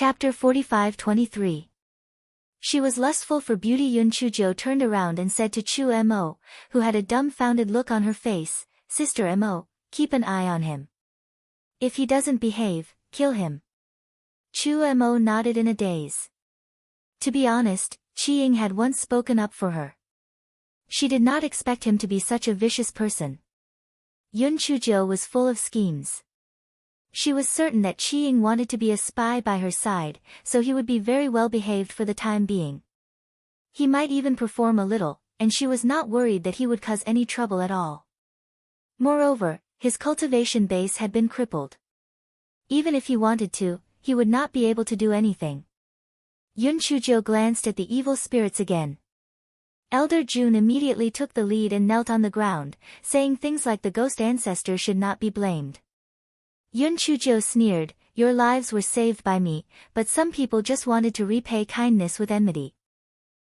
Chapter 45-23. She was lustful for beauty. Yun Chujo turned around and said to Chu Mo, who had a dumbfounded look on her face, "Sister Mo, keep an eye on him. If he doesn't behave, kill him." Chu Mo nodded in a daze. To be honest, Chi Ying had once spoken up for her. She did not expect him to be such a vicious person. Yun Chujo was full of schemes. She was certain that Chi Ying wanted to be a spy by her side, so he would be very well behaved for the time being. He might even perform a little, and she was not worried that he would cause any trouble at all. Moreover, his cultivation base had been crippled. Even if he wanted to, he would not be able to do anything. Yun Chujo glanced at the evil spirits again. Elder June immediately took the lead and knelt on the ground, saying things like the ghost ancestor should not be blamed. Yun Chujo sneered, "Your lives were saved by me, but some people just wanted to repay kindness with enmity.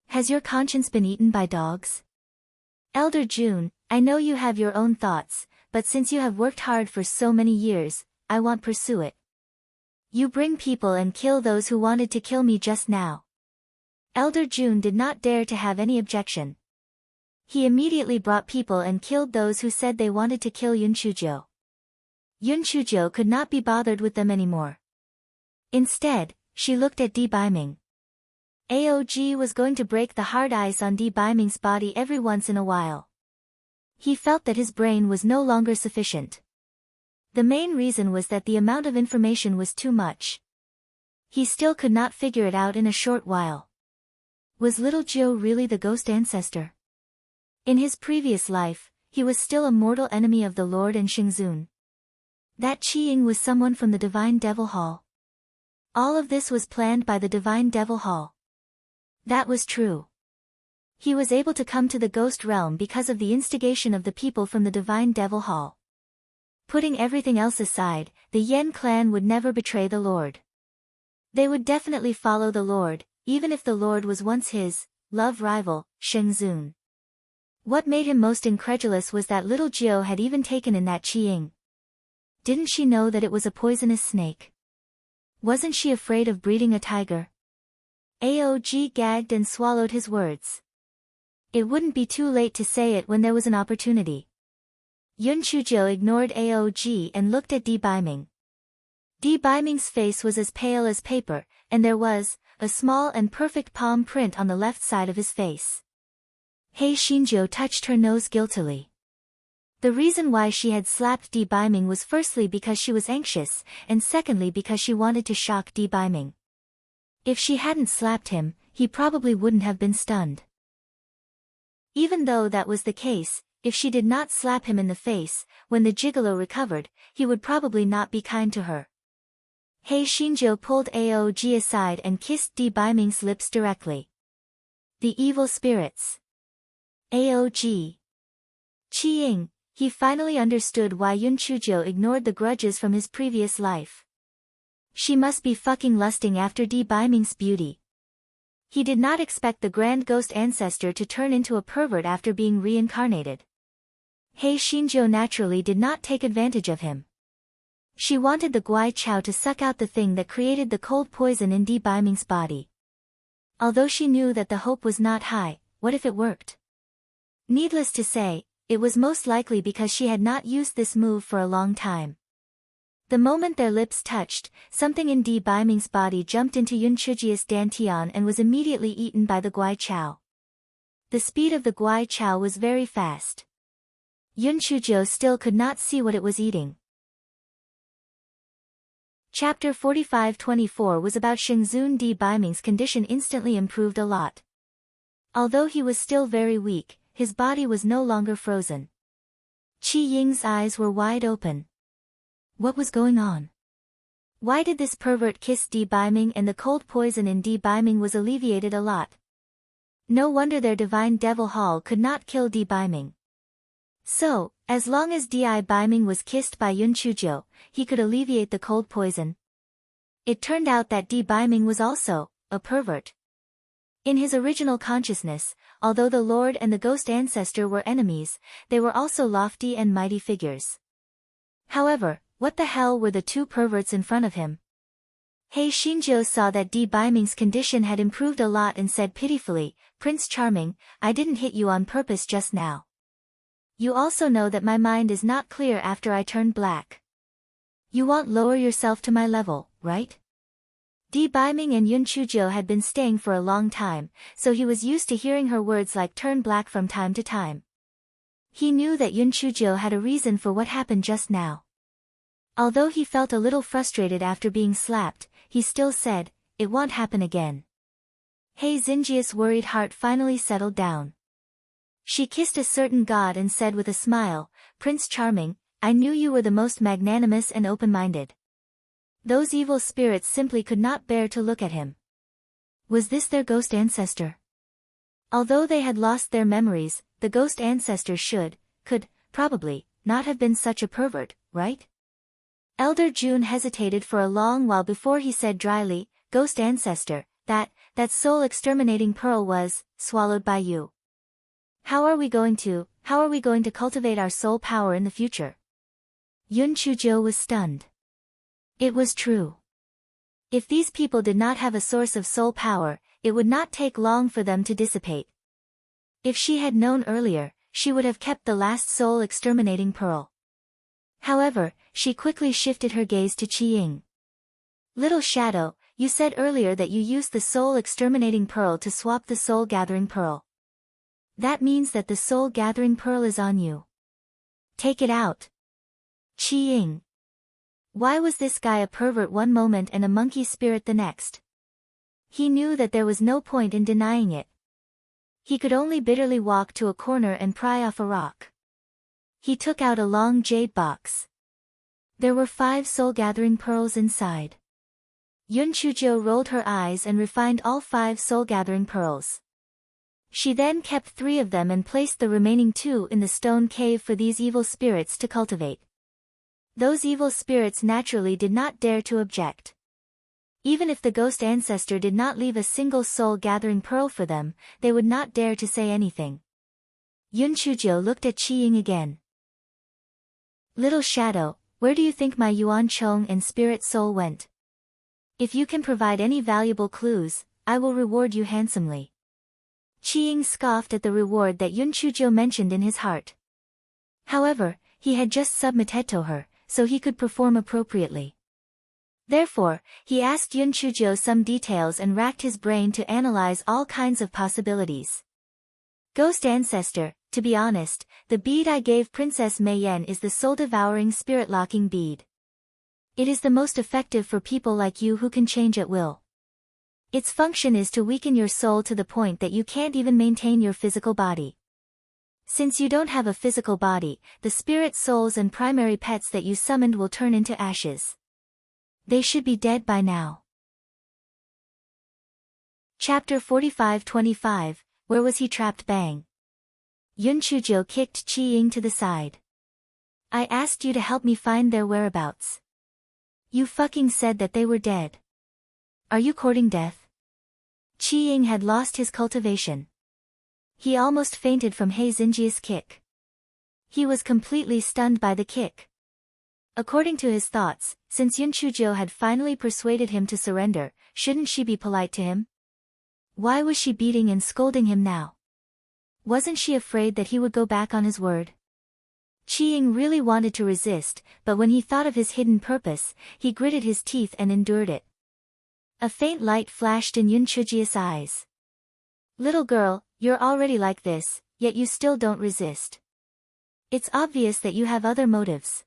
Has your conscience been eaten by dogs? Elder June, I know you have your own thoughts, but since you have worked hard for so many years, I won't pursue it. You bring people and kill those who wanted to kill me just now." Elder June did not dare to have any objection. He immediately brought people and killed those who said they wanted to kill Yun Chujo. Yun Chujo could not be bothered with them anymore. Instead, she looked at Di Baiming. Aog was going to break the hard ice on Di Baiming's body every once in a while. He felt that his brain was no longer sufficient. The main reason was that the amount of information was too much. He still could not figure it out in a short while. Was little Jiu really the ghost ancestor? In his previous life, he was still a mortal enemy of the Lord and Xingzun. That Chi Ying was someone from the Divine Devil Hall. All of this was planned by the Divine Devil Hall. That was true. He was able to come to the ghost realm because of the instigation of the people from the Divine Devil Hall. Putting everything else aside, the Yen clan would never betray the Lord. They would definitely follow the Lord, even if the Lord was once his love rival, Xingzun. What made him most incredulous was that little Jiu had even taken in that Chi Ying. Didn't she know that it was a poisonous snake? Wasn't she afraid of breeding a tiger? Aog gagged and swallowed his words. It wouldn't be too late to say it when there was an opportunity. Yun Chujo ignored Aog and looked at Di Baiming. Di Baiming's face was as pale as paper, and there was a small and perfect palm print on the left side of his face. Hei Xinjiu touched her nose guiltily. The reason why she had slapped Di Baiming was firstly because she was anxious, and secondly because she wanted to shock Di Baiming. If she hadn't slapped him, he probably wouldn't have been stunned. Even though that was the case, if she did not slap him in the face, when the gigolo recovered, he would probably not be kind to her. Hei Xinjiu pulled Aog aside and kissed Di Baiming's lips directly. The evil spirits. Aog. Chi Ying. He finally understood why Yun Chujo ignored the grudges from his previous life. She must be fucking lusting after Di Baiming's beauty. He did not expect the grand ghost ancestor to turn into a pervert after being reincarnated. Hei Xinjiu naturally did not take advantage of him. She wanted the Guai Chao to suck out the thing that created the cold poison in Di Baiming's body. Although she knew that the hope was not high, what if it worked? Needless to say, it was most likely because she had not used this move for a long time. The moment their lips touched, something in Di Baiming's body jumped into Yun Chuji's dantian and was immediately eaten by the Guai Chao. The speed of the Guai Chao was very fast. Yun Chujo still could not see what it was eating. Chapter 45-24 was about Xingzun. Di Baiming's condition instantly improved a lot. Although he was still very weak, his body was no longer frozen. Chi Ying's eyes were wide open. What was going on? Why did this pervert kiss Di Baiming, and the cold poison in Di Baiming was alleviated a lot? No wonder their Divine Devil Hall could not kill Di Baiming. So, as long as Di Baiming was kissed by Yun Chujo, he could alleviate the cold poison. It turned out that Di Baiming was also a pervert. In his original consciousness, although the Lord and the ghost ancestor were enemies, they were also lofty and mighty figures. However, what the hell were the two perverts in front of him? He Xinjiu saw that Di Baiming's condition had improved a lot and said pitifully, Prince Charming, I didn't hit you on purpose just now. You also know that my mind is not clear after I turned black. You won't lower yourself to my level, right? Di Baiming and Yun Chuzhou had been staying for a long time, so he was used to hearing her words like turn black from time to time. He knew that Yun Chuzhou had a reason for what happened just now. Although he felt a little frustrated after being slapped, he still said, it won't happen again. He Xinjia's worried heart finally settled down. She kissed a certain god and said with a smile, Prince Charming, I knew you were the most magnanimous and open-minded. Those evil spirits simply could not bear to look at him. Was this their ghost ancestor? Although they had lost their memories, the ghost ancestor could, probably, not have been such a pervert, right? Elder June hesitated for a long while before he said dryly, Ghost ancestor, that soul-exterminating pearl was swallowed by you. How are we going to cultivate our soul power in the future? Yun Chuzhou was stunned. It was true. If these people did not have a source of soul power, it would not take long for them to dissipate. If she had known earlier, she would have kept the last soul-exterminating pearl. However, she quickly shifted her gaze to Qi Ying. Little Shadow, you said earlier that you used the soul-exterminating pearl to swap the soul-gathering pearl. That means that the soul-gathering pearl is on you. Take it out. Qi Ying. Why was this guy a pervert one moment and a monkey spirit the next? He knew that there was no point in denying it. He could only bitterly walk to a corner and pry off a rock. He took out a long jade box. There were 5 soul-gathering pearls inside. Yun Chuzhou rolled her eyes and refined all 5 soul-gathering pearls. She then kept 3 of them and placed the remaining 2 in the stone cave for these evil spirits to cultivate. Those evil spirits naturally did not dare to object. Even if the ghost ancestor did not leave a single soul-gathering pearl for them, they would not dare to say anything. Yun Chuzhou looked at Qi Ying again. Little Shadow, where do you think my Yuan Chong and spirit soul went? If you can provide any valuable clues, I will reward you handsomely. Qi Ying scoffed at the reward that Yun Chuzhou mentioned in his heart. However, he had just submitted to her, so he could perform appropriately. Therefore, he asked Yun Chuzhou some details and racked his brain to analyze all kinds of possibilities. Ghost ancestor, to be honest, the bead I gave Princess Meiyan is the soul-devouring spirit-locking bead. It is the most effective for people like you who can change at will. Its function is to weaken your soul to the point that you can't even maintain your physical body. Since you don't have a physical body, the spirit souls and primary pets that you summoned will turn into ashes. They should be dead by now. Chapter 45-25, Where was he trapped? Bang. Yun Chuzhou kicked Qi Ying to the side. I asked you to help me find their whereabouts. You fucking said that they were dead. Are you courting death? Qi Ying had lost his cultivation. He almost fainted from He Xinjia's kick. He was completely stunned by the kick. According to his thoughts, since Yun Chuzhou had finally persuaded him to surrender, shouldn't she be polite to him? Why was she beating and scolding him now? Wasn't she afraid that he would go back on his word? Qi Ying really wanted to resist, but when he thought of his hidden purpose, he gritted his teeth and endured it. A faint light flashed in Yun Chuzhia's eyes. Little girl, you're already like this, yet you still don't resist. It's obvious that you have other motives.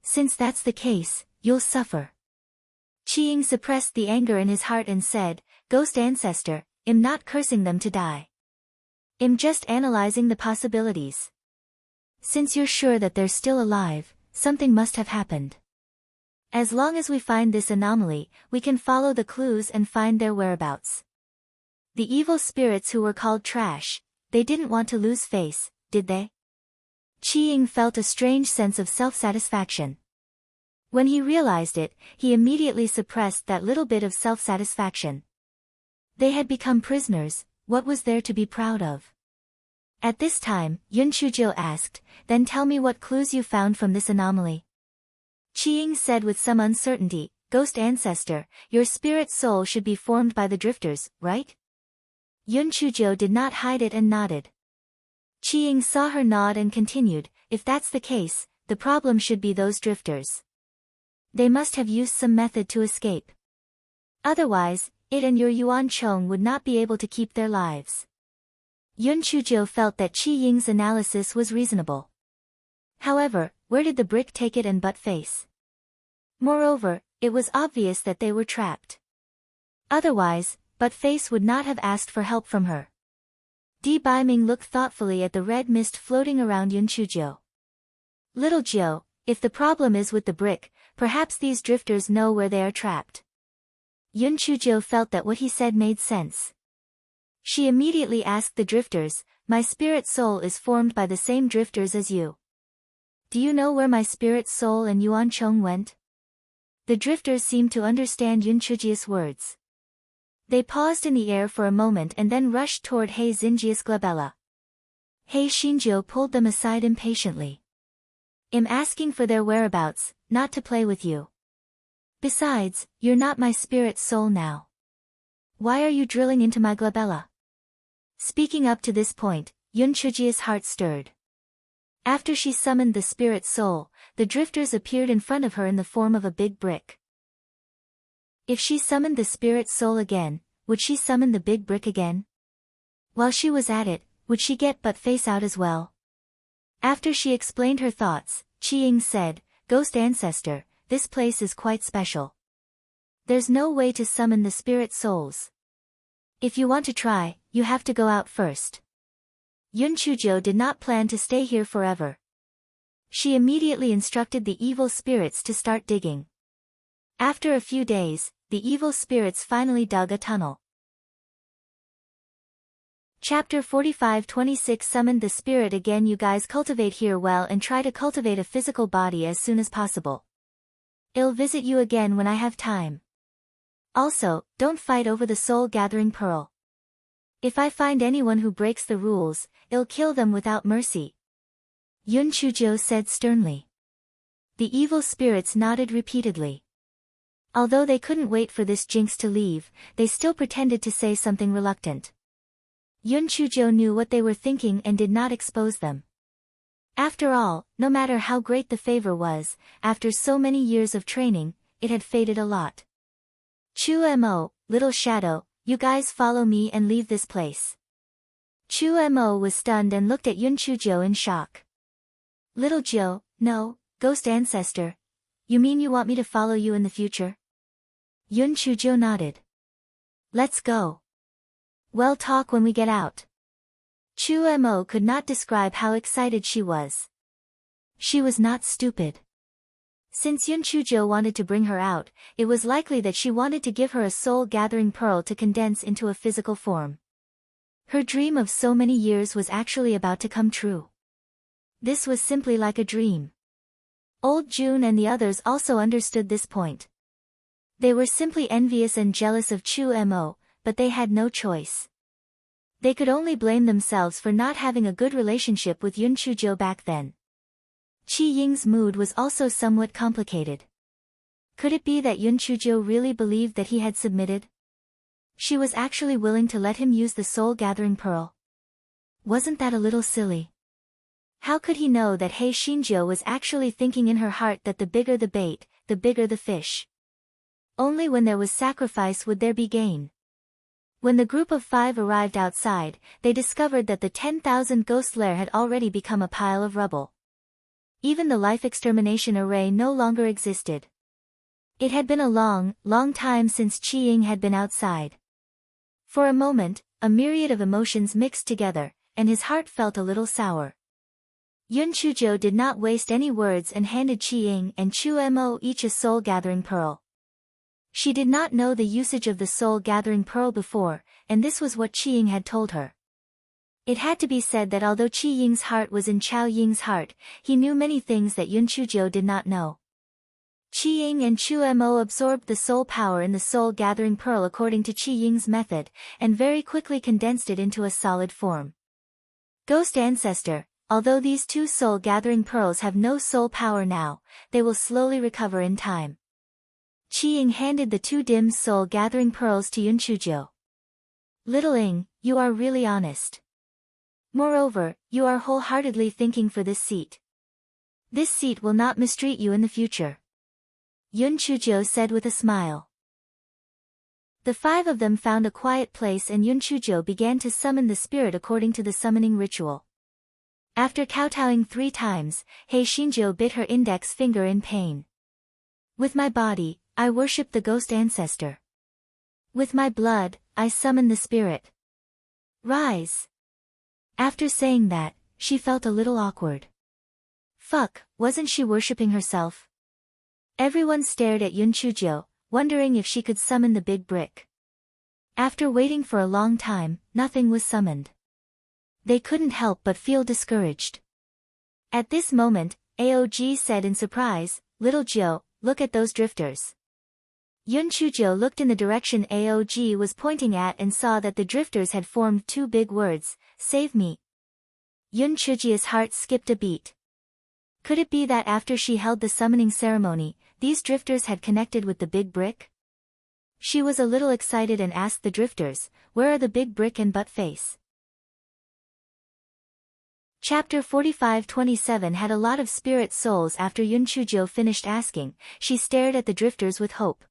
Since that's the case, you'll suffer. Qi Ying suppressed the anger in his heart and said, Ghost ancestor, I'm not cursing them to die. I'm just analyzing the possibilities. Since you're sure that they're still alive, something must have happened. As long as we find this anomaly, we can follow the clues and find their whereabouts. The evil spirits who were called trash, they didn't want to lose face, did they? Qi Ying felt a strange sense of self-satisfaction. When he realized it, he immediately suppressed that little bit of self-satisfaction. They had become prisoners, what was there to be proud of? At this time, Yun Chuzhou asked, then tell me what clues you found from this anomaly. Qi Ying said with some uncertainty, Ghost Ancestor, your spirit soul should be formed by the drifters, right? Yun Chujo did not hide it and nodded. Qi Ying saw her nod and continued, if that's the case, the problem should be those drifters. They must have used some method to escape. Otherwise, it and your Yuan Chong would not be able to keep their lives. Yun Chujo felt that Qi Ying's analysis was reasonable. However, where did the brick take it and butt face? Moreover, it was obvious that they were trapped. Otherwise, butt face would not have asked for help from her. Di Baiming looked thoughtfully at the red mist floating around Yun Chujo. Little Jiu, if the problem is with the brick, perhaps these drifters know where they are trapped. Yun Chujo felt that what he said made sense. She immediately asked the drifters, my spirit soul is formed by the same drifters as you. Do you know where my spirit soul and Yuan Chong went? The drifters seemed to understand Yun Chuji's words. They paused in the air for a moment and then rushed toward Hei Xinjius Glabella. Hei Xinjiu pulled them aside impatiently. I'm asking for their whereabouts, not to play with you. Besides, you're not my spirit soul now. Why are you drilling into my glabella? Speaking up to this point, Yun Chuji's heart stirred. After she summoned the spirit soul, the drifters appeared in front of her in the form of a big brick. If she summoned the spirit soul again, would she summon the big brick again? While she was at it, would she get butt face out as well? After she explained her thoughts, Qi Ying said, Ghost Ancestor, this place is quite special. There's no way to summon the spirit souls. If you want to try, you have to go out first. Yun Chujo did not plan to stay here forever. She immediately instructed the evil spirits to start digging. After a few days, the evil spirits finally dug a tunnel. Chapter 45-26 Summoned the spirit again. You guys cultivate here well and try to cultivate a physical body as soon as possible. I'll visit you again when I have time. Also, don't fight over the soul gathering pearl. If I find anyone who breaks the rules, I'll kill them without mercy. Yun Chujo said sternly. The evil spirits nodded repeatedly. Although they couldn't wait for this jinx to leave, they still pretended to say something reluctant. Yun Chujo knew what they were thinking and did not expose them. After all, no matter how great the favor was, after so many years of training, it had faded a lot. Chu Mo, little shadow, you guys follow me and leave this place. Chu Mo was stunned and looked at Yun Chujo in shock. Little Jiu, no, Ghost Ancestor. You mean you want me to follow you in the future? Yun Chujo nodded. Let's go. We'll talk when we get out. Chu Mo could not describe how excited she was. She was not stupid. Since Yun Chujo wanted to bring her out, it was likely that she wanted to give her a soul-gathering pearl to condense into a physical form. Her dream of so many years was actually about to come true. This was simply like a dream. Old June and the others also understood this point. They were simply envious and jealous of Chu Mo, but they had no choice. They could only blame themselves for not having a good relationship with Yun Chujo back then. Qi Ying's mood was also somewhat complicated. Could it be that Yun Chujo really believed that he had submitted? She was actually willing to let him use the soul-gathering pearl. Wasn't that a little silly? How could he know that Hei Xinjiu was actually thinking in her heart that the bigger the bait, the bigger the fish? Only when there was sacrifice would there be gain. When the group of 5 arrived outside, they discovered that the 10,000 ghost lair had already become a pile of rubble. Even the life extermination array no longer existed. It had been a long, long time since Qi Ying had been outside. For a moment, a myriad of emotions mixed together, and his heart felt a little sour. Yun Chujo did not waste any words and handed Qi Ying and Chu Mo each a soul-gathering pearl. She did not know the usage of the soul-gathering pearl before, and this was what Qi Ying had told her. It had to be said that although Qi Ying's heart was in Chao Ying's heart, he knew many things that Yun Chujo did not know. Qi Ying and Chu Mo absorbed the soul power in the soul-gathering pearl according to Qi Ying's method, and very quickly condensed it into a solid form. Ghost Ancestor, although these 2 soul-gathering pearls have no soul power now, they will slowly recover in time. Qi Ying handed the 2 dim soul-gathering pearls to Yun Chujo. Little Ying, you are really honest. Moreover, you are wholeheartedly thinking for this seat. This seat will not mistreat you in the future. Yun Chujo said with a smile. The 5 of them found a quiet place and Yun Chujo began to summon the spirit according to the summoning ritual. After kowtowing 3 times, Hei Shinjo bit her index finger in pain. With my body, I worship the ghost ancestor. With my blood, I summon the spirit. Rise. After saying that, she felt a little awkward. Fuck, wasn't she worshipping herself? Everyone stared at Yun Chujo, wondering if she could summon the big brick. After waiting for a long time, nothing was summoned. They couldn't help but feel discouraged. At this moment, Aog said in surprise, Little Joe, look at those drifters. Yun Chujo looked in the direction Aog was pointing at and saw that the drifters had formed 2 big words, save me. Yun Chujia's heart skipped a beat. Could it be that after she held the summoning ceremony, these drifters had connected with the big brick? She was a little excited and asked the drifters, where are the big brick and butt face? Chapter 45-27 had a lot of spirit souls. After Yun Chujo finished asking, she stared at the drifters with hope.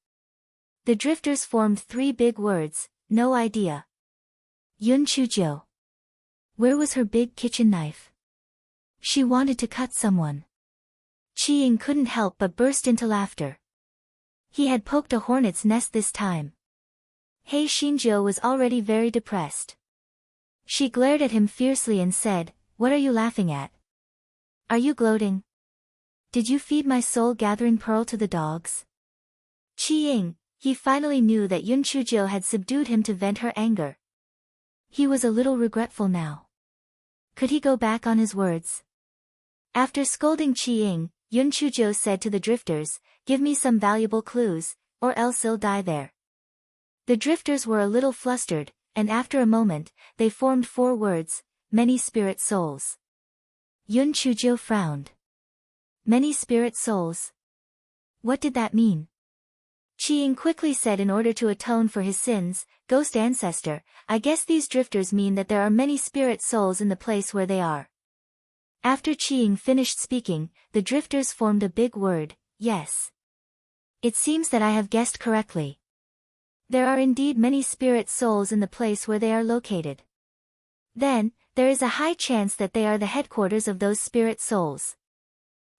The drifters formed 3 big words, no idea. Yun Chujo. Where was her big kitchen knife? She wanted to cut someone. Qi Ying couldn't help but burst into laughter. He had poked a hornet's nest this time. Hei Shinjo was already very depressed. She glared at him fiercely and said, what are you laughing at? Are you gloating? Did you feed my soul-gathering pearl to the dogs? Qi Ying, he finally knew that Yun Chujo had subdued him to vent her anger. He was a little regretful now. Could he go back on his words? After scolding Qi Ying, Yun Chujo said to the drifters, give me some valuable clues, or else I'll die there. The drifters were a little flustered, and after a moment, they formed 4 words, many spirit souls. Yun Chujo frowned. Many spirit souls? What did that mean? Qi Ying quickly said in order to atone for his sins, ghost ancestor, I guess these drifters mean that there are many spirit souls in the place where they are. After Qi Ying finished speaking, the drifters formed a big word, yes. It seems that I have guessed correctly. There are indeed many spirit souls in the place where they are located. Then, there is a high chance that they are the headquarters of those spirit souls.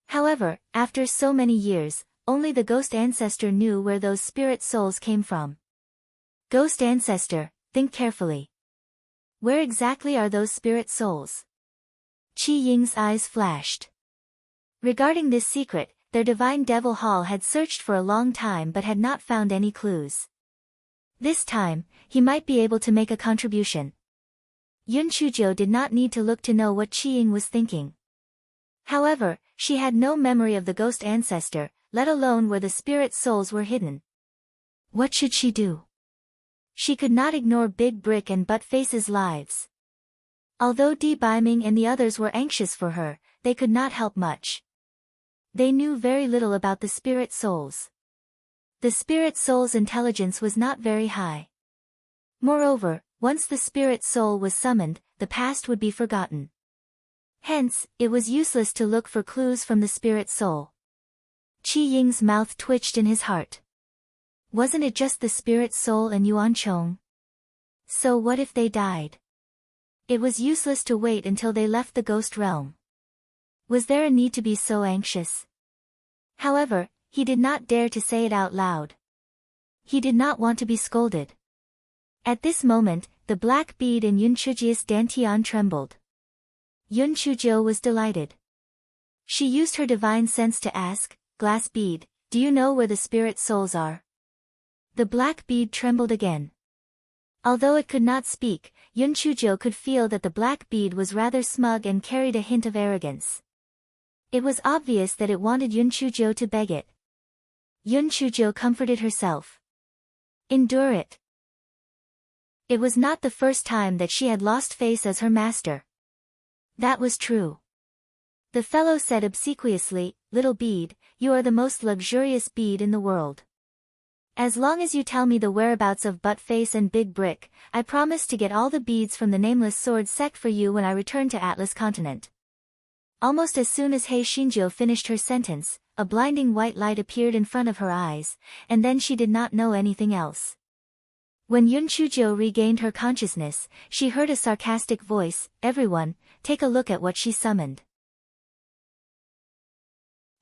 However, after so many years, only the ghost ancestor knew where those spirit souls came from. Ghost ancestor, think carefully. Where exactly are those spirit souls? Qi Ying's eyes flashed. Regarding this secret, their divine devil hall had searched for a long time but had not found any clues. This time, he might be able to make a contribution. Yun Chujo did not need to look to know what Qi Ying was thinking. However, she had no memory of the ghost ancestor, let alone where the spirit souls were hidden. What should she do? She could not ignore Big Brick and Buttface's lives. Although Di Biming and the others were anxious for her, they could not help much. They knew very little about the spirit souls. The spirit soul's intelligence was not very high. Moreover, once the spirit soul was summoned, the past would be forgotten. Hence, it was useless to look for clues from the spirit soul. Qi Ying's mouth twitched in his heart. Wasn't it just the spirit soul and Yuan Chong? So what if they died? It was useless to wait until they left the ghost realm. Was there a need to be so anxious? However, he did not dare to say it out loud. He did not want to be scolded. At this moment, the black bead in Yun Chuji's dantian trembled. Yun Chujo was delighted. She used her divine sense to ask, glass bead, do you know where the spirit souls are? The black bead trembled again. Although it could not speak, Yun Chujo could feel that the black bead was rather smug and carried a hint of arrogance. It was obvious that it wanted Yun Chujo to beg it. Yun Chujo comforted herself. Endure it. It was not the first time that she had lost face as her master. That was true. The fellow said obsequiously, little bead, you are the most luxurious bead in the world. As long as you tell me the whereabouts of Buttface and Big Brick, I promise to get all the beads from the nameless sword sect for you when I return to Atlas Continent. Almost as soon as Hei Shinjo finished her sentence, a blinding white light appeared in front of her eyes, and then she did not know anything else. When Yun Chujo regained her consciousness, she heard a sarcastic voice, "Everyone, take a look at what she summoned."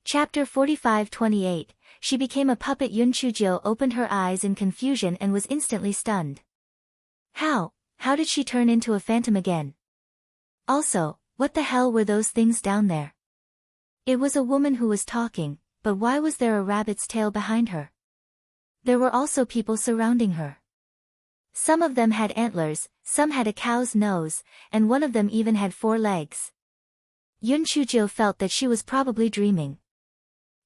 Chapter 45-28, she became a puppet. Yun Chujo opened her eyes in confusion and was instantly stunned. How did she turn into a phantom again? Also, what the hell were those things down there? It was a woman who was talking, but why was there a rabbit's tail behind her? There were also people surrounding her. Some of them had antlers, some had a cow's nose, and one of them even had 4 legs. Yun Chujo felt that she was probably dreaming.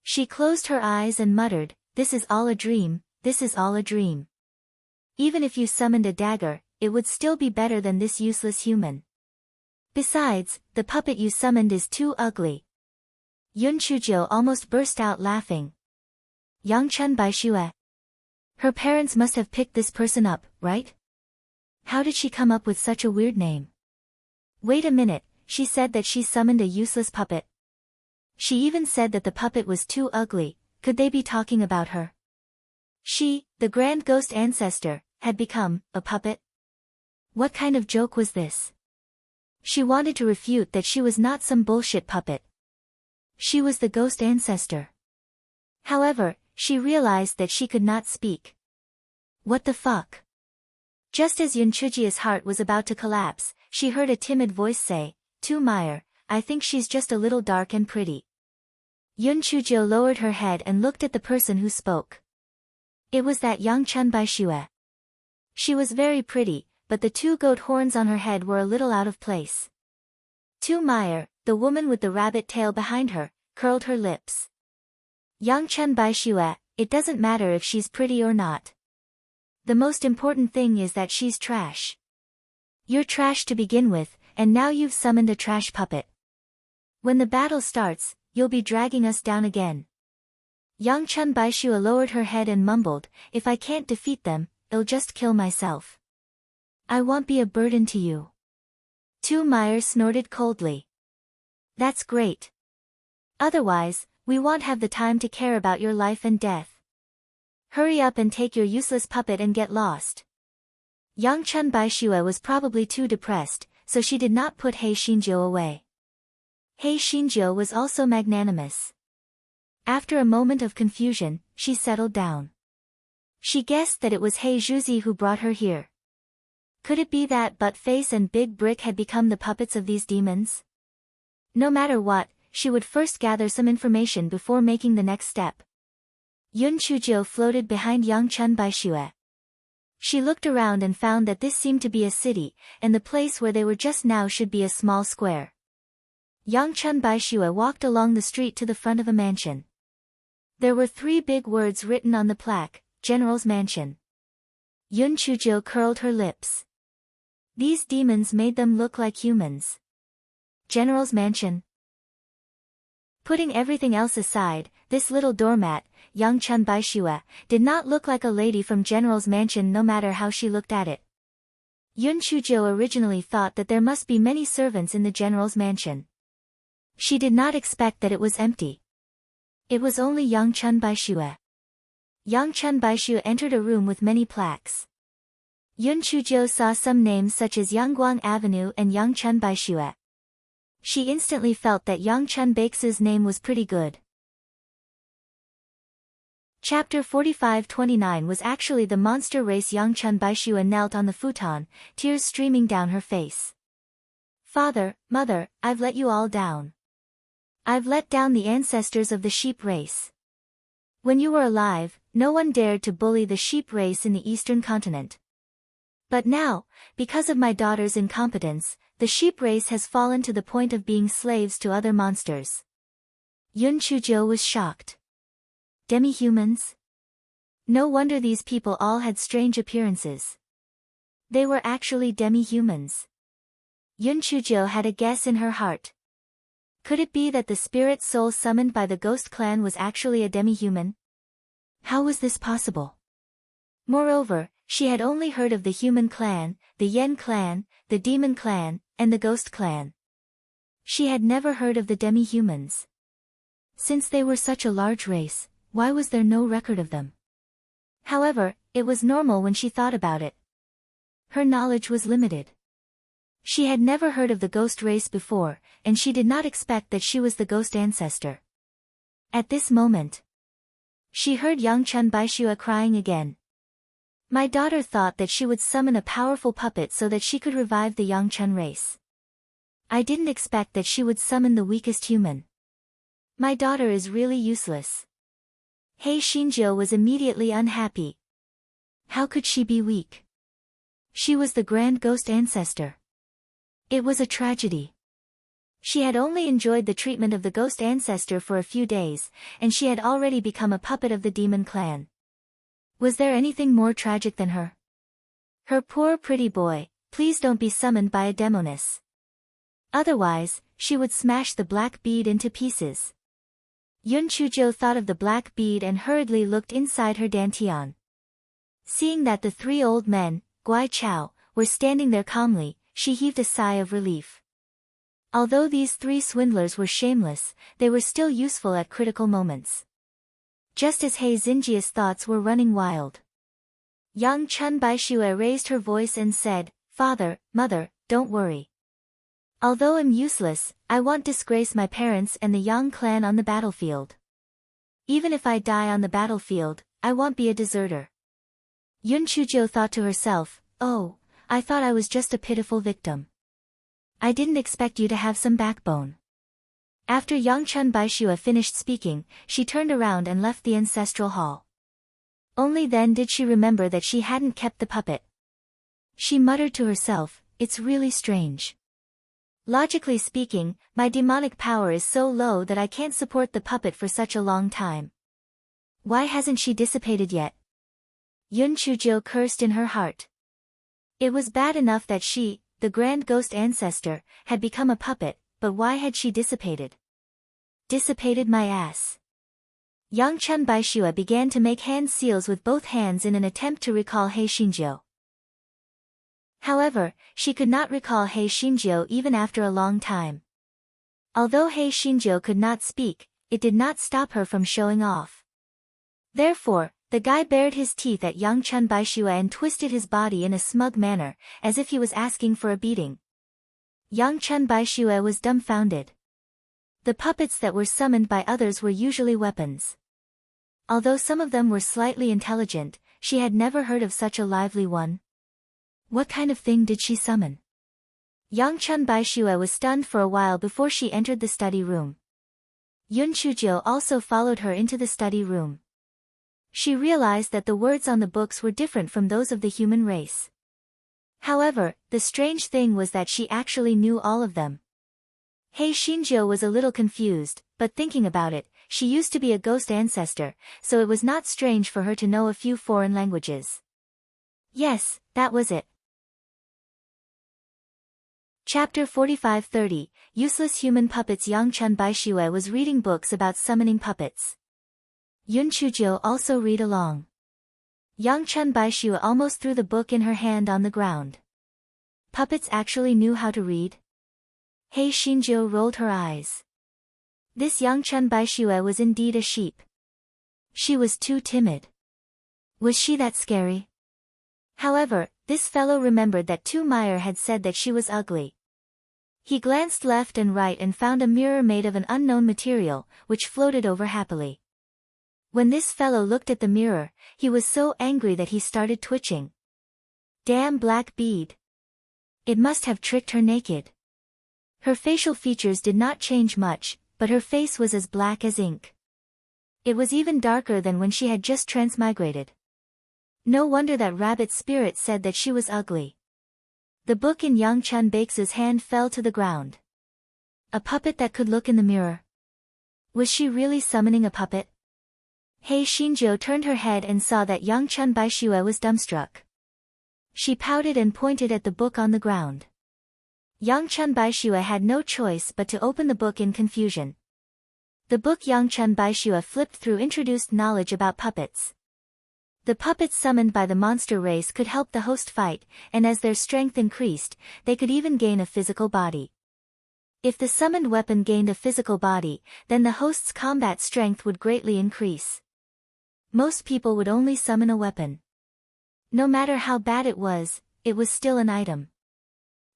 She closed her eyes and muttered, "This is all a dream, this is all a dream. Even if you summoned a dagger, it would still be better than this useless human. Besides, the puppet you summoned is too ugly." Yun Chujo almost burst out laughing. Yangchun Baishue. Her parents must have picked this person up, right? How did she come up with such a weird name? Wait a minute, she said that she summoned a useless puppet. She even said that the puppet was too ugly. Could they be talking about her? She, the grand ghost ancestor, had become a puppet? What kind of joke was this? She wanted to refute that she was not some bullshit puppet. She was the ghost ancestor. However, she realized that she could not speak. What the fuck? Just as Yun Chujia's heart was about to collapse, she heard a timid voice say, "Tu Meyer, I think she's just a little dark and pretty." Yun Chujo lowered her head and looked at the person who spoke. It was that Yangchun Baishue. She was very pretty, but the 2 goat horns on her head were a little out of place. Tu Meyer, the woman with the rabbit tail behind her, curled her lips. Yangchun Baishue, it doesn't matter if she's pretty or not. The most important thing is that she's trash. You're trash to begin with, and now you've summoned a trash puppet. When the battle starts, you'll be dragging us down again. Yangchun Baishue lowered her head and mumbled, "If I can't defeat them, I'll just kill myself. I won't be a burden to you." Tu Meyer snorted coldly. "That's great. Otherwise, we won't have the time to care about your life and death. Hurry up and take your useless puppet and get lost." Yangchun Baishue was probably too depressed, so she did not put Hei Shinjo away. Hei Shinjo was also magnanimous. After a moment of confusion, she settled down. She guessed that it was Hei Zhuzi who brought her here. Could it be that Buttface and Big Brick had become the puppets of these demons? No matter what, she would first gather some information before making the next step. Yun Chujo floated behind Yangchun Baishue. She looked around and found that this seemed to be a city, and the place where they were just now should be a small square. Yangchun Baishue walked along the street to the front of a mansion. There were 3 big words written on the plaque, "General's Mansion." Yun Chujo curled her lips. These demons made them look like humans. General's Mansion. Putting everything else aside, this little doormat, Yangchun Baishue, did not look like a lady from General's Mansion no matter how she looked at it. Yun Chujo originally thought that there must be many servants in the General's Mansion. She did not expect that it was empty. It was only Yangchun Baishue. Yangchun Baishue entered a room with many plaques. Yun Chujo saw some names such as Yangguang Avenue and Yangchun Baishue. She instantly felt that Yangchun Baix's name was pretty good. Chapter 45-29 was actually the monster race. Yangchun Baishue knelt on the futon, tears streaming down her face. "Father, Mother, I've let you all down. I've let down the ancestors of the sheep race. When you were alive, no one dared to bully the sheep race in the Eastern continent. But now, because of my daughter's incompetence, the sheep race has fallen to the point of being slaves to other monsters." Yun Chujo was shocked. Demi-humans? No wonder these people all had strange appearances. They were actually demi-humans. Yun Chujo had a guess in her heart. Could it be that the spirit soul summoned by the ghost clan was actually a demi-human? How was this possible? Moreover, she had only heard of the human clan, the yen clan, the demon clan, and the ghost clan. She had never heard of the demi-humans. Since they were such a large race, why was there no record of them? However, it was normal when she thought about it. Her knowledge was limited. She had never heard of the ghost race before, and she did not expect that she was the ghost ancestor. At this moment, she heard Yangchun Baishua crying again. My daughter thought that she would summon a powerful puppet so that she could revive the Yangchun race. I didn't expect that she would summon the weakest human. My daughter is really useless. Hei Shinjo was immediately unhappy. How could she be weak? She was the grand ghost ancestor. It was a tragedy. She had only enjoyed the treatment of the ghost ancestor for a few days, and she had already become a puppet of the demon clan. Was there anything more tragic than her? Her poor pretty boy, please don't be summoned by a demoness. Otherwise, she would smash the black bead into pieces. Yun Chujo thought of the black bead and hurriedly looked inside her dantian. Seeing that the three old men, Guai Chao, were standing there calmly, she heaved a sigh of relief. Although these three swindlers were shameless, they were still useful at critical moments. Just as Hei Xinjia's thoughts were running wild, Yang Chun Baishue raised her voice and said, Father, Mother, don't worry. Although I'm useless, I won't disgrace my parents and the Yang clan on the battlefield. Even if I die on the battlefield, I won't be a deserter. Yun Chujo thought to herself, oh, I thought I was just a pitiful victim. I didn't expect you to have some backbone. After Yangchun Baishua finished speaking, she turned around and left the ancestral hall. Only then did she remember that she hadn't kept the puppet. She muttered to herself, it's really strange. Logically speaking, my demonic power is so low that I can't support the puppet for such a long time. Why hasn't she dissipated yet? Yun Chujo cursed in her heart. It was bad enough that she, the grand ghost ancestor, had become a puppet, but why had she dissipated? Dissipated my ass. Yangchun Baishua began to make hand seals with both hands in an attempt to recall Hei Shinjo. However, she could not recall Hei Shinjo even after a long time. Although Hei Shinjo could not speak, it did not stop her from showing off. Therefore, the guy bared his teeth at Yangchun Baishua and twisted his body in a smug manner, as if he was asking for a beating. Yangchun Baishua was dumbfounded. The puppets that were summoned by others were usually weapons. Although some of them were slightly intelligent, she had never heard of such a lively one. What kind of thing did she summon? Yangchun Baishua was stunned for a while before she entered the study room. Yun Chujo also followed her into the study room. She realized that the words on the books were different from those of the human race. However, the strange thing was that she actually knew all of them. Hei Shinjo was a little confused, but thinking about it, she used to be a ghost ancestor, so it was not strange for her to know a few foreign languages. Yes, that was it. Chapter 45-30, Useless Human Puppets. Yangchun Baishue was reading books about summoning puppets. Yun Chujo also read along. Yangchun Baishue almost threw the book in her hand on the ground. Puppets actually knew how to read? Hei Shinjo rolled her eyes. This Yangchun Baishue was indeed a sheep. She was too timid. Was she that scary? However, this fellow remembered that Tu Meyer had said that she was ugly. He glanced left and right and found a mirror made of an unknown material, which floated over happily. When this fellow looked at the mirror, he was so angry that he started twitching. Damn black bead. It must have tricked her naked. Her facial features did not change much, but her face was as black as ink. It was even darker than when she had just transmigrated. No wonder that rabbit spirit said that she was ugly. The book in Yangchun Baixu's hand fell to the ground. A puppet that could look in the mirror. Was she really summoning a puppet? Hei Shinjo turned her head and saw that Yangchun Baishue was dumbstruck. She pouted and pointed at the book on the ground. Yangchun Baishue had no choice but to open the book in confusion. The book Yangchun Baishue flipped through introduced knowledge about puppets. The puppets summoned by the monster race could help the host fight, and as their strength increased, they could even gain a physical body. If the summoned weapon gained a physical body, then the host's combat strength would greatly increase. Most people would only summon a weapon. No matter how bad it was still an item.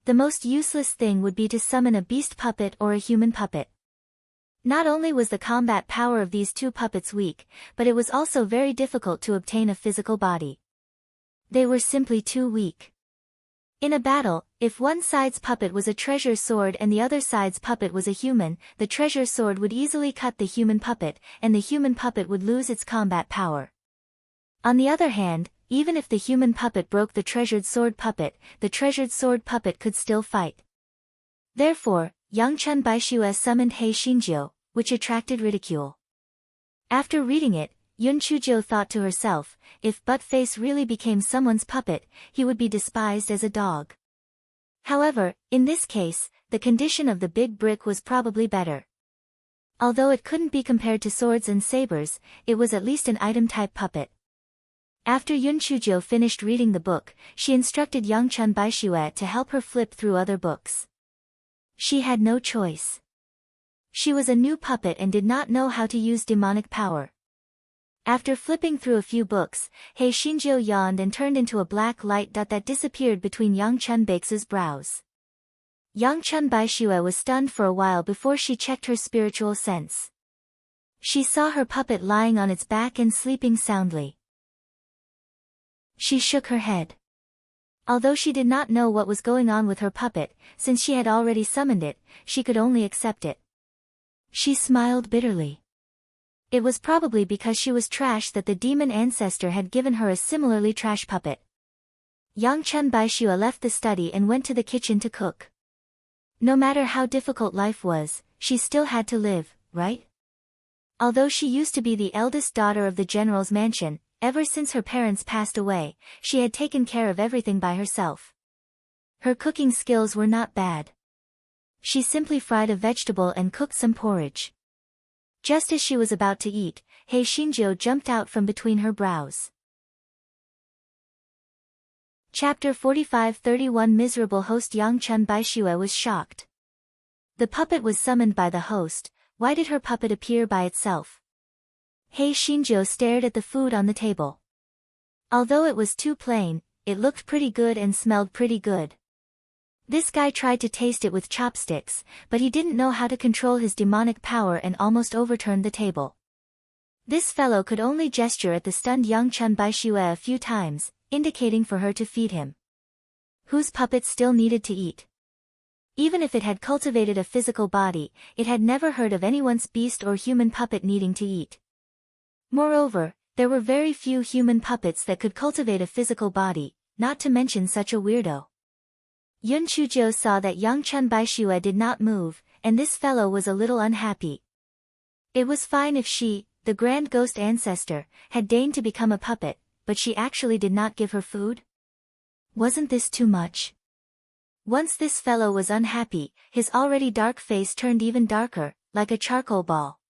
The most useless thing would be to summon a beast puppet or a human puppet. Not only was the combat power of these two puppets weak, but it was also very difficult to obtain a physical body. They were simply too weak. In a battle, if one side's puppet was a treasure sword and the other side's puppet was a human, the treasure sword would easily cut the human puppet, and the human puppet would lose its combat power. On the other hand, even if the human puppet broke the treasured sword puppet, the treasured sword puppet could still fight. Therefore, Yangchun Baixue summoned He Xinjiu, which attracted ridicule. After reading it, Yun Chuzhou thought to herself, if Buttface really became someone's puppet, he would be despised as a dog. However, in this case, the condition of the big brick was probably better. Although it couldn't be compared to swords and sabers, it was at least an item-type puppet. After Yun Chuzhou finished reading the book, she instructed Yangchun Baixue to help her flip through other books. She had no choice. She was a new puppet and did not know how to use demonic power. After flipping through a few books, He Xinjiu yawned and turned into a black light dot that disappeared between Yangchun Baixue's brows. Yangchun Baixue was stunned for a while before she checked her spiritual sense. She saw her puppet lying on its back and sleeping soundly. She shook her head. Although she did not know what was going on with her puppet, since she had already summoned it, she could only accept it. She smiled bitterly. It was probably because she was trash that the demon ancestor had given her a similarly trash puppet. Yangchun Baixue left the study and went to the kitchen to cook. No matter how difficult life was, she still had to live, right? Although she used to be the eldest daughter of the general's mansion, ever since her parents passed away, she had taken care of everything by herself. Her cooking skills were not bad. She simply fried a vegetable and cooked some porridge. Just as she was about to eat, He Xinjiu jumped out from between her brows. Chapter 45-31 Miserable host Yangchun Baixue was shocked. The puppet was summoned by the host. Why did her puppet appear by itself? He Xinjiu stared at the food on the table. Although it was too plain, it looked pretty good and smelled pretty good. This guy tried to taste it with chopsticks, but he didn't know how to control his demonic power and almost overturned the table. This fellow could only gesture at the stunned Yangchun Baixue a few times, indicating for her to feed him. Whose puppet still needed to eat? Even if it had cultivated a physical body, it had never heard of anyone's beast or human puppet needing to eat. Moreover, there were very few human puppets that could cultivate a physical body, not to mention such a weirdo. Yun Chuzhou saw that Yangchun Baixue did not move, and this fellow was a little unhappy. It was fine if she, the grand ghost ancestor, had deigned to become a puppet, but she actually did not give her food? Wasn't this too much? Once this fellow was unhappy, his already dark face turned even darker, like a charcoal ball.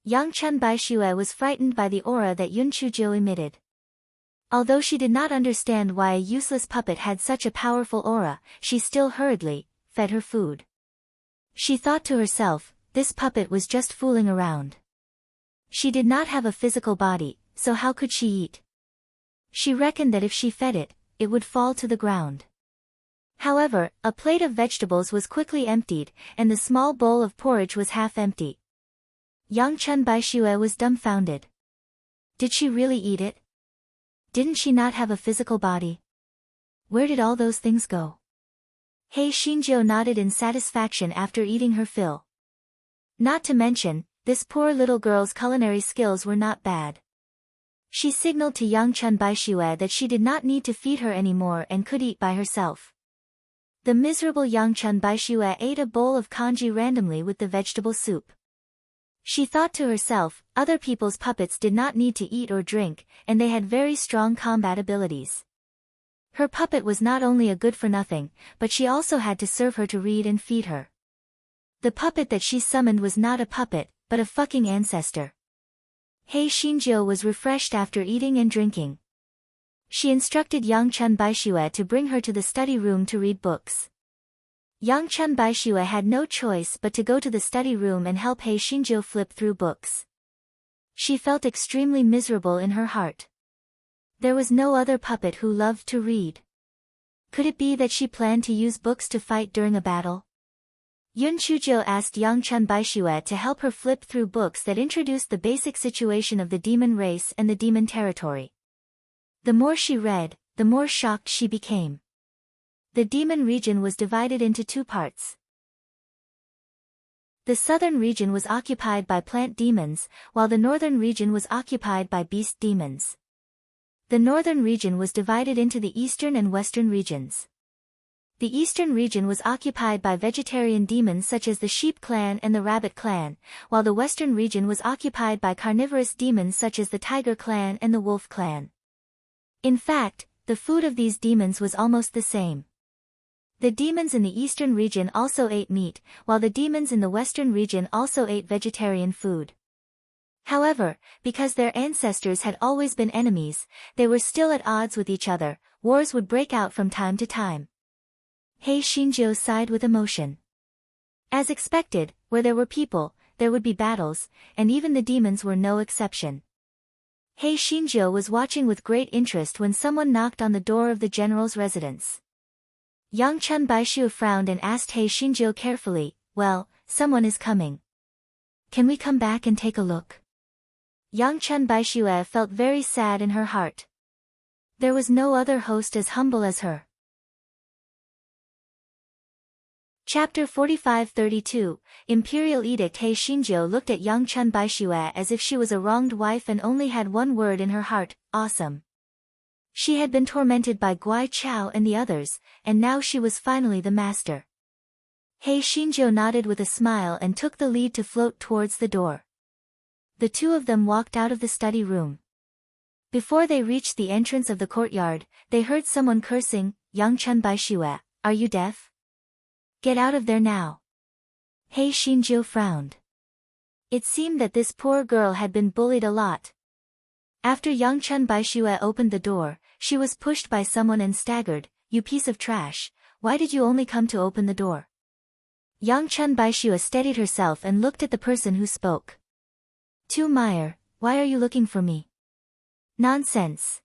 Yangchun Baixue was frightened by the aura that Yun Chuzhou emitted. Although she did not understand why a useless puppet had such a powerful aura, she still hurriedly fed her food. She thought to herself, this puppet was just fooling around. She did not have a physical body, so how could she eat? She reckoned that if she fed it, it would fall to the ground. However, a plate of vegetables was quickly emptied, and the small bowl of porridge was half empty. Yangchun Baixue was dumbfounded. Did she really eat it? Didn't she not have a physical body? Where did all those things go? He Xinjiu nodded in satisfaction after eating her fill. Not to mention, this poor little girl's culinary skills were not bad. She signaled to Yangchun Baixue that she did not need to feed her anymore and could eat by herself. The miserable Yangchun Baixue ate a bowl of congee randomly with the vegetable soup. She thought to herself, other people's puppets did not need to eat or drink, and they had very strong combat abilities. Her puppet was not only a good-for-nothing, but she also had to serve her to read and feed her. The puppet that she summoned was not a puppet, but a fucking ancestor. He Xinjiu was refreshed after eating and drinking. She instructed Yang Chun Baixue to bring her to the study room to read books. Yang Chun Baixue had no choice but to go to the study room and help He Xinjiu flip through books. She felt extremely miserable in her heart. There was no other puppet who loved to read. Could it be that she planned to use books to fight during a battle? Yun Chuzhou asked Yang Chun Baixue to help her flip through books that introduced the basic situation of the demon race and the demon territory. The more she read, the more shocked she became. The demon region was divided into two parts. The southern region was occupied by plant demons, while the northern region was occupied by beast demons. The northern region was divided into the eastern and western regions. The eastern region was occupied by vegetarian demons such as the sheep clan and the rabbit clan, while the western region was occupied by carnivorous demons such as the tiger clan and the wolf clan. In fact, the food of these demons was almost the same. The demons in the eastern region also ate meat, while the demons in the western region also ate vegetarian food. However, because their ancestors had always been enemies, they were still at odds with each other. Wars would break out from time to time. He Xinjiu sighed with emotion. As expected, where there were people, there would be battles, and even the demons were no exception. He Xinjiu was watching with great interest when someone knocked on the door of the general's residence. Yang Chun Baixue frowned and asked He Xinjiu carefully, "Well, someone is coming. Can we come back and take a look?" Yang Chun Baixue felt very sad in her heart. There was no other host as humble as her. Chapter 45-32, Imperial Edict. He Xinjiu looked at Yang Chun Baixue as if she was a wronged wife and only had one word in her heart, awesome. She had been tormented by Guai Chao and the others, and now she was finally the master. He Xinjiu nodded with a smile and took the lead to float towards the door. The two of them walked out of the study room. Before they reached the entrance of the courtyard, they heard someone cursing, "Yang Chun Baixue, are you deaf? Get out of there now." He Xinjiu frowned. It seemed that this poor girl had been bullied a lot. After Yang Chun Baixue opened the door, she was pushed by someone and staggered, "You piece of trash, why did you only come to open the door?" Yang Chun Baixue steadied herself and looked at the person who spoke. "Tu Meyer, why are you looking for me?" "Nonsense.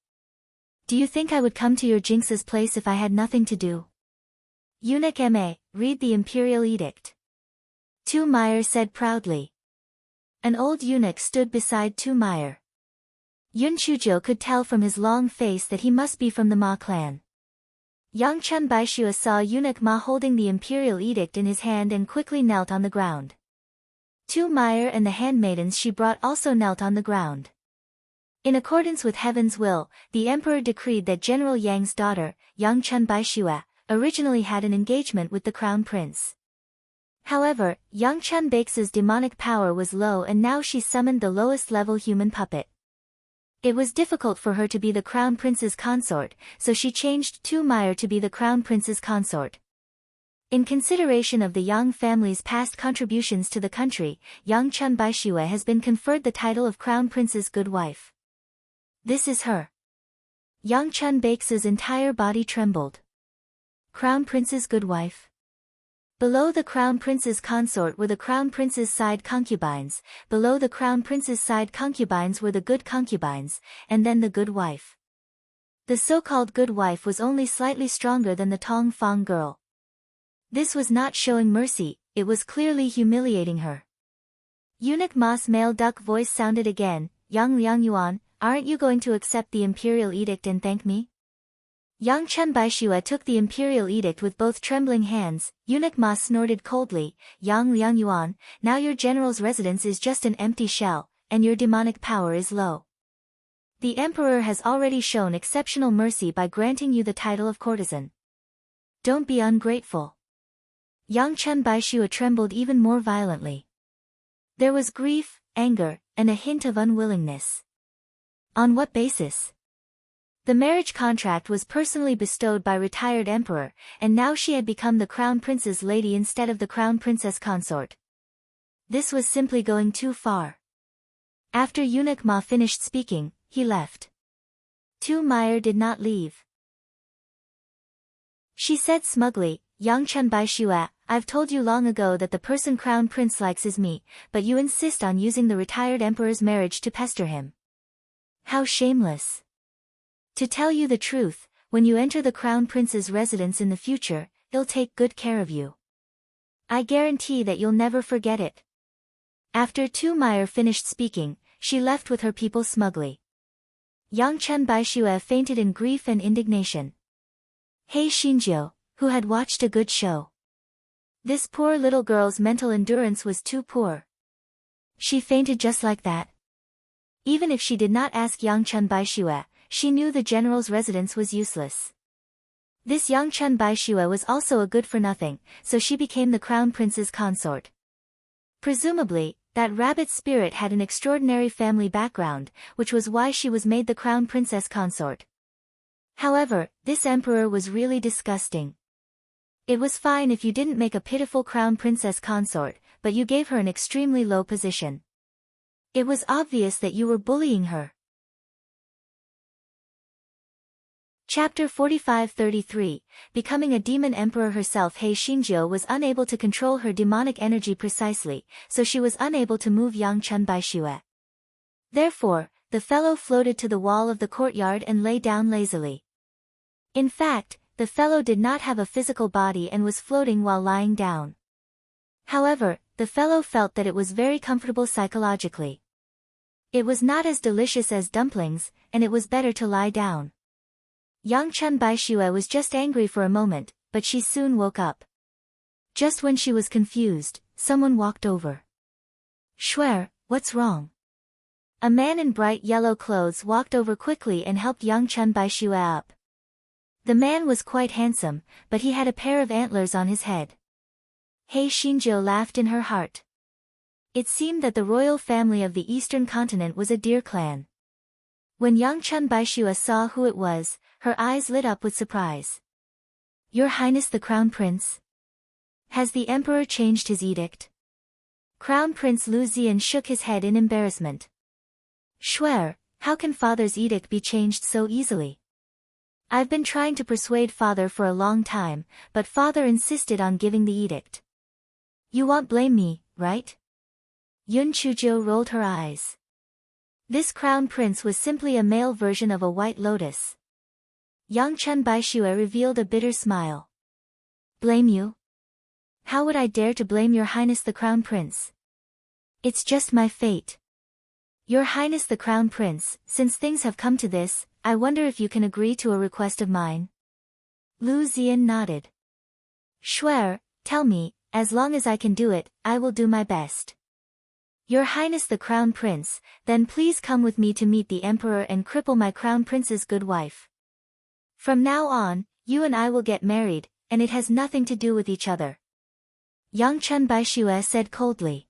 Do you think I would come to your Jinx's place if I had nothing to do?" "Eunuch Ma, read the Imperial Edict." Tu Meyer said proudly. An old eunuch stood beside Tu Meyer. Yun Chuzhou could tell from his long face that he must be from the Ma clan. Yang Chun Baixue saw Eunuch Ma holding the Imperial Edict in his hand and quickly knelt on the ground. Tu Meyer and the handmaidens she brought also knelt on the ground. In accordance with heaven's will, the emperor decreed that General Yang's daughter, Yang Chun Baixue, originally had an engagement with the crown prince. However, Yang Chun Baixue's demonic power was low and now she summoned the lowest level human puppet. It was difficult for her to be the crown prince's consort, so she changed Tu Meyer to be the crown prince's consort. In consideration of the Yang family's past contributions to the country, Yang Chun Baixue has been conferred the title of crown prince's good wife. This is her. Yang Chun Baixue's entire body trembled. Crown prince's good wife? Below the crown prince's consort were the crown prince's side concubines, below the crown prince's side concubines were the good concubines, and then the good wife. The so-called good wife was only slightly stronger than the Tong Fong girl. This was not showing mercy, it was clearly humiliating her. Eunuch Ma's male duck voice sounded again, "Yang Liangyuan, aren't you going to accept the Imperial Edict and thank me?" Yang Chun Baixue took the Imperial Edict with both trembling hands. Eunuch Ma snorted coldly, "Yang Liangyuan, now your general's residence is just an empty shell, and your demonic power is low. The emperor has already shown exceptional mercy by granting you the title of courtesan. Don't be ungrateful." Yang Chun Baixue trembled even more violently. There was grief, anger, and a hint of unwillingness. On what basis? The marriage contract was personally bestowed by retired emperor, and now she had become the crown prince's lady instead of the crown princess consort. This was simply going too far. After eunuch Ma finished speaking, he left. Tu Meyer did not leave. She said smugly, Yang Chun Bai Shue, I've told you long ago that the person Crown Prince likes is me, but you insist on using the retired emperor's marriage to pester him. How shameless. To tell you the truth, when you enter the Crown Prince's residence in the future, he'll take good care of you. I guarantee that you'll never forget it. After Tu Meyer finished speaking, she left with her people smugly. Yang Chun Bai Shue fainted in grief and indignation. He Xinjiu, who had watched a good show. This poor little girl's mental endurance was too poor. She fainted just like that. Even if she did not ask Yang Chun Bai Shue, she knew the general's residence was useless. This Yang Chun Bai Shue was also a good-for-nothing, so she became the crown prince's consort. Presumably, that rabbit spirit had an extraordinary family background, which was why she was made the crown princess consort. However, this emperor was really disgusting. It was fine if you didn't make a pitiful crown princess consort, but you gave her an extremely low position. It was obvious that you were bullying her. Chapter 45-33, Becoming a Demon Emperor herself. He Xinjiu was unable to control her demonic energy precisely, so she was unable to move Yang Chun Bai Shue. Therefore, the fellow floated to the wall of the courtyard and lay down lazily. In fact, the fellow did not have a physical body and was floating while lying down. However, the fellow felt that it was very comfortable psychologically. It was not as delicious as dumplings, and it was better to lie down. Yang Chun Bai Shue was just angry for a moment, but she soon woke up. Just when she was confused, someone walked over. Shuer, what's wrong? A man in bright yellow clothes walked over quickly and helped Yang Chun Bai Shue up. The man was quite handsome, but he had a pair of antlers on his head. He Xinjiu laughed in her heart. It seemed that the royal family of the eastern continent was a deer clan. When Yang Chun Bai Shue saw who it was, her eyes lit up with surprise. Your Highness the Crown Prince? Has the Emperor changed his edict? Crown Prince Lu Zian shook his head in embarrassment. Shuer, how can Father's edict be changed so easily? I've been trying to persuade Father for a long time, but Father insisted on giving the edict. You won't blame me, right? Yun Chuzhou rolled her eyes. This Crown Prince was simply a male version of a white lotus. Yang Chun Bai Shue revealed a bitter smile. Blame you? How would I dare to blame Your Highness the Crown Prince? It's just my fate. Your Highness the Crown Prince, since things have come to this, I wonder if you can agree to a request of mine? Lu Zian nodded. Shuer, tell me, as long as I can do it, I will do my best. Your Highness the Crown Prince, then please come with me to meet the Emperor and cripple my Crown Prince's good wife. From now on, you and I will get married, and it has nothing to do with each other. Yang Chun Bai Shue said coldly.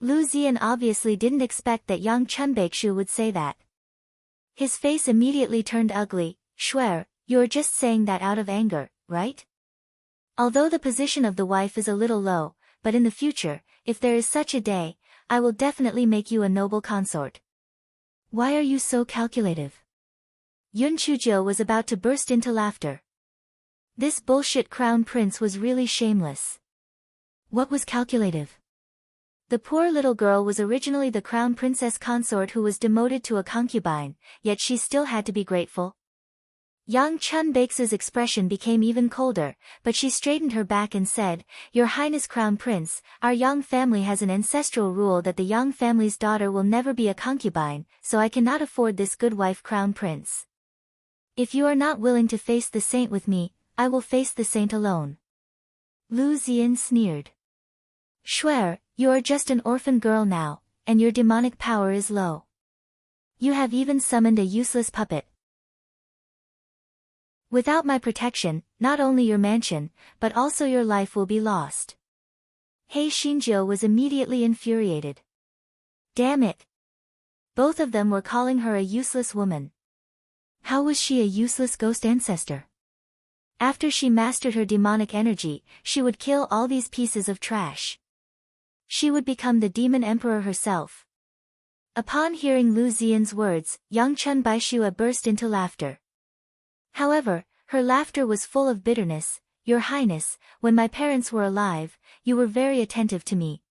Lu Zian obviously didn't expect that Yang Chun Bai Shue would say that. His face immediately turned ugly. Shuer, you're just saying that out of anger, right? Although the position of the wife is a little low, but in the future, if there is such a day, I will definitely make you a noble consort. Why are you so calculative? Yun Chuzhou was about to burst into laughter. This bullshit Crown Prince was really shameless. What was calculative? The poor little girl was originally the Crown Princess consort who was demoted to a concubine, yet she still had to be grateful. Yang Chun Bai's expression became even colder, but she straightened her back and said, Your Highness Crown Prince, our Yang family has an ancestral rule that the Yang family's daughter will never be a concubine, so I cannot afford this good wife Crown Prince. If you are not willing to face the saint with me, I will face the saint alone. Lu Zian sneered. Shuer, you are just an orphan girl now, and your demonic power is low. You have even summoned a useless puppet. Without my protection, not only your mansion, but also your life will be lost. He Xinjiu was immediately infuriated. Damn it! Both of them were calling her a useless woman. How was she a useless ghost ancestor? After she mastered her demonic energy, she would kill all these pieces of trash. She would become the demon emperor herself. Upon hearing Lu Ziyan's words, young Chun Baishue burst into laughter. However, her laughter was full of bitterness. Your Highness, when my parents were alive, you were very attentive to me.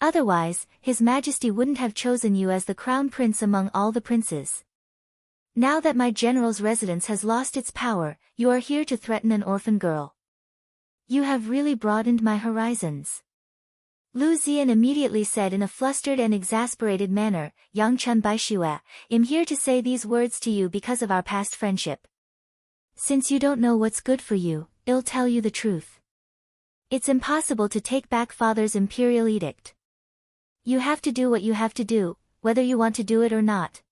Otherwise, His Majesty wouldn't have chosen you as the crown prince among all the princes. Now that my general's residence has lost its power, you are here to threaten an orphan girl. You have really broadened my horizons. Lu Ziyan immediately said in a flustered and exasperated manner, Young Chun Baishue, I'm here to say these words to you because of our past friendship. Since you don't know what's good for you, I'll tell you the truth. It's impossible to take back father's imperial edict. You have to do what you have to do, whether you want to do it or not.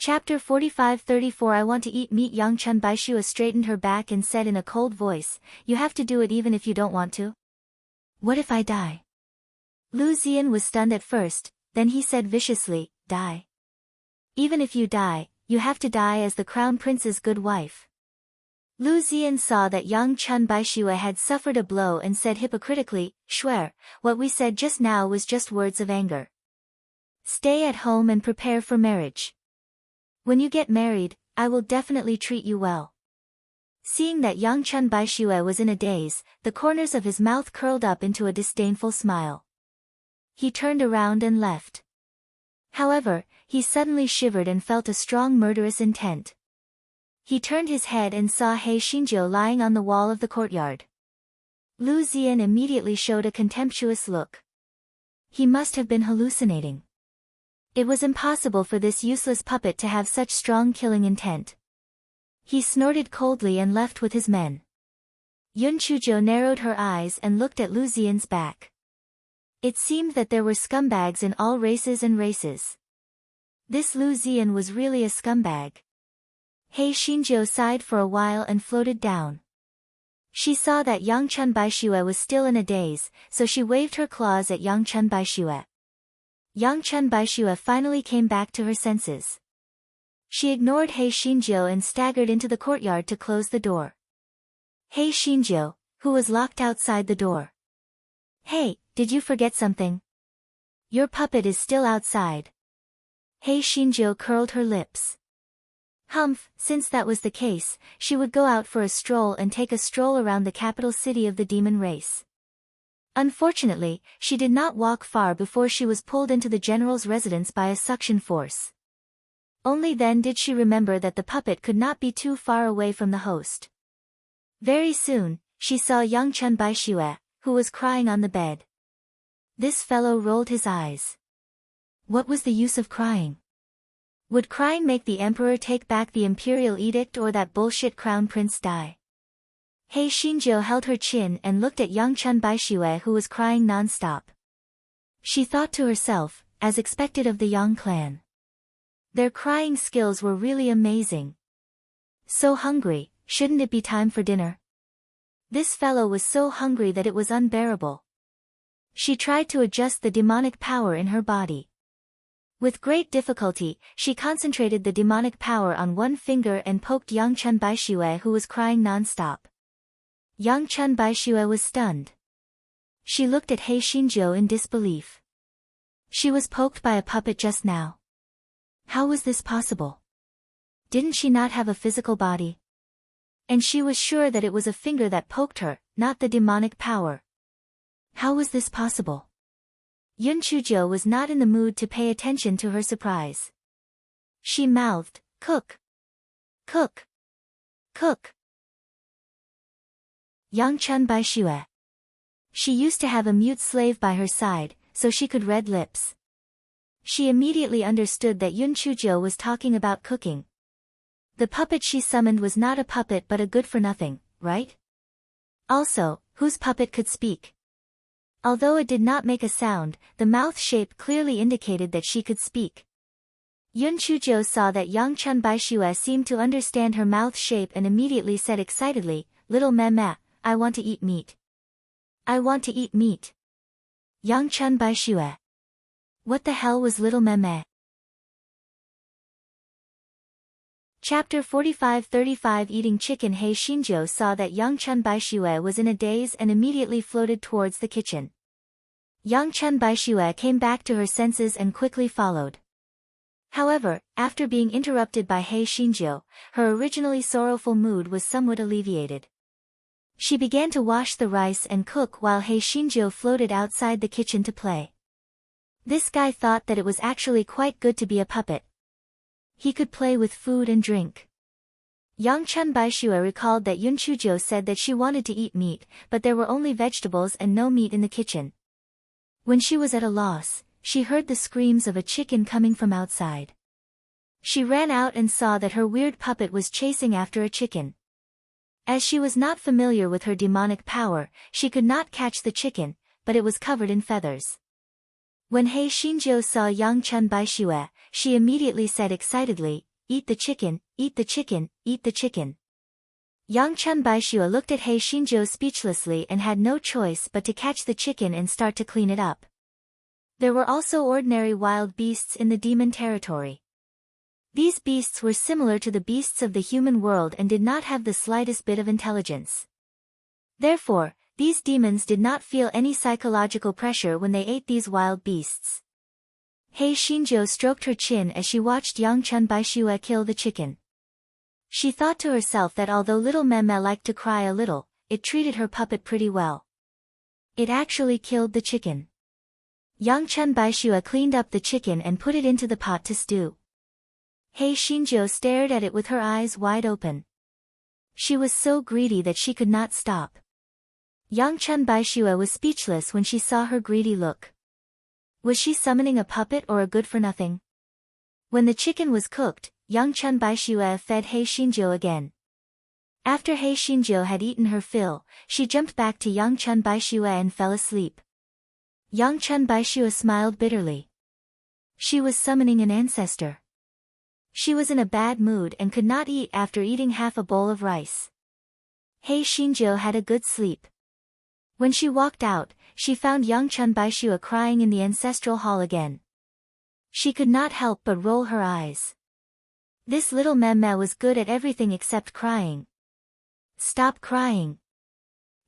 Chapter 45-34 I want to eat meat. Young Chun Baishue straightened her back and said in a cold voice, you have to do it even if you don't want to? What if I die? Lu Ziyan was stunned at first, then he said viciously, die. Even if you die, you have to die as the crown prince's good wife. Lu Ziyan saw that young Chun Baishue had suffered a blow and said hypocritically, swear, what we said just now was just words of anger. Stay at home and prepare for marriage. When you get married, I will definitely treat you well. Seeing that young Chun Baishue was in a daze, the corners of his mouth curled up into a disdainful smile. He turned around and left. However, he suddenly shivered and felt a strong murderous intent. He turned his head and saw He Xinjiu lying on the wall of the courtyard. Lu Ziyan immediately showed a contemptuous look. He must have been hallucinating. It was impossible for this useless puppet to have such strong killing intent. He snorted coldly and left with his men. Yun Chuzhou narrowed her eyes and looked at Lu Ziyan's back. It seemed that there were scumbags in all races and races. This Lu Ziyan was really a scumbag. He Xinjiu sighed for a while and floated down. She saw that young Chun Baishue was still in a daze, so she waved her claws at young Chun Baishue. Young Chun Baishue finally came back to her senses. She ignored He Xinjiu and staggered into the courtyard to close the door. He Xinjiu, who was locked outside the door. Hey, did you forget something? Your puppet is still outside. He Xinjiu curled her lips. Humph, since that was the case, she would go out for a stroll and take a stroll around the capital city of the demon race. Unfortunately, she did not walk far before she was pulled into the general's residence by a suction force. Only then did she remember that the puppet could not be too far away from the host. Very soon, she saw young Chun Baishue, who was crying on the bed. This fellow rolled his eyes. What was the use of crying? Would crying make the emperor take back the imperial edict or that bullshit crown prince die? He Xinjiu held her chin and looked at young Chun Baishue who was crying non-stop. She thought to herself, as expected of the Yang clan. Their crying skills were really amazing. So hungry, shouldn't it be time for dinner? This fellow was so hungry that it was unbearable. She tried to adjust the demonic power in her body. With great difficulty, she concentrated the demonic power on one finger and poked young Chun Baishue who was crying non-stop. Young Chun Baishue was stunned. She looked at He Xinjiu in disbelief. She was poked by a puppet just now. How was this possible? Didn't she not have a physical body? And she was sure that it was a finger that poked her, not the demonic power. How was this possible? Yun Chuzhou was not in the mood to pay attention to her surprise. She mouthed, cook. Cook. Cook. Young Chun Baishue. She used to have a mute slave by her side, so she could read lips. She immediately understood that Yun Chuzhou was talking about cooking. The puppet she summoned was not a puppet but a good-for-nothing, right? Also, whose puppet could speak? Although it did not make a sound, the mouth shape clearly indicated that she could speak. Yun Chuzhou saw that young Chun Baishue seemed to understand her mouth shape and immediately said excitedly, Little meme, I want to eat meat. I want to eat meat. Young Chun Baishue. What the hell was little meme? Chapter 45-35 Eating chicken. He Xinjiu saw that young Chun Baishue was in a daze and immediately floated towards the kitchen. Yang Chun Baishue came back to her senses and quickly followed. However, after being interrupted by He Xinjiu, her originally sorrowful mood was somewhat alleviated. She began to wash the rice and cook while He Xinjiu floated outside the kitchen to play. This guy thought that it was actually quite good to be a puppet. He could play with food and drink. Yang Chun Baishue recalled that Yun Chuzhou said that she wanted to eat meat, but there were only vegetables and no meat in the kitchen. When she was at a loss, she heard the screams of a chicken coming from outside. She ran out and saw that her weird puppet was chasing after a chicken. As she was not familiar with her demonic power, she could not catch the chicken, but it was covered in feathers. When He Xinjiu saw Yang Chun Baishue, she immediately said excitedly, "Eat the chicken, eat the chicken, eat the chicken." Yang Chun Baishue looked at He Xinjiu speechlessly and had no choice but to catch the chicken and start to clean it up. There were also ordinary wild beasts in the demon territory. These beasts were similar to the beasts of the human world and did not have the slightest bit of intelligence. Therefore, these demons did not feel any psychological pressure when they ate these wild beasts. He Xinjiu stroked her chin as she watched Yang Chun Baishue kill the chicken. She thought to herself that although little Meme liked to cry a little, it treated her puppet pretty well. It actually killed the chicken. Yang Chun Baishue cleaned up the chicken and put it into the pot to stew. He Xinjiu stared at it with her eyes wide open. She was so greedy that she could not stop. Yang Chun Baishue was speechless when she saw her greedy look. Was she summoning a puppet or a good-for-nothing? When the chicken was cooked, Yang Chun Baishue fed He Xinjiu again. After He Xinjiu had eaten her fill, she jumped back to Yang Chun Baishue and fell asleep. Yang Chun Baishue smiled bitterly. She was summoning an ancestor. She was in a bad mood and could not eat after eating half a bowl of rice. He Xinjiu had a good sleep. When she walked out, she found Yang Chun Baishue crying in the ancestral hall again. She could not help but roll her eyes. This little Meme was good at everything except crying. Stop crying.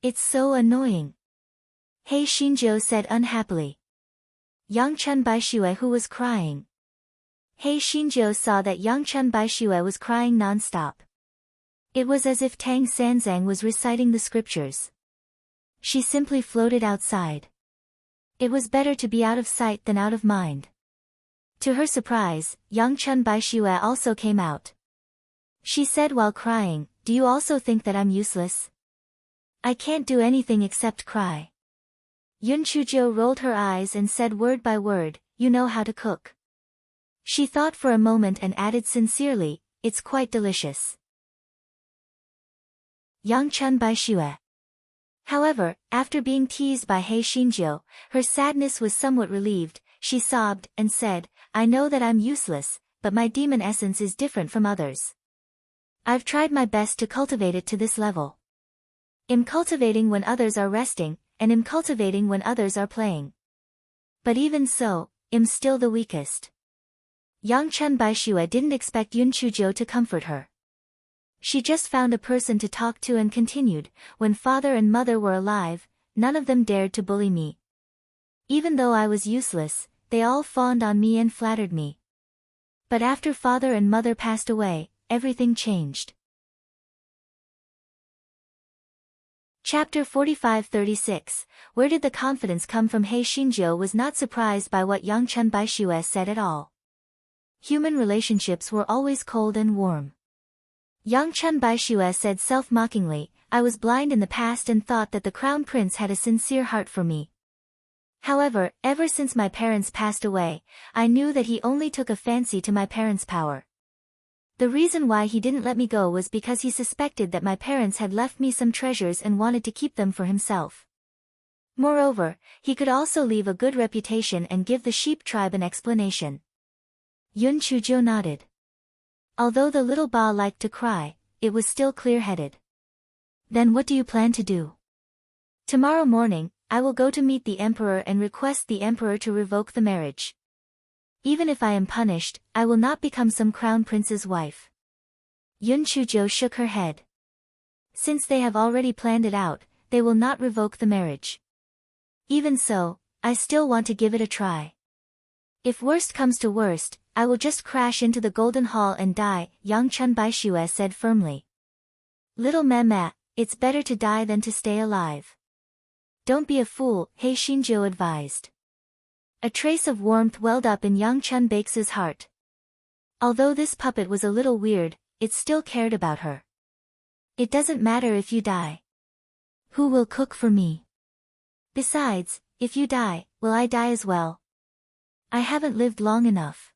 It's so annoying. He Xinjiu said unhappily. Yang Chun Baishue who was crying. He Xinjiu saw that Yang Chun Baishue was crying non-stop. It was as if Tang Sanzang was reciting the scriptures. She simply floated outside. It was better to be out of sight than out of mind. To her surprise, Yang Chun Baishue also came out. She said while crying, "Do you also think that I'm useless? I can't do anything except cry." Yun Chuzhou rolled her eyes and said word by word, "You know how to cook." She thought for a moment and added sincerely, "It's quite delicious." Yang Chun Baishue. However, after being teased by He Xinjiu, her sadness was somewhat relieved. She sobbed and said, "I know that I'm useless, but my demon essence is different from others. I've tried my best to cultivate it to this level. I'm cultivating when others are resting, and I'm cultivating when others are playing. But even so, I'm still the weakest." Yang Chun Baishue didn't expect Yun Chuzhou to comfort her. She just found a person to talk to and continued, "When father and mother were alive, none of them dared to bully me. Even though I was useless, they all fawned on me and flattered me. But after father and mother passed away, everything changed." Chapter 45-36, Where did the confidence come from? He Xinjiu was not surprised by what Yang Chun Baishue said at all. Human relationships were always cold and warm. Yang Chun Baishue said self-mockingly, "I was blind in the past and thought that the crown prince had a sincere heart for me. However, ever since my parents passed away, I knew that he only took a fancy to my parents' power. The reason why he didn't let me go was because he suspected that my parents had left me some treasures and wanted to keep them for himself. Moreover, he could also leave a good reputation and give the sheep tribe an explanation." Yun Chuzhou nodded. Although the little Ba liked to cry, it was still clear-headed. "Then what do you plan to do?" "Tomorrow morning, I will go to meet the emperor and request the emperor to revoke the marriage. Even if I am punished, I will not become some crown prince's wife." Yun Chuzhou shook her head. "Since they have already planned it out, they will not revoke the marriage. Even so, I still want to give it a try. If worst comes to worst, I will just crash into the Golden Hall and die, Yang Chun Baishue said firmly. Little Mema, it's better to die than to stay alive. Don't be a fool, He Xinjiu advised. A trace of warmth welled up in Yang Chun Baix's heart. Although this puppet was a little weird, it still cared about her. It doesn't matter if you die. Who will cook for me? Besides, if you die, will I die as well? I haven't lived long enough.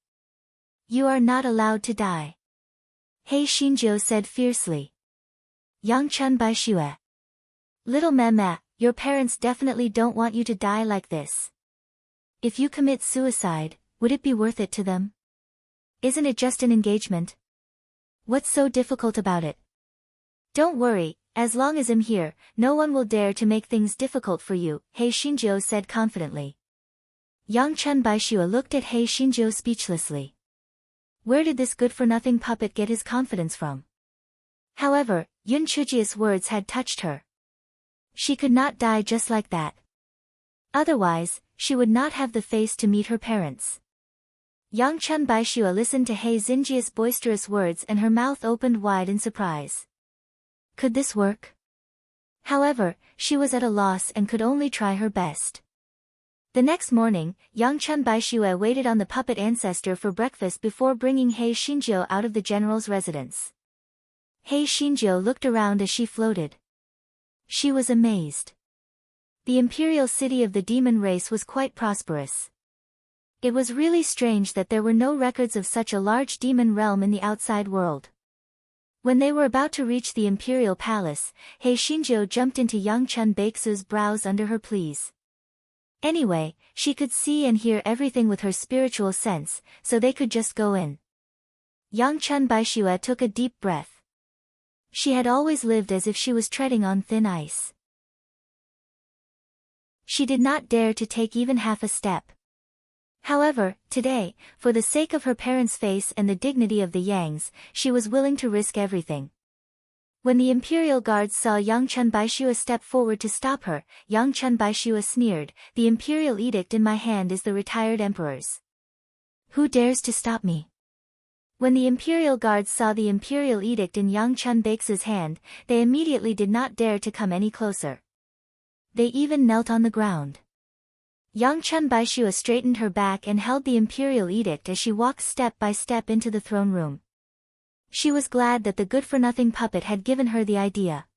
You are not allowed to die. He Xinjiu said fiercely. Yang Chun Baishue. Little Mema, your parents definitely don't want you to die like this. If you commit suicide, would it be worth it to them? Isn't it just an engagement? What's so difficult about it? Don't worry, as long as I'm here, no one will dare to make things difficult for you, He Xinjiu said confidently. Yang Chun Baishue looked at He Xinjiu speechlessly. Where did this good-for-nothing puppet get his confidence from? However, Yun Chujia's words had touched her. She could not die just like that. Otherwise, she would not have the face to meet her parents. Yang Chun Baishue listened to He Xinjia's boisterous words and her mouth opened wide in surprise. Could this work? However, she was at a loss and could only try her best. The next morning, Yang Chun Baishue waited on the puppet ancestor for breakfast before bringing He Xinjiu out of the general's residence. He Xinjiu looked around as she floated. She was amazed. The imperial city of the demon race was quite prosperous. It was really strange that there were no records of such a large demon realm in the outside world. When they were about to reach the imperial palace, He Xinjiu jumped into Yang Chun Baix's brows under her pleas. Anyway, she could see and hear everything with her spiritual sense, so they could just go in. Yang Chun Baishue took a deep breath. She had always lived as if she was treading on thin ice. She did not dare to take even half a step. However, today, for the sake of her parents' face and the dignity of the Yangs, she was willing to risk everything. When the imperial guards saw Yang Chun Baishue step forward to stop her, Yang Chun Baishue sneered, "The imperial edict in my hand is the retired emperor's. Who dares to stop me?" When the imperial guards saw the imperial edict in Yang Chun Baix's hand, they immediately did not dare to come any closer. They even knelt on the ground. Yang Chun Baishue straightened her back and held the imperial edict as she walked step by step into the throne room. She was glad that the good-for-nothing puppet had given her the idea.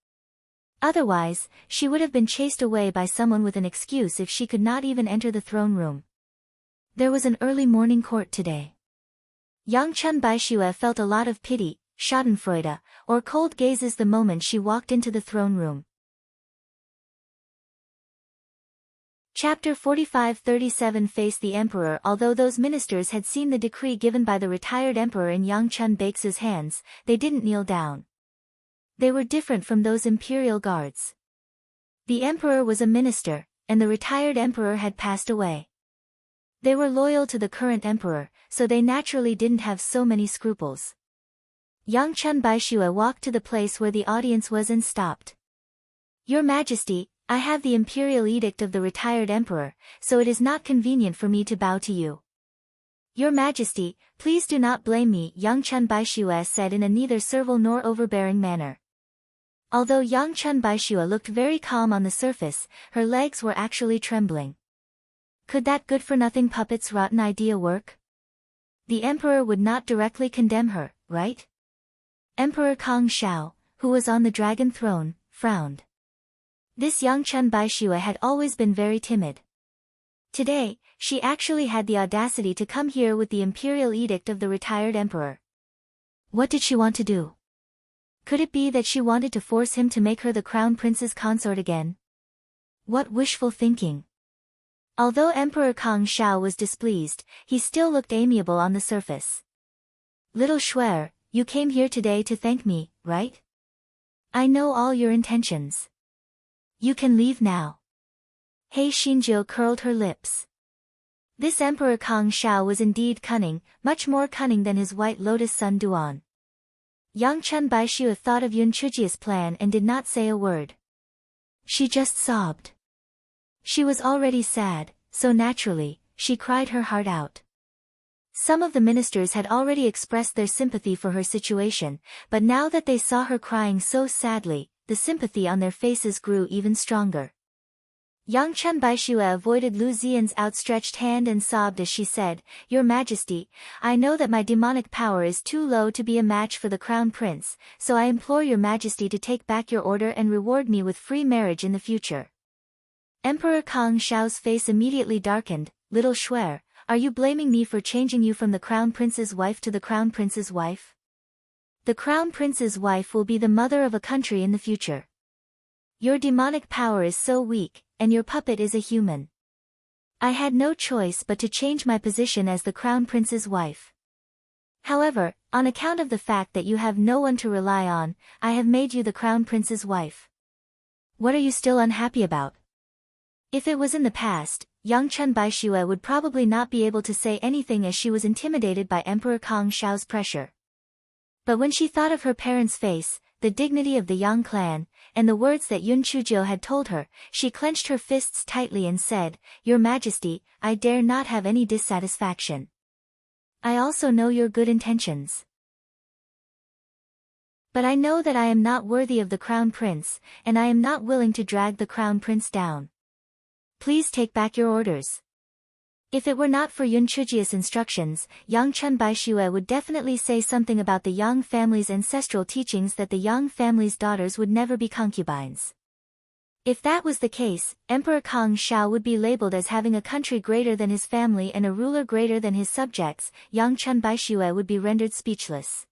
Otherwise, she would have been chased away by someone with an excuse if she could not even enter the throne room. There was an early morning court today. Yang Chun Baishue felt a lot of pity, schadenfreude, or cold gazes the moment she walked into the throne room. Chapter 45-37 Face the Emperor. Although those ministers had seen the decree given by the retired emperor in Yang Chun Baix's hands, they didn't kneel down. They were different from those imperial guards. The emperor was a minister, and the retired emperor had passed away. They were loyal to the current emperor, so they naturally didn't have so many scruples. Yang Chun Baishue walked to the place where the audience was and stopped. "Your Majesty, I have the imperial edict of the retired emperor, so it is not convenient for me to bow to you." "Your Majesty, please do not blame me," Yang Chun Baishue said in a neither servile nor overbearing manner. Although Yang Chun Baishue looked very calm on the surface, her legs were actually trembling. Could that good-for-nothing puppet's rotten idea work? The emperor would not directly condemn her, right? Emperor Kong Shao, who was on the dragon throne, frowned. This Yang Chun Baishue had always been very timid. Today, she actually had the audacity to come here with the imperial edict of the retired emperor. What did she want to do? Could it be that she wanted to force him to make her the crown prince's consort again? What wishful thinking! Although Emperor Kong Shao was displeased, he still looked amiable on the surface. "Little Shuer, you came here today to thank me, right? I know all your intentions. You can leave now." He Xinjiu curled her lips. This Emperor Kong Shao was indeed cunning, much more cunning than his White Lotus son Duan. Yang Chun Baishue thought of Yun Chujia's plan and did not say a word. She just sobbed. She was already sad, so naturally, she cried her heart out. Some of the ministers had already expressed their sympathy for her situation, but now that they saw her crying so sadly, the sympathy on their faces grew even stronger. Yang Chen Baixue avoided Lu Xian's outstretched hand and sobbed as she said, "Your Majesty, I know that my demonic power is too low to be a match for the crown prince, so I implore your Majesty to take back your order and reward me with free marriage in the future." Emperor Kang Xiao's face immediately darkened. "Little Shuer, are you blaming me for changing you from the crown prince's wife to the crown prince's wife? The crown prince's wife will be the mother of a country in the future. Your demonic power is so weak, and your puppet is a human. I had no choice but to change my position as the crown prince's wife. However, on account of the fact that you have no one to rely on, I have made you the crown prince's wife. What are you still unhappy about?" If it was in the past, Yang Chen Baixue would probably not be able to say anything as she was intimidated by Emperor Kang Xiao's pressure. But when she thought of her parents' face, the dignity of the Yang clan, and the words that Yun Chuzhou had told her, she clenched her fists tightly and said, "Your Majesty, I dare not have any dissatisfaction. I also know your good intentions. But I know that I am not worthy of the crown prince, and I am not willing to drag the crown prince down. Please take back your orders." If it were not for Yun Chujia's instructions, Yang Chen Baixue would definitely say something about the Yang family's ancestral teachings that the Yang family's daughters would never be concubines. If that was the case, Emperor Kang Xiao would be labeled as having a country greater than his family and a ruler greater than his subjects. Yang Chen Baixue would be rendered speechless.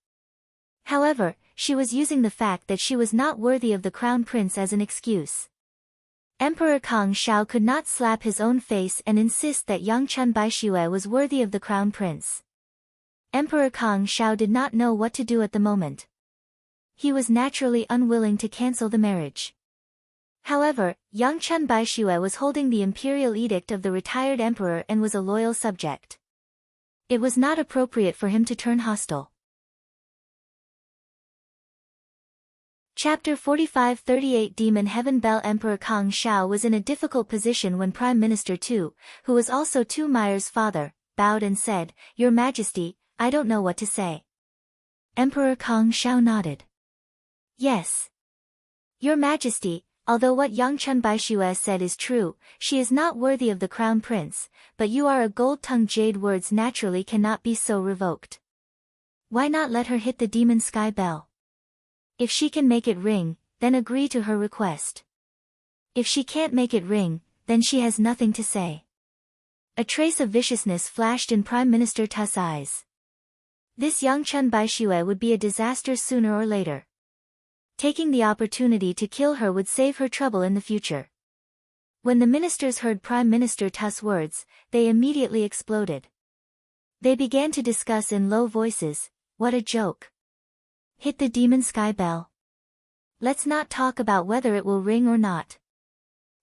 However, she was using the fact that she was not worthy of the crown prince as an excuse. Emperor Kang Xiao could not slap his own face and insist that Yang Chen Baixue was worthy of the crown prince. Emperor Kang Xiao did not know what to do at the moment. He was naturally unwilling to cancel the marriage. However, Yang Chen Baixue was holding the imperial edict of the retired emperor and was a loyal subject. It was not appropriate for him to turn hostile. Chapter 45-38 Demon Heaven Bell Emperor Kang Xiao was in a difficult position when Prime Minister Tu, who was also Tu Meyer's father, bowed and said, "Your Majesty, I don't know what to say." Emperor Kang Xiao nodded. "Yes. Your Majesty, although what Yang Chen Baixue said is true, she is not worthy of the crown prince, but you are a gold-tongued jade, words naturally cannot be so revoked. Why not let her hit the demon sky bell? If she can make it ring, then agree to her request. If she can't make it ring, then she has nothing to say." A trace of viciousness flashed in Prime Minister Tu's eyes. This Yang Chen Baixue would be a disaster sooner or later. Taking the opportunity to kill her would save her trouble in the future. When the ministers heard Prime Minister Tu's words, they immediately exploded. They began to discuss in low voices, "What a joke. Hit the demon sky bell. Let's not talk about whether it will ring or not.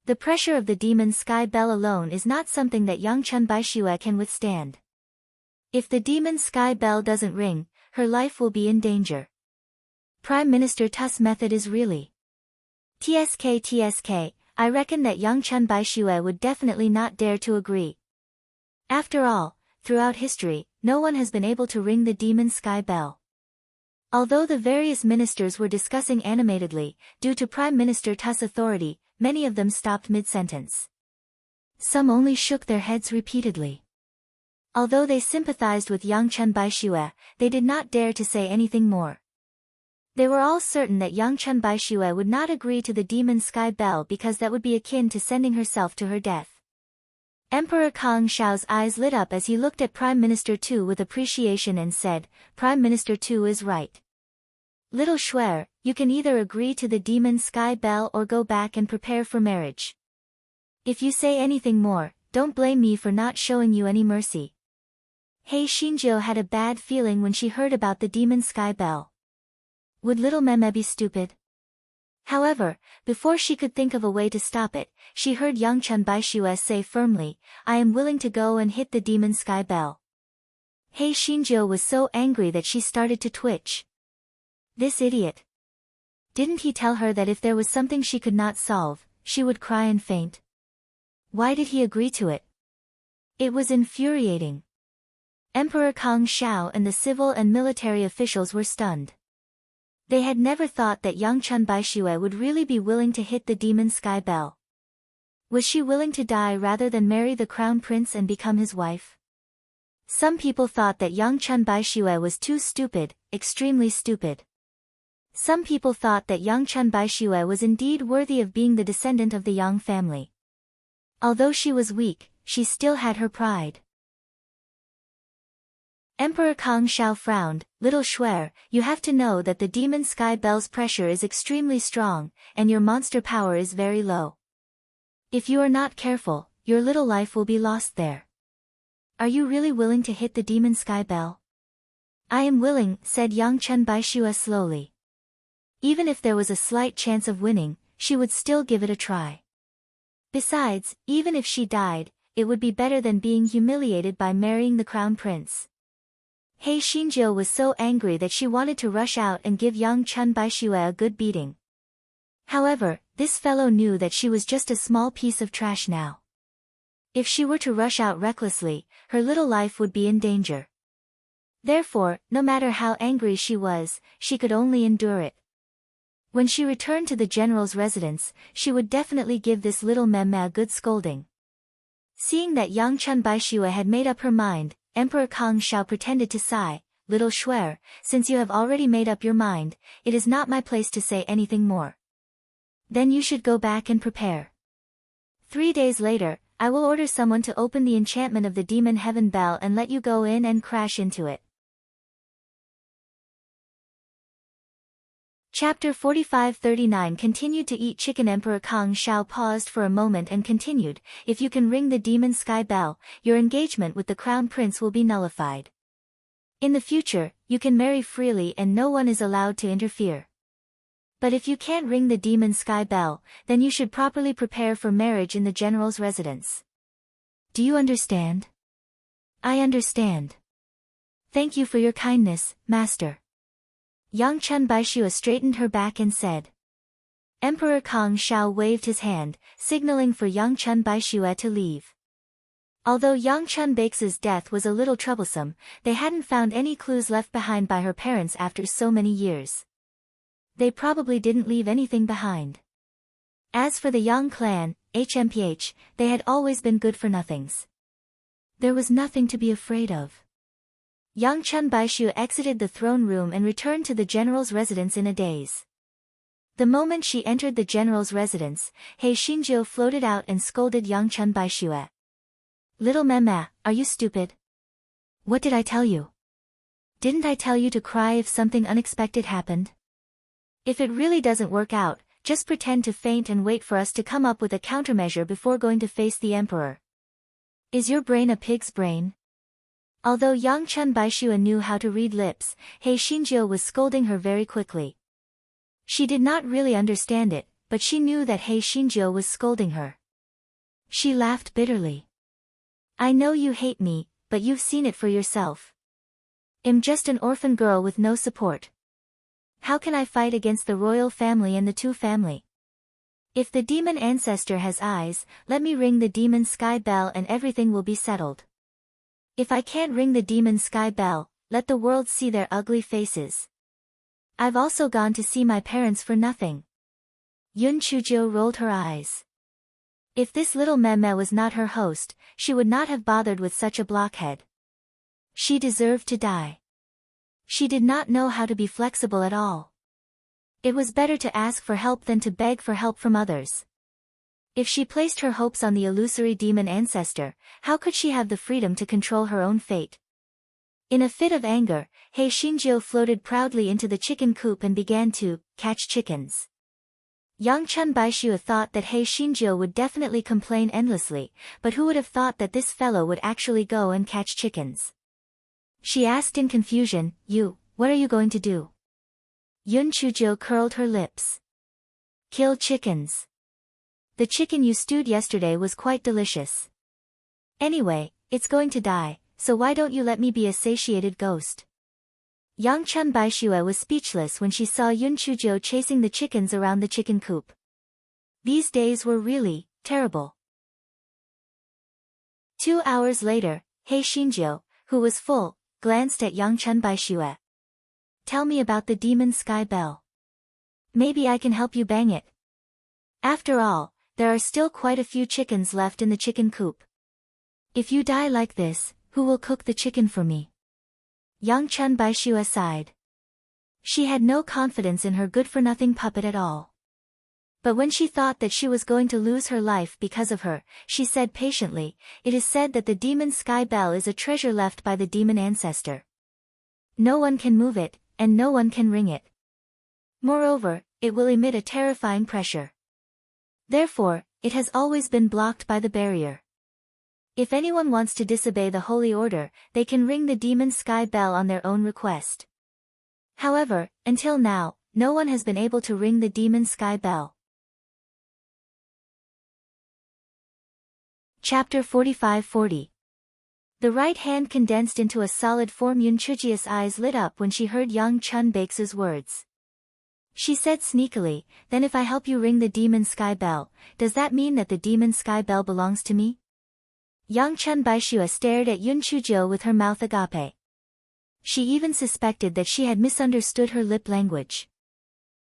The pressure of the demon sky bell alone is not something that Yang Chen Baixue can withstand. If the demon sky bell doesn't ring, her life will be in danger. Prime Minister Tu's method is really TSK. I reckon that Yang Chen Baixue would definitely not dare to agree. After all, throughout history, no one has been able to ring the demon sky bell." Although the various ministers were discussing animatedly, due to Prime Minister Tu's authority, many of them stopped mid-sentence. Some only shook their heads repeatedly. Although they sympathized with Yang Chen Baixue, they did not dare to say anything more. They were all certain that Yang Chen Baixue would not agree to the demon sky bell because that would be akin to sending herself to her death. Emperor Kang Xiao's eyes lit up as he looked at Prime Minister Tu with appreciation and said, "Prime Minister Tu is right. Little Shuer, you can either agree to the demon sky bell or go back and prepare for marriage. If you say anything more, don't blame me for not showing you any mercy." Hei Xinjiu had a bad feeling when she heard about the demon sky bell. Would little Meme be stupid? However, before she could think of a way to stop it, she heard Yang Chen Baixue say firmly, "I am willing to go and hit the demon sky bell." Hei Xinjiu was so angry that she started to twitch. This idiot. Didn't he tell her that if there was something she could not solve, she would cry and faint? Why did he agree to it? It was infuriating. Emperor Kang Xiao and the civil and military officials were stunned. They had never thought that young Chun Baixue would really be willing to hit the demon Sky Belle. Was she willing to die rather than marry the crown prince and become his wife? Some people thought that young Chun Baixue was too stupid, extremely stupid. Some people thought that young Chun Baixue was indeed worthy of being the descendant of the Yang family. Although she was weak, she still had her pride. Emperor Kang Xiao frowned. Little Shuer, you have to know that the demon Sky Belle's pressure is extremely strong, and your monster power is very low. If you are not careful, your little life will be lost there. Are you really willing to hit the demon Sky Belle? I am willing, said young Chun Baixue slowly. Even if there was a slight chance of winning, she would still give it a try. Besides, even if she died, it would be better than being humiliated by marrying the crown prince. He Xinjiu was so angry that she wanted to rush out and give young Chun Baixue a good beating. However, this fellow knew that she was just a small piece of trash now. If she were to rush out recklessly, her little life would be in danger. Therefore, no matter how angry she was, she could only endure it. When she returned to the general's residence, she would definitely give this little meme a good scolding. Seeing that young Chun Baixue had made up her mind, Emperor Kang Xiao pretended to sigh. Little Shuer, since you have already made up your mind, it is not my place to say anything more. Then you should go back and prepare. 3 days later, I will order someone to open the enchantment of the demon heaven bell and let you go in and crash into it. Chapter 45-39 continued to eat chicken. Emperor Kang Xiao paused for a moment and continued, if you can ring the demon Sky Belle, your engagement with the crown prince will be nullified. In the future, you can marry freely and no one is allowed to interfere. But if you can't ring the demon Sky Belle, then you should properly prepare for marriage in the general's residence. Do you understand? I understand. Thank you for your kindness, master. Young Chun Baixue straightened her back and said. Emperor Kang Xiao waved his hand, signaling for young Chun Baixue to leave. Although young Chun Baixue's death was a little troublesome, they hadn't found any clues left behind by her parents after so many years. They probably didn't leave anything behind. As for the Yang clan, HMPH, they had always been good-for-nothings. There was nothing to be afraid of. Young Chun Baixue exited the throne room and returned to the general's residence in a daze. The moment she entered the general's residence, He Xinjiu floated out and scolded young Chun Baixue. Little meme, are you stupid? What did I tell you? Didn't I tell you to cry if something unexpected happened? If it really doesn't work out, just pretend to faint and wait for us to come up with a countermeasure before going to face the emperor. Is your brain a pig's brain? Although young Chun Baixue knew how to read lips, He Xinjiu was scolding her very quickly. She did not really understand it, but she knew that He Xinjiu was scolding her. She laughed bitterly. I know you hate me, but you've seen it for yourself. I'm just an orphan girl with no support. How can I fight against the royal family and the Tu family? If the demon ancestor has eyes, let me ring the demon Sky Belle and everything will be settled. If I can't ring the demon Sky Belle, let the world see their ugly faces. I've also gone to see my parents for nothing. Yun Chujiu rolled her eyes. If this little meme was not her host, she would not have bothered with such a blockhead. She deserved to die. She did not know how to be flexible at all. It was better to ask for help than to beg for help from others. If she placed her hopes on the illusory demon ancestor, how could she have the freedom to control her own fate? In a fit of anger, He Xinjiu floated proudly into the chicken coop and began to catch chickens. Young Chun Baixue thought that He Xinjiu would definitely complain endlessly, but who would have thought that this fellow would actually go and catch chickens? She asked in confusion, what are you going to do? Yun Chujiu curled her lips. Kill chickens. The chicken you stewed yesterday was quite delicious. Anyway, it's going to die, so why don't you let me be a satiated ghost? Young Chun Baixue was speechless when she saw Yun Chujiu chasing the chickens around the chicken coop. These days were really terrible. 2 hours later, He Xinjiu, who was full, glanced at Yang Chen Baixue. Tell me about the demon sky bell. Maybe I can help you bang it. After all, there are still quite a few chickens left in the chicken coop. If you die like this, who will cook the chicken for me? Yang Chen Baixue sighed. She had no confidence in her good-for-nothing puppet at all. But when she thought that she was going to lose her life because of her, she said patiently, "It is said that the demon sky bell is a treasure left by the demon ancestor. No one can move it, and no one can ring it. Moreover, it will emit a terrifying pressure. Therefore, it has always been blocked by the barrier. If anyone wants to disobey the holy order, they can ring the demon sky bell on their own request. However, until now, no one has been able to ring the demon sky bell." Chapter 45-40. The right hand condensed into a solid form. Yun Chujia's eyes lit up when she heard Yang Chun Baix's words. She said sneakily, "Then if I help you ring the demon sky bell, does that mean that the demon sky bell belongs to me?" Yang Chun Baixue stared at Yun Chujio with her mouth agape. She even suspected that she had misunderstood her lip language.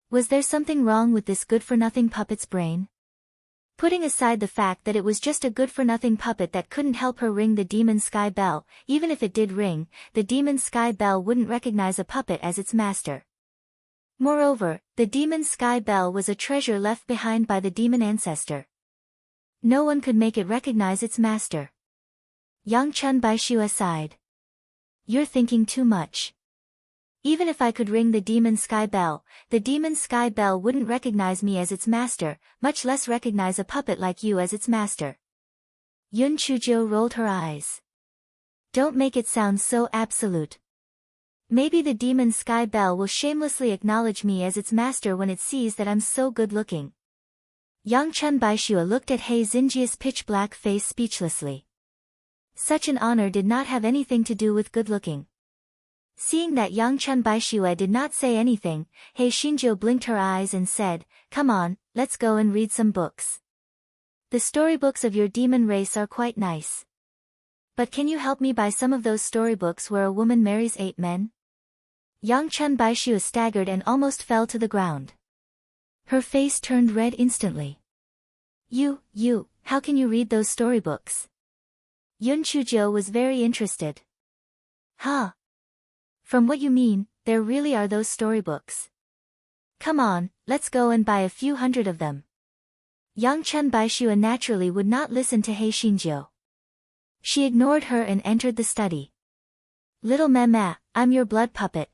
Was there something wrong with this good-for-nothing puppet's brain? Putting aside the fact that it was just a good-for-nothing puppet that couldn't help her ring the demon sky bell, even if it did ring, the demon sky bell wouldn't recognize a puppet as its master. Moreover, the demon sky bell was a treasure left behind by the demon ancestor. No one could make it recognize its master. Yang Chun Baixue sighed. "You're thinking too much. Even if I could ring the demon sky bell wouldn't recognize me as its master, much less recognize a puppet like you as its master." Yun Chujio rolled her eyes. "Don't make it sound so absolute. Maybe the demon sky bell will shamelessly acknowledge me as its master when it sees that I'm so good-looking." Yang Chun Baixue looked at He Xinjia's pitch-black face speechlessly. Such an honor did not have anything to do with good-looking. Seeing that Yang Chun Baixue did not say anything, He Xinjiu blinked her eyes and said, "Come on, let's go and read some books. The storybooks of your demon race are quite nice. But can you help me buy some of those storybooks where a woman marries 8 men? Yang Chun Baixue staggered and almost fell to the ground. Her face turned red instantly. How can you read those storybooks?" Yun Chujio was very interested. "Huh? From what you mean, there really are those storybooks. Come on, let's go and buy a few hundred of them." Yang Chun Baixue naturally would not listen to He Xinjiu. She ignored her and entered the study. "Little Mema, I'm your blood puppet.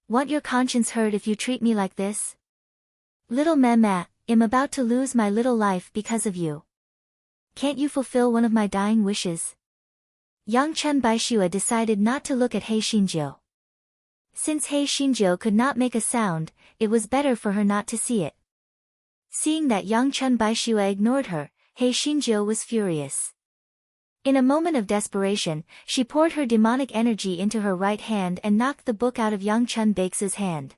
Want your conscience hurt if you treat me like this? Little Mema, I'm about to lose my little life because of you. Can't you fulfill one of my dying wishes?" Yang Chun Baixue decided not to look at He Xinjiu. Since He Xinjiu could not make a sound, it was better for her not to see it. Seeing that Yang Chun Baixue ignored her, He Xinjiu was furious. In a moment of desperation, she poured her demonic energy into her right hand and knocked the book out of Yang Chun Baix's hand.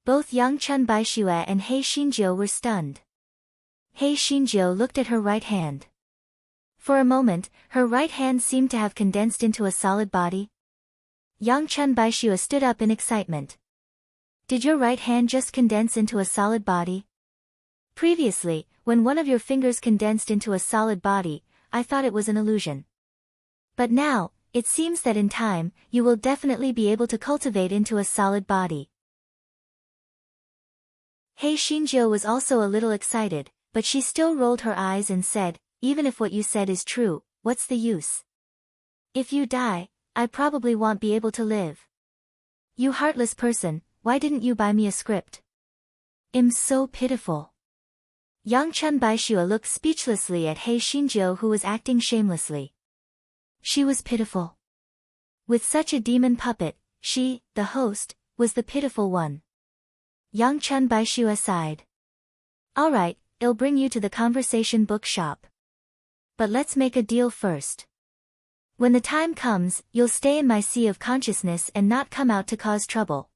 Both Yang Chun Baixue and He Xinjiu were stunned. He Xinjiu looked at her right hand. For a moment, her right hand seemed to have condensed into a solid body. Yang Chun Baixue stood up in excitement. "Did your right hand just condense into a solid body? Previously, when one of your fingers condensed into a solid body, I thought it was an illusion. But now, it seems that in time, you will definitely be able to cultivate into a solid body." He Xinjiu was also a little excited, but she still rolled her eyes and said, "Even if what you said is true, what's the use? If you die, I probably won't be able to live. You heartless person, why didn't you buy me a script? I'm so pitiful." Yang Chun Baixue looked speechlessly at He Xinjiu, who was acting shamelessly. She was pitiful. With such a demon puppet, she, the host, was the pitiful one. Yang Chun Baixue sighed. "All right, I'll bring you to the conversation bookshop. But let's make a deal first. When the time comes, you'll stay in my sea of consciousness and not come out to cause trouble."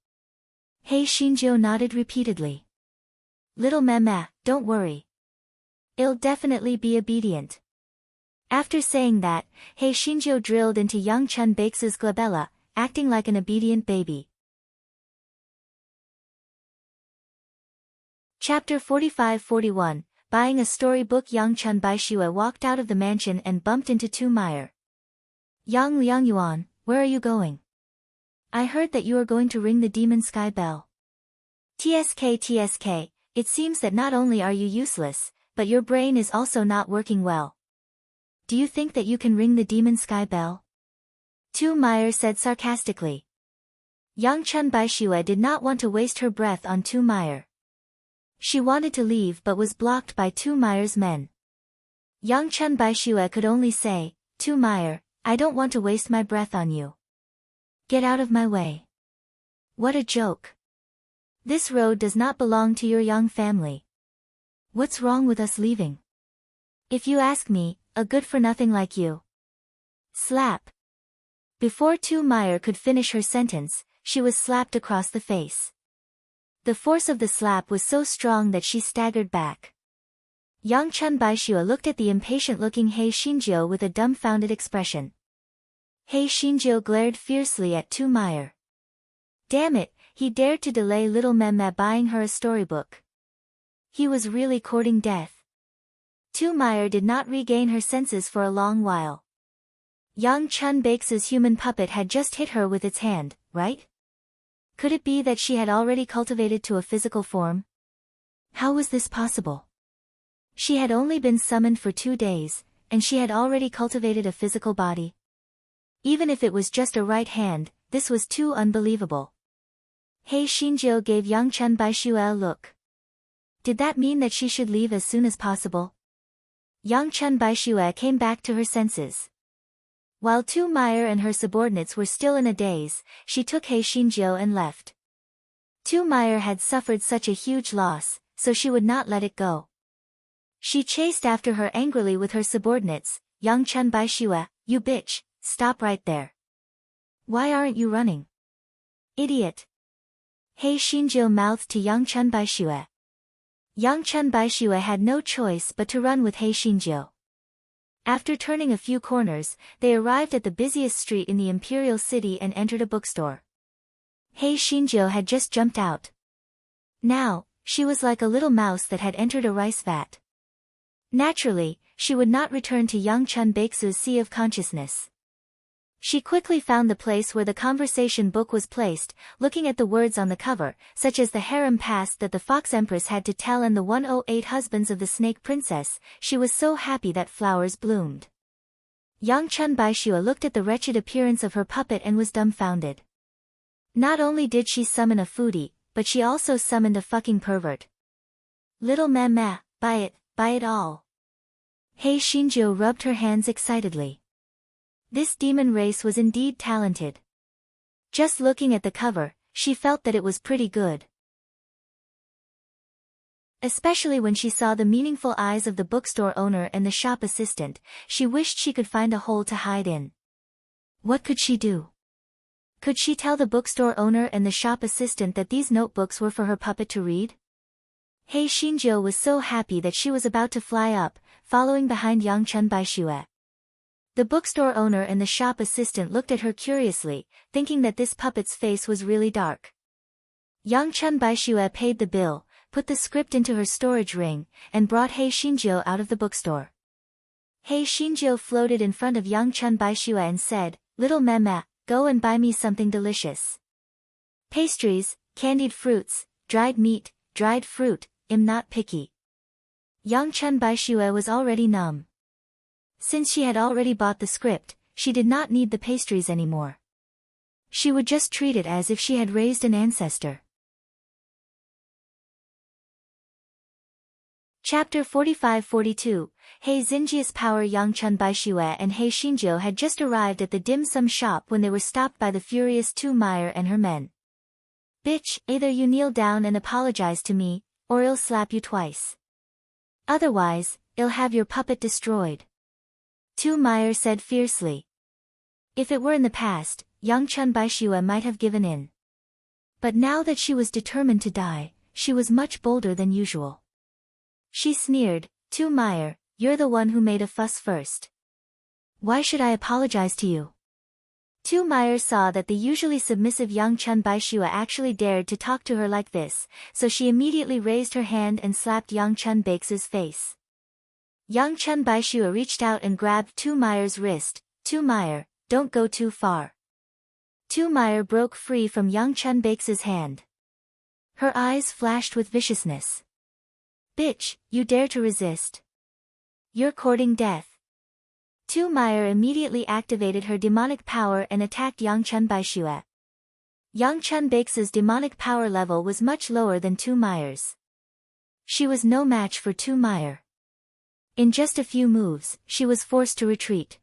He Xinjiu nodded repeatedly. "Little Mema, don't worry. I'll definitely be obedient." After saying that, Hei Shinjo drilled into young Chun Baeksu's glabella, acting like an obedient baby. Chapter 45-41, Buying a storybook. Yang Chun Baishue walked out of the mansion and bumped into Tu Meyer. Yang Liangyuan, where are you going? I heard that you are going to ring the demon sky bell. TSK, it seems that not only are you useless, but your brain is also not working well. Do you think that you can ring the demon sky bell? Tu Meyer said sarcastically. Yang Chun Baishue did not want to waste her breath on Tu Meyer. She wanted to leave but was blocked by Tu Meyer's men. Yang Chun Baishue could only say, Tu Meyer, I don't want to waste my breath on you. Get out of my way. What a joke. This road does not belong to your young family. What's wrong with us leaving? If you ask me, a good-for-nothing like you. Slap. Before Tu Meyer could finish her sentence, she was slapped across the face. The force of the slap was so strong that she staggered back. Yang Chun Baishue looked at the impatient-looking Hei Shinjo with a dumbfounded expression. Hei Shinjo glared fiercely at Tu Meyer. Damn it, he dared to delay little Memme buying her a storybook. He was really courting death. Tu Meyer did not regain her senses for a long while. Yang Chun Baeksu's human puppet had just hit her with its hand, right? Could it be that she had already cultivated to a physical form? How was this possible? She had only been summoned for 2 days, and she had already cultivated a physical body. Even if it was just a right hand, this was too unbelievable. Hei Shinjo gave Yang Chun Baishue a look. Did that mean that she should leave as soon as possible? Yang Chun Baishue came back to her senses. While Tu Meyer and her subordinates were still in a daze, she took Hei Shinjo and left. Tu Meyer had suffered such a huge loss, so she would not let it go. She chased after her angrily with her subordinates. Yang Chun Baishue, you bitch, stop right there. Why aren't you running? Idiot. Hei Shinjo mouthed to Yang Chun Baishue. Yang Chun Baishue had no choice but to run with Hei Shinjo. After turning a few corners, they arrived at the busiest street in the imperial city and entered a bookstore. Hei Shinjo had just jumped out. Now, she was like a little mouse that had entered a rice vat. Naturally, she would not return to Yang Chun Baeksu's sea of consciousness. She quickly found the place where the conversation book was placed, looking at the words on the cover, such as the harem past that the Fox Empress had to tell and the 108 husbands of the Snake Princess. She was so happy that flowers bloomed. Yang Chun Baishue looked at the wretched appearance of her puppet and was dumbfounded. Not only did she summon a foodie, but she also summoned a fucking pervert. Little Mama, buy it all. Hei Shinjo rubbed her hands excitedly. This demon race was indeed talented. Just looking at the cover, she felt that it was pretty good. Especially when she saw the meaningful eyes of the bookstore owner and the shop assistant, she wished she could find a hole to hide in. What could she do? Could she tell the bookstore owner and the shop assistant that these notebooks were for her puppet to read? Hei Shinjo was so happy that she was about to fly up, following behind Yang Chun Baishue. The bookstore owner and the shop assistant looked at her curiously, thinking that this puppet's face was really dark. Yang Chun Baishue paid the bill, put the script into her storage ring, and brought Hei Shinjo out of the bookstore. Hei Shinjo floated in front of Yang Chun Baishue and said, Little Mema, go and buy me something delicious. Pastries, candied fruits, dried meat, dried fruit, I'm not picky. Yang Chun Baishue was already numb. Since she had already bought the script, she did not need the pastries anymore. She would just treat it as if she had raised an ancestor. Chapter 45-42, Hei Xinjia's power. Yang Chun Baishue and Hei Shinjo had just arrived at the dim sum shop when they were stopped by the furious Tu Meyer and her men. Bitch, either you kneel down and apologize to me, or I'll slap you twice. Otherwise, I'll have your puppet destroyed. Tu Meyer said fiercely. If it were in the past, Yang Chun Baishue might have given in. But now that she was determined to die, she was much bolder than usual. She sneered, Tu Meyer, you're the one who made a fuss first. Why should I apologize to you? Tu Meyer saw that the usually submissive Yang Chun Baishua actually dared to talk to her like this, so she immediately raised her hand and slapped Yang Chun Bakes's face. Yang Chun Baishua reached out and grabbed Tu Meyer's wrist. Tu Meyer, don't go too far. Tu Meyer broke free from Yang Chun Bakes's hand. Her eyes flashed with viciousness. Bitch, you dare to resist? You're courting death. Tu Meyer immediately activated her demonic power and attacked Yang Chun Baishua. Yang Chun Bakes's demonic power level was much lower than Tu Meyer's. She was no match for Tu Meyer. In just a few moves, she was forced to retreat.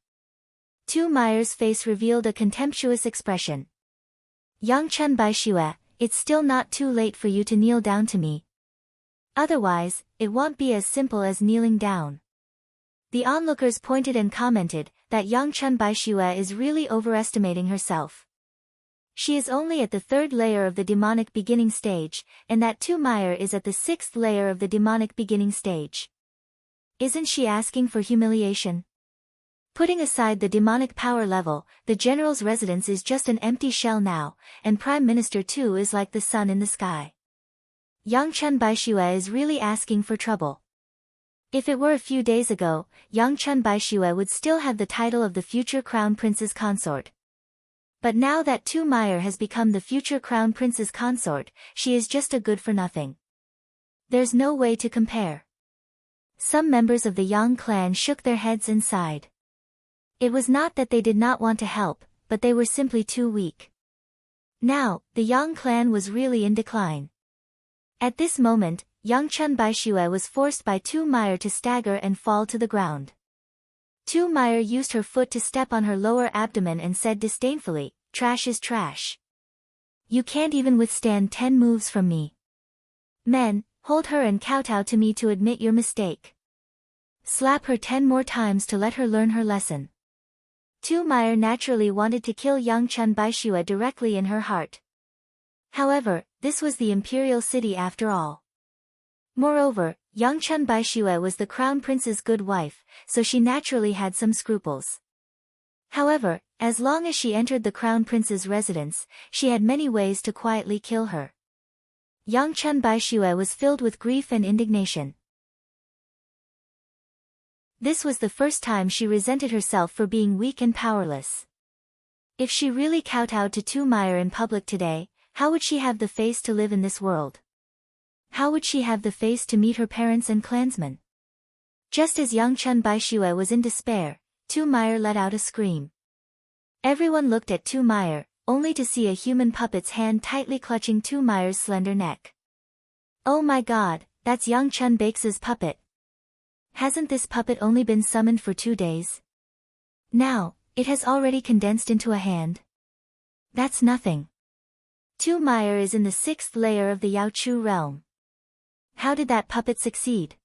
Tu Meyer's face revealed a contemptuous expression. Yang Chun Baishua, it's still not too late for you to kneel down to me. Otherwise, it won't be as simple as kneeling down. The onlookers pointed and commented that Yang Chun Baishua is really overestimating herself. She is only at the 3rd layer of the demonic beginning stage, and that Tu Meyer is at the 6th layer of the demonic beginning stage. Isn't she asking for humiliation? Putting aside the demonic power level, the general's residence is just an empty shell now, and Prime Minister Tu is like the sun in the sky. Yang Chun Baishua is really asking for trouble. If it were a few days ago, Yang Chun Baishua would still have the title of the future Crown Prince's consort. But now that Tu Meyer has become the future Crown Prince's consort, she is just a good-for-nothing. There's no way to compare. Some members of the Yang clan shook their heads and sighed. It was not that they did not want to help, but they were simply too weak. Now, the Yang clan was really in decline. At this moment, Yang Chun Baishua was forced by Tu Meyer to stagger and fall to the ground. Tu Meyer used her foot to step on her lower abdomen and said disdainfully, "Trash is trash. You can't even withstand 10 moves from me. Men, hold her and kowtow to me to admit your mistake. Slap her 10 more times to let her learn her lesson." Tu Meyer naturally wanted to kill Yang Chun Baishua directly in her heart. However, this was the imperial city after all. Moreover, Yang Chun Baishua was the crown prince's good wife, so she naturally had some scruples. However, as long as she entered the crown prince's residence, she had many ways to quietly kill her. Yang Chun Baishua was filled with grief and indignation. This was the first time she resented herself for being weak and powerless. If she really kowtowed to Tu Meyer in public today, how would she have the face to live in this world? How would she have the face to meet her parents and clansmen? Just as Yang Chun Baishua was in despair, Tu Meyer let out a scream. Everyone looked at Tu Meyer, only to see a human puppet's hand tightly clutching Tu Meyer's slender neck. Oh my god, that's Yang Chun Bakes's puppet. Hasn't this puppet only been summoned for 2 days? Now, it has already condensed into a hand. That's nothing. Tu Meyer is in the 6th layer of the Yao Chu realm. How did that puppet succeed?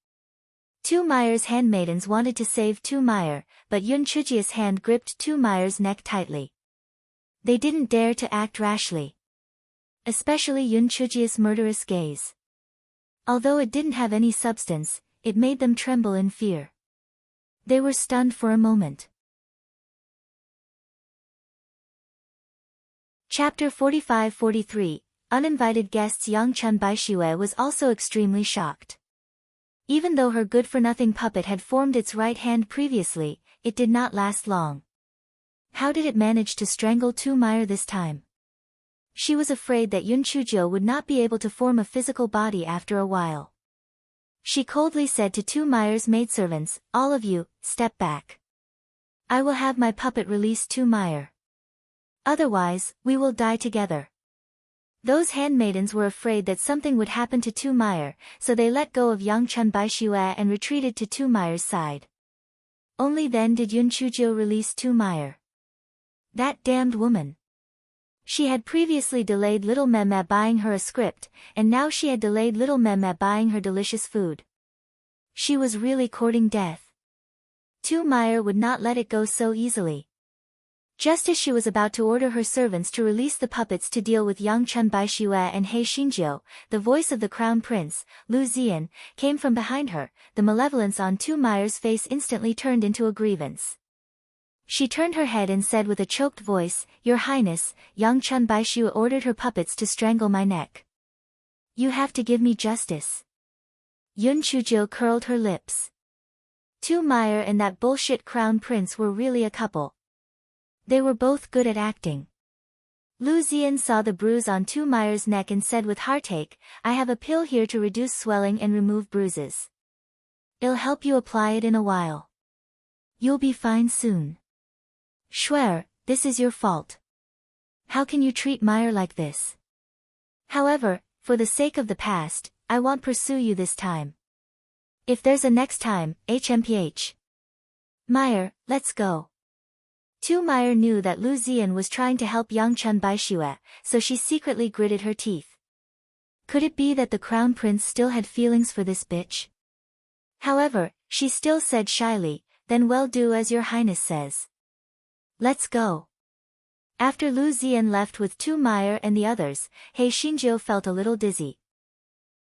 Tu Meyer's handmaidens wanted to save Tu Meyer, but Yun Chujia's hand gripped Tu Meyer's neck tightly. They didn't dare to act rashly. Especially Yun Chujia's murderous gaze. Although it didn't have any substance, it made them tremble in fear. They were stunned for a moment. Chapter 45-43, Uninvited Guests. Yang Chun Baishua was also extremely shocked. Even though her good-for-nothing puppet had formed its right hand previously, it did not last long. How did it manage to strangle Tu Meyer this time? She was afraid that Yun Chujio would not be able to form a physical body after a while. She coldly said to Tu Meyer's maidservants, "All of you, step back. I will have my puppet release Tu Meyer. Otherwise, we will die together." Those handmaidens were afraid that something would happen to Tu Meyer, so they let go of Yang Chun Baishua and retreated to Tu Meyer's side. Only then did Yun Chujio release Tu Meyer. That damned woman. She had previously delayed little Meme buying her a script, and now she had delayed little Meme buying her delicious food. She was really courting death. Tu Meyer would not let it go so easily. Just as she was about to order her servants to release the puppets to deal with Yang Chun Baishua and He Xinjiu, the voice of the crown prince, Lu Zian, came from behind her. The malevolence on Tu Meyer's face instantly turned into a grievance. She turned her head and said with a choked voice, "Your Highness, Yang Chun Baishu ordered her puppets to strangle my neck. You have to give me justice." Yun Chuzhou curled her lips. Tu Meyer and that bullshit crown prince were really a couple. They were both good at acting. Lu Ziyan saw the bruise on Tu Meyer's neck and said with heartache, "I have a pill here to reduce swelling and remove bruises. It'll help you apply it in a while. You'll be fine soon." "Schwer, this is your fault. How can you treat Meyer like this? However, for the sake of the past, I won't pursue you this time. If there's a next time, HMPH. Meyer, let's go." Tu Meyer knew that Lu Ziyan was trying to help Yang Chun Baishue, so she secretly gritted her teeth. Could it be that the crown prince still had feelings for this bitch? However, she still said shyly, "Then well, do as your highness says. Let's go." After Lu Ziyan left with Tu Meyer and the others, He Xinjiu felt a little dizzy.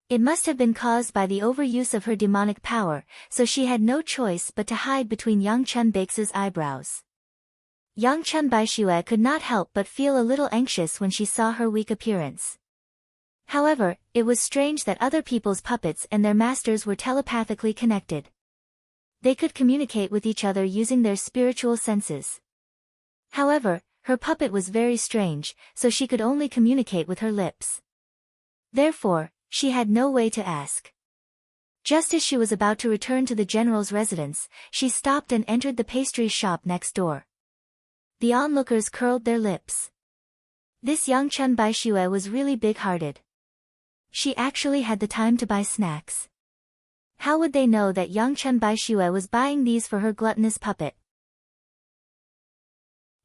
It must have been caused by the overuse of her demonic power, so she had no choice but to hide between Yang Chun Baix's eyebrows. Yang Chun Baishue could not help but feel a little anxious when she saw her weak appearance. However, it was strange that other people's puppets and their masters were telepathically connected. They could communicate with each other using their spiritual senses. However, her puppet was very strange, so she could only communicate with her lips. Therefore, she had no way to ask. Just as she was about to return to the general's residence, she stopped and entered the pastry shop next door. The onlookers curled their lips. This Yang Chun Baishue was really big-hearted. She actually had the time to buy snacks. How would they know that Yang Chun Baishue was buying these for her gluttonous puppet?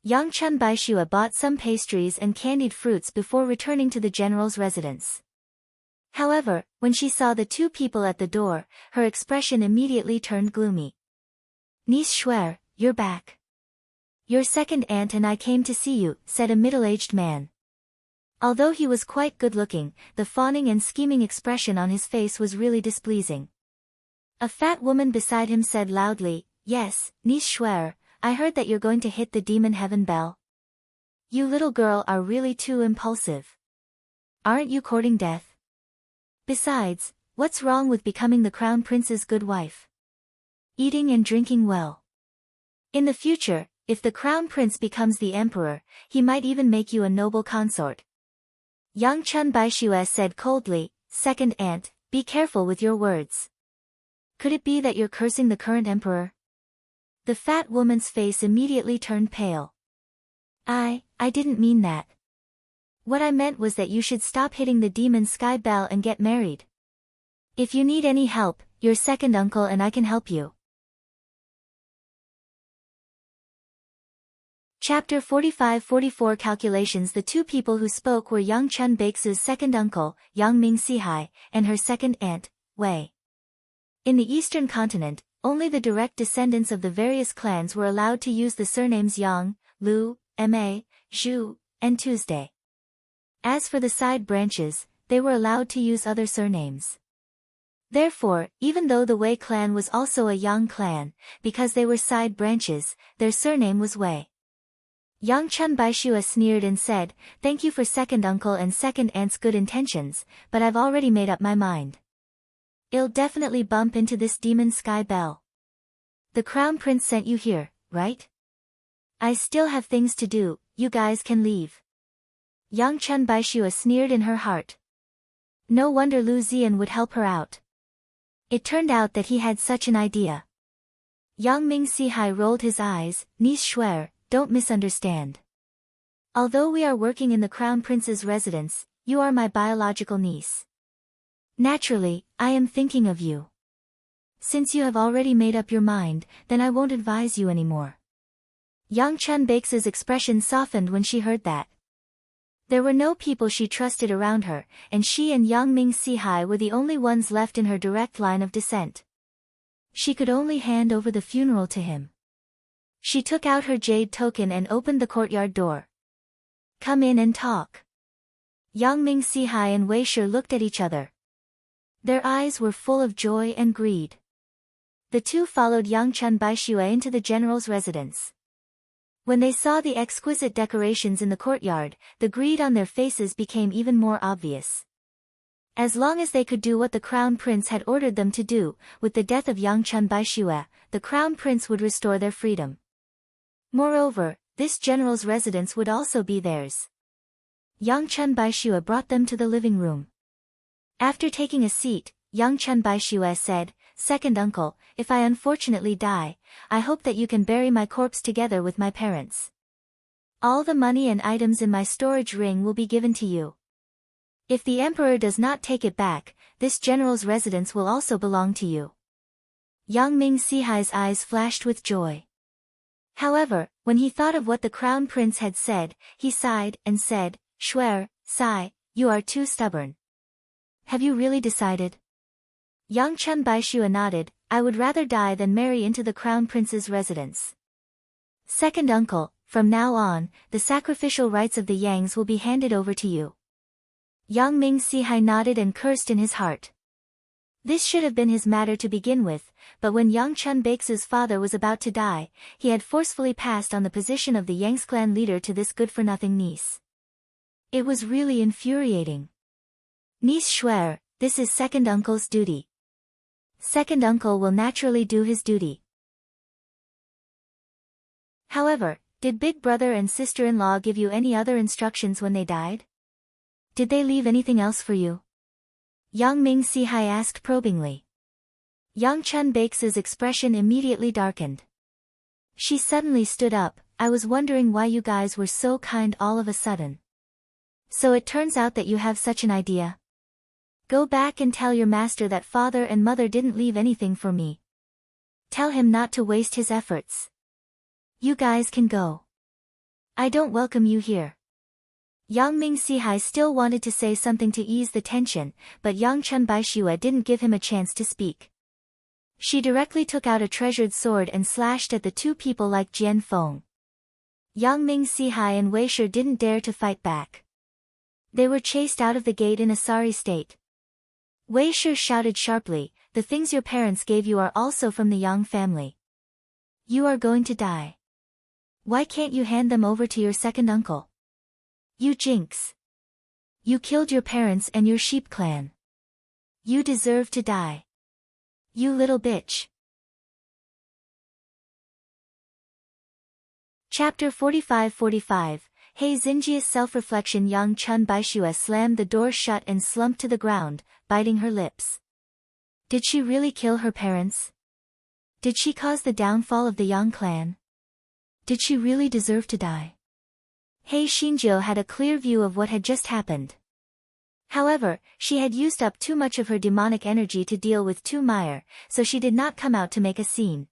Yang Chun Baishue bought some pastries and candied fruits before returning to the general's residence. However, when she saw the two people at the door, her expression immediately turned gloomy. "Niece Schwer, you're back. Your second aunt and I came to see you," said a middle-aged man. Although he was quite good-looking, the fawning and scheming expression on his face was really displeasing. A fat woman beside him said loudly, "Yes, Niece Schwer, I heard that you're going to hit the demon heaven bell. You little girl are really too impulsive. Aren't you courting death? Besides, what's wrong with becoming the crown prince's good wife? Eating and drinking well. In the future, if the crown prince becomes the emperor, he might even make you a noble consort." Yang Chun Baishue said coldly, "Second aunt, be careful with your words. Could it be that you're cursing the current emperor?" The fat woman's face immediately turned pale. I didn't mean that. What I meant was that you should stop hitting the demon sky bell and get married. If you need any help, your second uncle and I can help you." Chapter 45-44 Calculations. The two people who spoke were Yang Chun Baix's second uncle, Yang Ming Sihai, and her second aunt, Wei. In the eastern continent, only the direct descendants of the various clans were allowed to use the surnames Yang, Lu, Ma, Zhu, and Tuesday. As for the side branches, they were allowed to use other surnames. Therefore, even though the Wei clan was also a Yang clan, because they were side branches, their surname was Wei. Yang Chun Baishue sneered and said, "Thank you for second uncle and second aunt's good intentions, but I've already made up my mind. I'll definitely bump into this demon sky bell. The crown prince sent you here, right? I still have things to do, you guys can leave." Yang Chun Baishue sneered in her heart. No wonder Lu Ziyan would help her out. It turned out that he had such an idea. Yang Ming Sihai rolled his eyes, "Niece Schwer, don't misunderstand. Although we are working in the crown prince's residence, you are my biological niece. Naturally, I am thinking of you. Since you have already made up your mind, then I won't advise you anymore." Yang Chun Baix's expression softened when she heard that. There were no people she trusted around her, and she and Yang Ming Sihai were the only ones left in her direct line of descent. She could only hand over the funeral to him. She took out her jade token and opened the courtyard door. "Come in and talk." Yang Ming Sihai and Wei Shi looked at each other. Their eyes were full of joy and greed. The two followed Yang Chun Baishue into the general's residence. When they saw the exquisite decorations in the courtyard, the greed on their faces became even more obvious. As long as they could do what the crown prince had ordered them to do, with the death of Yangchun Baixue, the crown prince would restore their freedom. Moreover, this general's residence would also be theirs. Yangchun Baixue brought them to the living room. After taking a seat, Yangchun Baixue said, "Second uncle, if I unfortunately die, I hope that you can bury my corpse together with my parents. All the money and items in my storage ring will be given to you. If the emperor does not take it back, this general's residence will also belong to you." Yang Ming Sihai's eyes flashed with joy. However, when he thought of what the crown prince had said, he sighed and said, "Shuer, Sai, you are too stubborn. Have you really decided?" Yangchun Baixue nodded, "I would rather die than marry into the crown prince's residence. Second uncle, from now on, the sacrificial rights of the Yangs will be handed over to you." Yang Ming Sihai nodded and cursed in his heart. This should have been his matter to begin with, but when Yangchun Baixue's father was about to die, he had forcefully passed on the position of the Yangs clan leader to this good-for-nothing niece. It was really infuriating. "Niece Shuer, this is second uncle's duty. Second uncle will naturally do his duty." However, did big brother and sister-in-law give you any other instructions when they died? Did they leave anything else for you? Yang Ming Sihai asked probingly. Yangchun Baixue's expression immediately darkened. She suddenly stood up, "I was wondering why you guys were so kind all of a sudden. So it turns out that you have such an idea. Go back and tell your master that father and mother didn't leave anything for me. Tell him not to waste his efforts. You guys can go. I don't welcome you here." Yang Ming Sihai still wanted to say something to ease the tension, but Yangchun Baixue didn't give him a chance to speak. She directly took out a treasured sword and slashed at the two people like Jian Feng. Yang Ming Sihai and Wei Shi didn't dare to fight back. They were chased out of the gate in a sorry state. Wei Shi shouted sharply, "The things your parents gave you are also from the Yang family. You are going to die. Why can't you hand them over to your second uncle? You jinx. You killed your parents and your sheep clan. You deserve to die. You little bitch." Chapter 45-45, He Xinjia's self-reflection. Yangchun Baixue slammed the door shut and slumped to the ground, biting her lips. Did she really kill her parents? Did she cause the downfall of the Yang clan? Did she really deserve to die? He Xinjiu had a clear view of what had just happened. However, she had used up too much of her demonic energy to deal with Tu Meyer, so she did not come out to make a scene.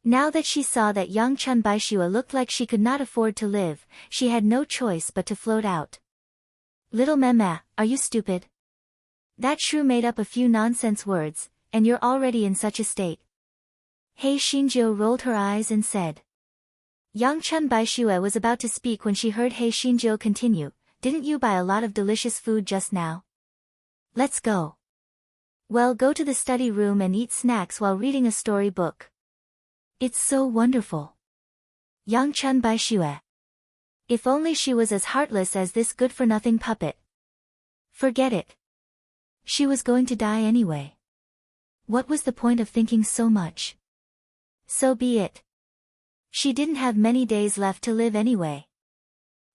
Now that she saw that Yangchun Baixue looked like she could not afford to live, she had no choice but to float out. "Little Mema, are you stupid? That shrew made up a few nonsense words, and you're already in such a state." He Xinjiu rolled her eyes and said. Yangchun Baixue was about to speak when she heard He Xinjiu continue, "Didn't you buy a lot of delicious food just now? Let's go. Well, go to the study room and eat snacks while reading a story book. It's so wonderful." Yangchun Baixue. If only she was as heartless as this good-for-nothing puppet. Forget it. She was going to die anyway. What was the point of thinking so much? So be it. She didn't have many days left to live anyway.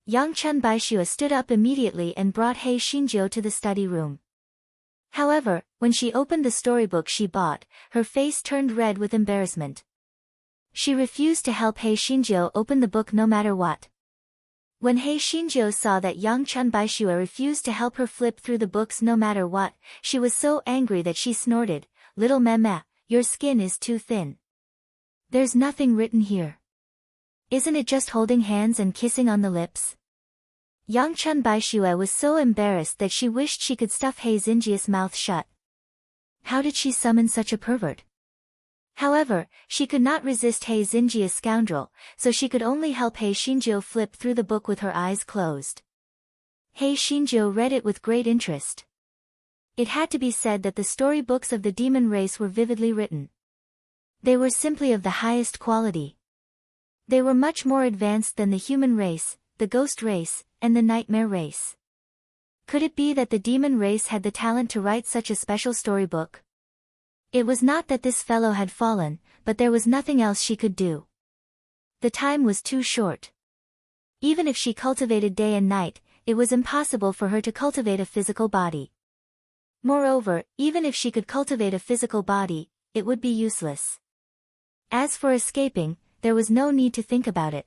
Yangchun Baixue stood up immediately and brought He Xinjiu to the study room. However, when she opened the storybook she bought, her face turned red with embarrassment. She refused to help He Xinjiu open the book no matter what. When He Xinjiu saw that Yangchun Baixue refused to help her flip through the books no matter what, she was so angry that she snorted, "Little Meme, your skin is too thin. There's nothing written here. Isn't it just holding hands and kissing on the lips?" Yangchun Baixue was so embarrassed that she wished she could stuff He Xinjia's mouth shut. How did she summon such a pervert? However, she could not resist He Xinjia's scoundrel, so she could only help He Xinjiu flip through the book with her eyes closed. He Xinjiu read it with great interest. It had to be said that the storybooks of the demon race were vividly written. They were simply of the highest quality. They were much more advanced than the human race, the ghost race, and the nightmare race. Could it be that the demon race had the talent to write such a special storybook? It was not that this fellow had fallen, but there was nothing else she could do. The time was too short. Even if she cultivated day and night, it was impossible for her to cultivate a physical body. Moreover, even if she could cultivate a physical body, it would be useless. As for escaping, there was no need to think about it.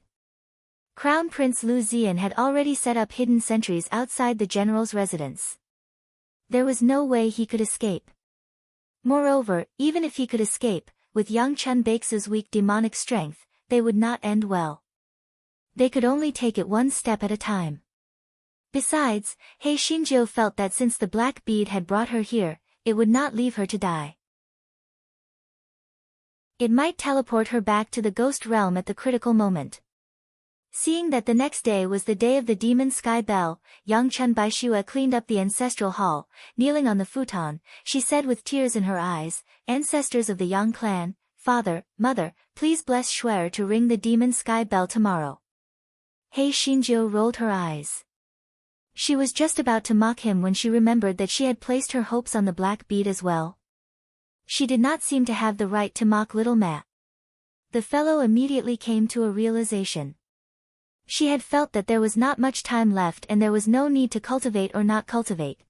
Crown Prince Lu Zian had already set up hidden sentries outside the general's residence. There was no way he could escape. Moreover, even if he could escape, with Yang Chun Baix's weak demonic strength, they would not end well. They could only take it one step at a time. Besides, He Xinjiu felt that since the black bead had brought her here, it would not leave her to die. It might teleport her back to the ghost realm at the critical moment. Seeing that the next day was the day of the demon sky bell, Yang Chun Baixue cleaned up the ancestral hall. Kneeling on the futon, she said with tears in her eyes, "Ancestors of the Yang clan, father, mother, please bless Shuer to ring the demon sky bell tomorrow." He Xinjiu rolled her eyes. She was just about to mock him when she remembered that she had placed her hopes on the black bead as well. She did not seem to have the right to mock little Ma. The fellow immediately came to a realization. She had felt that there was not much time left and there was no need to cultivate or not cultivate.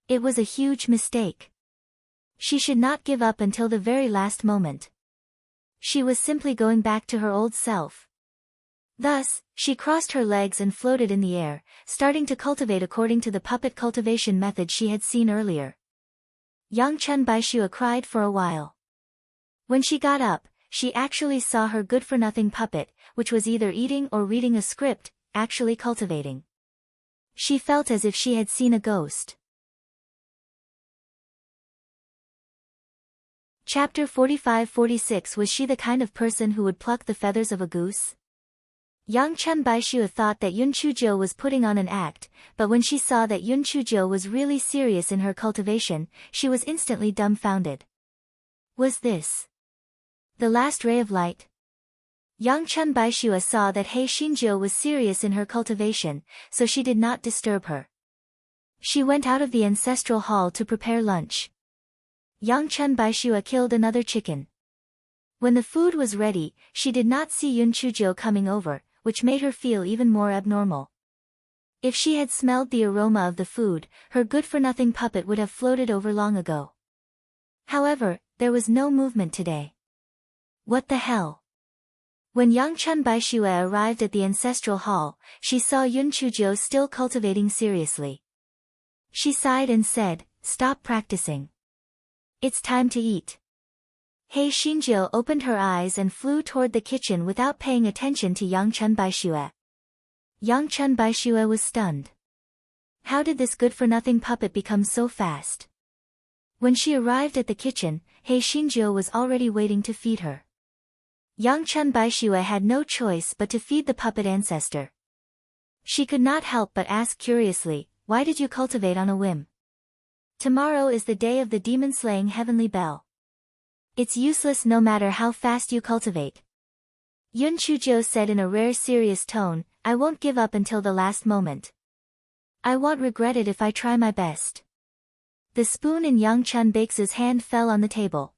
It was a huge mistake. She should not give up until the very last moment. She was simply going back to her old self. Thus, she crossed her legs and floated in the air, starting to cultivate according to the puppet cultivation method she had seen earlier. Yang Chun Baixue cried for a while. When she got up, she actually saw her good-for-nothing puppet, which was either eating or reading a script, actually cultivating. She felt as if she had seen a ghost. Chapter 45-46 Was she the kind of person who would pluck the feathers of a goose? Yang Chun Baixue thought that Yun Chuzhou was putting on an act, but when she saw that Yun Chuzhou was really serious in her cultivation, she was instantly dumbfounded. Was this the last ray of light? Yang Chun Baixue saw that He Xinjiu was serious in her cultivation, so she did not disturb her. She went out of the ancestral hall to prepare lunch. Yang Chun Baixue killed another chicken. When the food was ready, she did not see Yun Chuzhou coming over, which made her feel even more abnormal. If she had smelled the aroma of the food, her good-for-nothing puppet would have floated over long ago. However, there was no movement today. What the hell? When Yang Chun Baixue arrived at the ancestral hall, she saw Yun Chuzhou still cultivating seriously. She sighed and said, "Stop practicing. It's time to eat." He Xinjiu opened her eyes and flew toward the kitchen without paying attention to Yang Chun Baixue. Yang Chun Baixue was stunned. How did this good-for-nothing puppet become so fast? When she arrived at the kitchen, He Xinjiu was already waiting to feed her. Yang Chun Baixue had no choice but to feed the puppet ancestor. She could not help but ask curiously, "Why did you cultivate on a whim? Tomorrow is the day of the demon-slaying heavenly bell. It's useless no matter how fast you cultivate." Yun Chuzhou said in a rare serious tone, "I won't give up until the last moment. I won't regret it if I try my best." The spoon in Yang Chun Baix's hand fell on the table.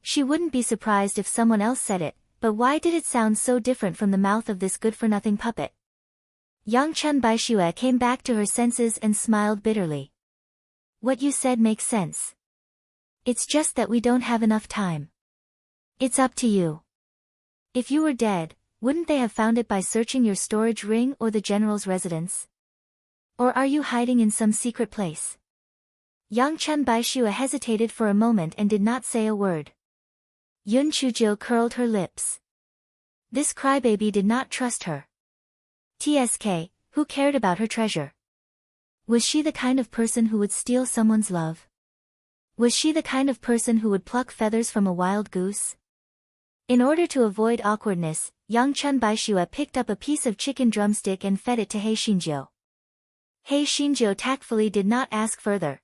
She wouldn't be surprised if someone else said it, but why did it sound so different from the mouth of this good-for-nothing puppet? Yang Chun Baixue came back to her senses and smiled bitterly. "What you said makes sense. It's just that we don't have enough time. It's up to you. If you were dead, wouldn't they have found it by searching your storage ring or the general's residence? Or are you hiding in some secret place?" Yang Chun Baixue hesitated for a moment and did not say a word. Yun Chuzhou curled her lips. This crybaby did not trust her. TSK, who cared about her treasure? Was she the kind of person who would steal someone's love? Was she the kind of person who would pluck feathers from a wild goose? In order to avoid awkwardness, Yang Chun Baixue picked up a piece of chicken drumstick and fed it to He Xinjiu. He Xinjiu tactfully did not ask further.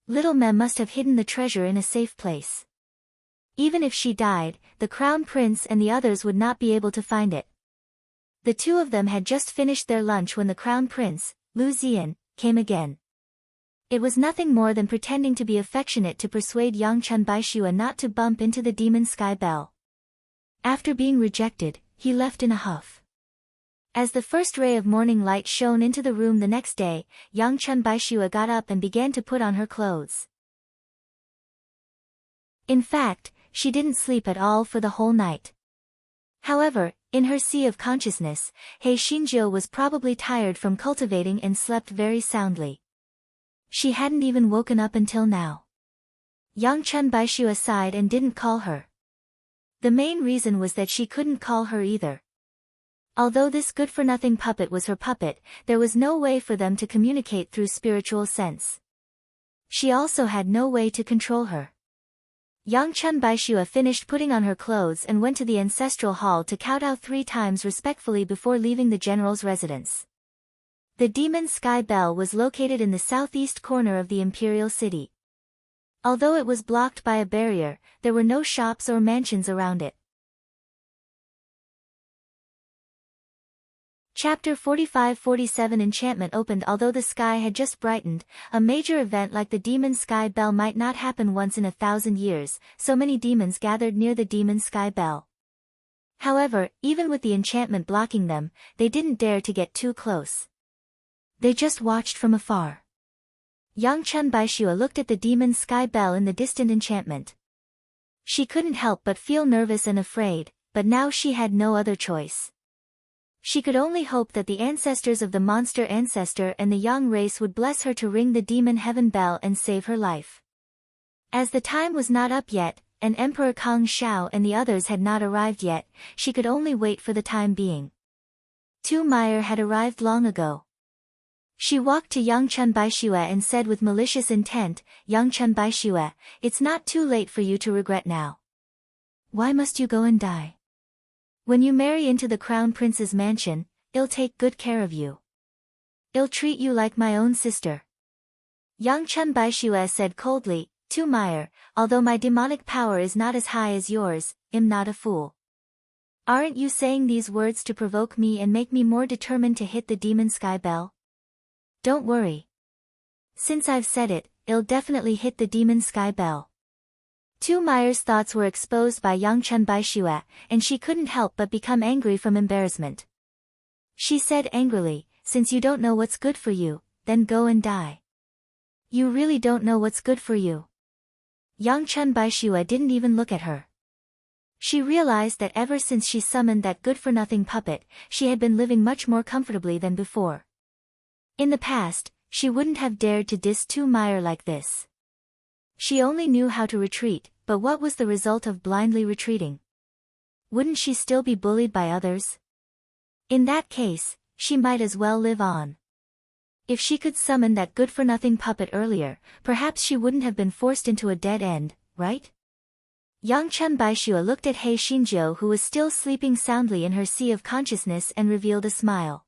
Little Mem must have hidden the treasure in a safe place. Even if she died, the crown prince and the others would not be able to find it. The two of them had just finished their lunch when the crown prince, Lu Zian, came again. It was nothing more than pretending to be affectionate to persuade Yang Chun Baishua not to bump into the demon sky bell. After being rejected, he left in a huff. As the first ray of morning light shone into the room the next day, Yang Chun Baishua got up and began to put on her clothes. In fact, she didn't sleep at all for the whole night. However, in her sea of consciousness, He Xinjiu was probably tired from cultivating and slept very soundly. She hadn't even woken up until now. Yang Chun Baishua sighed and didn't call her. The main reason was that she couldn't call her either. Although this good-for-nothing puppet was her puppet, there was no way for them to communicate through spiritual sense. She also had no way to control her. Yang Chun Baishua finished putting on her clothes and went to the ancestral hall to kowtow 3 times respectfully before leaving the general's residence. The demon sky bell was located in the southeast corner of the imperial city. Although it was blocked by a barrier, there were no shops or mansions around it. Chapter 45-47 Enchantment opened. Although the sky had just brightened, a major event like the demon sky bell might not happen once in 1,000 years, so many demons gathered near the demon sky bell. However, even with the enchantment blocking them, they didn't dare to get too close. They just watched from afar. Yang Chun Baishua looked at the demon sky bell in the distant enchantment. She couldn't help but feel nervous and afraid, but now she had no other choice. She could only hope that the ancestors of the monster ancestor and the Yang race would bless her to ring the demon heaven bell and save her life. As the time was not up yet, and Emperor Kong Xiao and the others had not arrived yet, she could only wait for the time being. Tu Meyer had arrived long ago. She walked to Yang Chun Baishua and said with malicious intent, "Yang Chun Baishua, it's not too late for you to regret now. Why must you go and die? When you marry into the crown prince's mansion, I'll take good care of you. I'll treat you like my own sister." Yang Chun Baishua said coldly, "Tu Meyer, although my demonic power is not as high as yours, I'm not a fool. Aren't you saying these words to provoke me and make me more determined to hit the demon sky bell? Don't worry. Since I've said it, I'll definitely hit the demon sky bell." Tu Meyer's thoughts were exposed by Yang Chun Baishua, and she couldn't help but become angry from embarrassment. She said angrily, "Since you don't know what's good for you, then go and die. You really don't know what's good for you." Yang Chun Baishua didn't even look at her. She realized that ever since she summoned that good-for-nothing puppet, she had been living much more comfortably than before. In the past, she wouldn't have dared to diss Tu Meyer like this. She only knew how to retreat, but what was the result of blindly retreating? Wouldn't she still be bullied by others? In that case, she might as well live on. If she could summon that good-for-nothing puppet earlier, perhaps she wouldn't have been forced into a dead end, right? Yang Chun Baishua looked at He Xinjiu, who was still sleeping soundly in her sea of consciousness, and revealed a smile.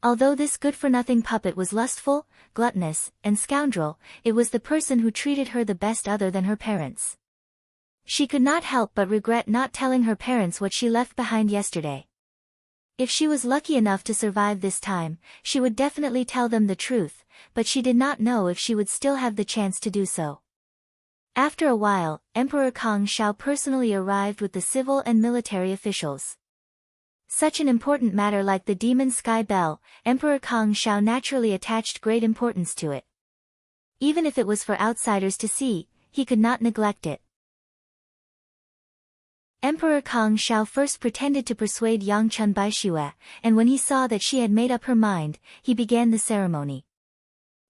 Although this good-for-nothing puppet was lustful, gluttonous, and scoundrel, it was the person who treated her the best other than her parents. She could not help but regret not telling her parents what she left behind yesterday. If she was lucky enough to survive this time, she would definitely tell them the truth, but she did not know if she would still have the chance to do so. After a while, Emperor Kong Xiao personally arrived with the civil and military officials. Such an important matter like the demon sky bell, Emperor Kong Xiao naturally attached great importance to it. Even if it was for outsiders to see, he could not neglect it. Emperor Kong Xiao first pretended to persuade Yang Chun Baishua, and when he saw that she had made up her mind, he began the ceremony.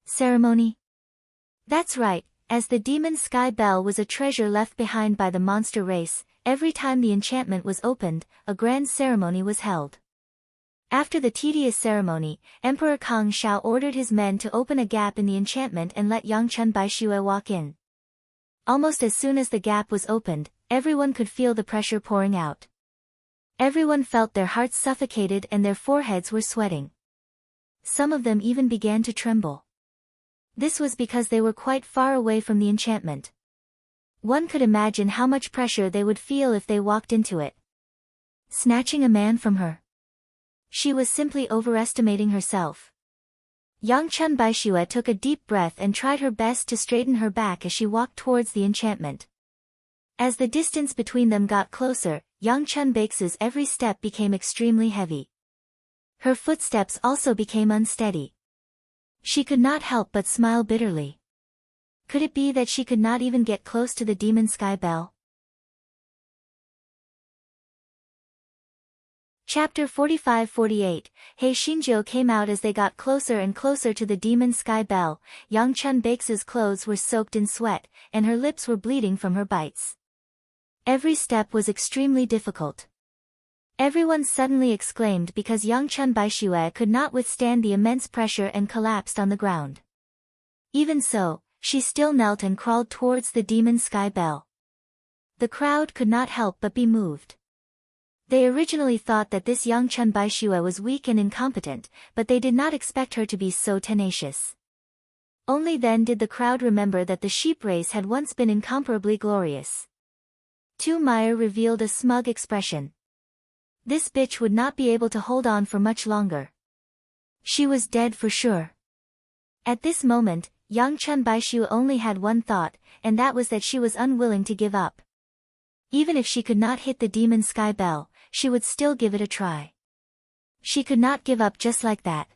Ceremony? That's right, as the demon sky bell was a treasure left behind by the monster race. Every time the enchantment was opened, a grand ceremony was held. After the tedious ceremony, Emperor Kong Xiao ordered his men to open a gap in the enchantment and let Yang Chun Baishua walk in. Almost as soon as the gap was opened, everyone could feel the pressure pouring out. Everyone felt their hearts suffocated and their foreheads were sweating. Some of them even began to tremble. This was because they were quite far away from the enchantment. One could imagine how much pressure they would feel if they walked into it. Snatching a man from her. She was simply overestimating herself. Yang Chun Baishue took a deep breath and tried her best to straighten her back as she walked towards the enchantment. As the distance between them got closer, Yang Chun Baix's every step became extremely heavy. Her footsteps also became unsteady. She could not help but smile bitterly. Could it be that she could not even get close to the demon sky bell? Chapter 45-48, He Xinjiu came out as they got closer and closer to the demon sky bell. Yang Chun Baix's clothes were soaked in sweat, and her lips were bleeding from her bites. Every step was extremely difficult. Everyone suddenly exclaimed because Yang Chun Baishue could not withstand the immense pressure and collapsed on the ground. Even so, she still knelt and crawled towards the demon sky bell. The crowd could not help but be moved. They originally thought that this Yang Chun Baishue was weak and incompetent, but they did not expect her to be so tenacious. Only then did the crowd remember that the sheep race had once been incomparably glorious. Tu Meyer revealed a smug expression. This bitch would not be able to hold on for much longer. She was dead for sure. At this moment, Yang Chun Baishue only had one thought, and that was that she was unwilling to give up. Even if she could not hit the demon sky bell, she would still give it a try. She could not give up just like that.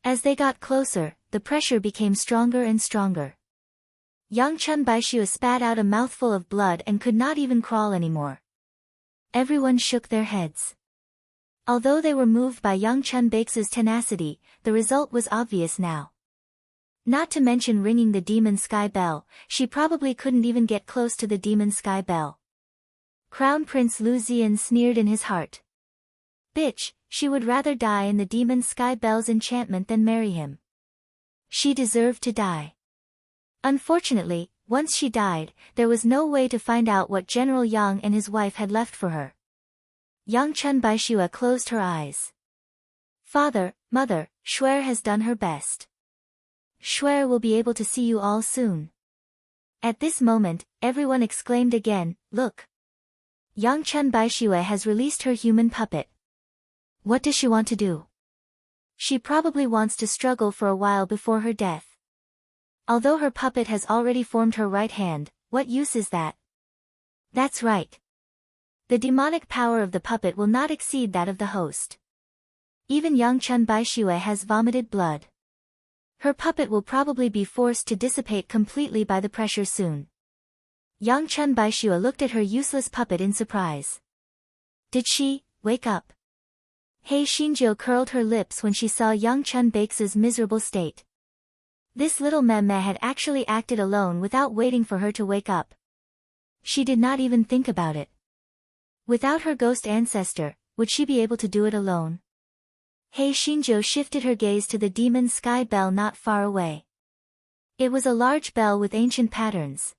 As they got closer, the pressure became stronger and stronger. Yang Chun Baishue spat out a mouthful of blood and could not even crawl anymore. Everyone shook their heads. Although they were moved by Yang Chun Baix's tenacity, the result was obvious now. Not to mention ringing the demon sky bell, she probably couldn't even get close to the demon sky bell. Crown Prince Lu Zian sneered in his heart. Bitch, she would rather die in the demon sky bell's enchantment than marry him. She deserved to die. Unfortunately, once she died, there was no way to find out what General Yang and his wife had left for her. Yang Chun Baishue closed her eyes. Father, mother, Shuer has done her best. Shuer will be able to see you all soon. At this moment, everyone exclaimed again, look. Yang Chun Baishue has released her human puppet. What does she want to do? She probably wants to struggle for a while before her death. Although her puppet has already formed her right hand, what use is that? That's right. The demonic power of the puppet will not exceed that of the host. Even Yang Chun Baishue has vomited blood. Her puppet will probably be forced to dissipate completely by the pressure soon. Yang Chun Baishue looked at her useless puppet in surprise. Did she wake up? He Xinjiu curled her lips when she saw Yang Chun Baix's miserable state. This little meme had actually acted alone without waiting for her to wake up. She did not even think about it. Without her ghost ancestor, would she be able to do it alone? He Xinjiu shifted her gaze to the demon sky bell not far away. It was a large bell with ancient patterns.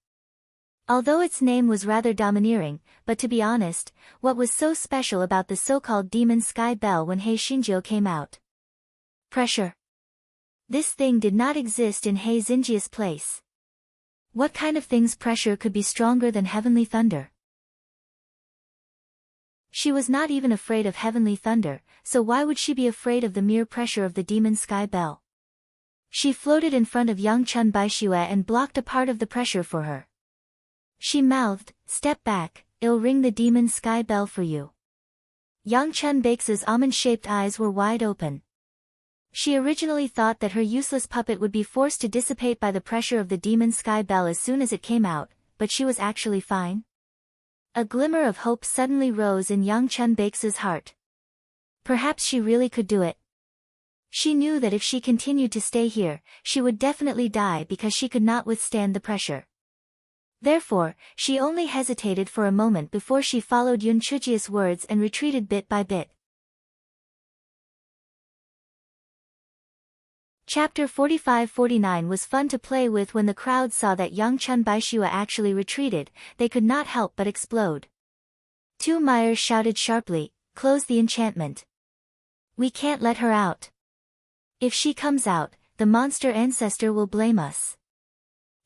Although its name was rather domineering, but to be honest, what was so special about the so-called demon sky bell when He Xinjiu came out? Pressure. This thing did not exist in He Xinjiu's place. What kind of thing's pressure could be stronger than heavenly thunder? She was not even afraid of heavenly thunder, so why would she be afraid of the mere pressure of the demon sky bell? She floated in front of Yang Chun Baishue and blocked a part of the pressure for her. She mouthed, "Step back, I'll ring the demon sky bell for you." Yang Chun Baix's almond-shaped eyes were wide open. She originally thought that her useless puppet would be forced to dissipate by the pressure of the demon sky bell as soon as it came out, but she was actually fine. A glimmer of hope suddenly rose in Yang Chun Baix's heart. Perhaps she really could do it. She knew that if she continued to stay here, she would definitely die because she could not withstand the pressure. Therefore, she only hesitated for a moment before she followed Yun Chujia's words and retreated bit by bit. Chapter 45-49 was fun to play with. When the crowd saw that Yang Chun Baishue actually retreated, they could not help but explode. Tu Meyer shouted sharply, "Close the enchantment. We can't let her out. If she comes out, the monster ancestor will blame us."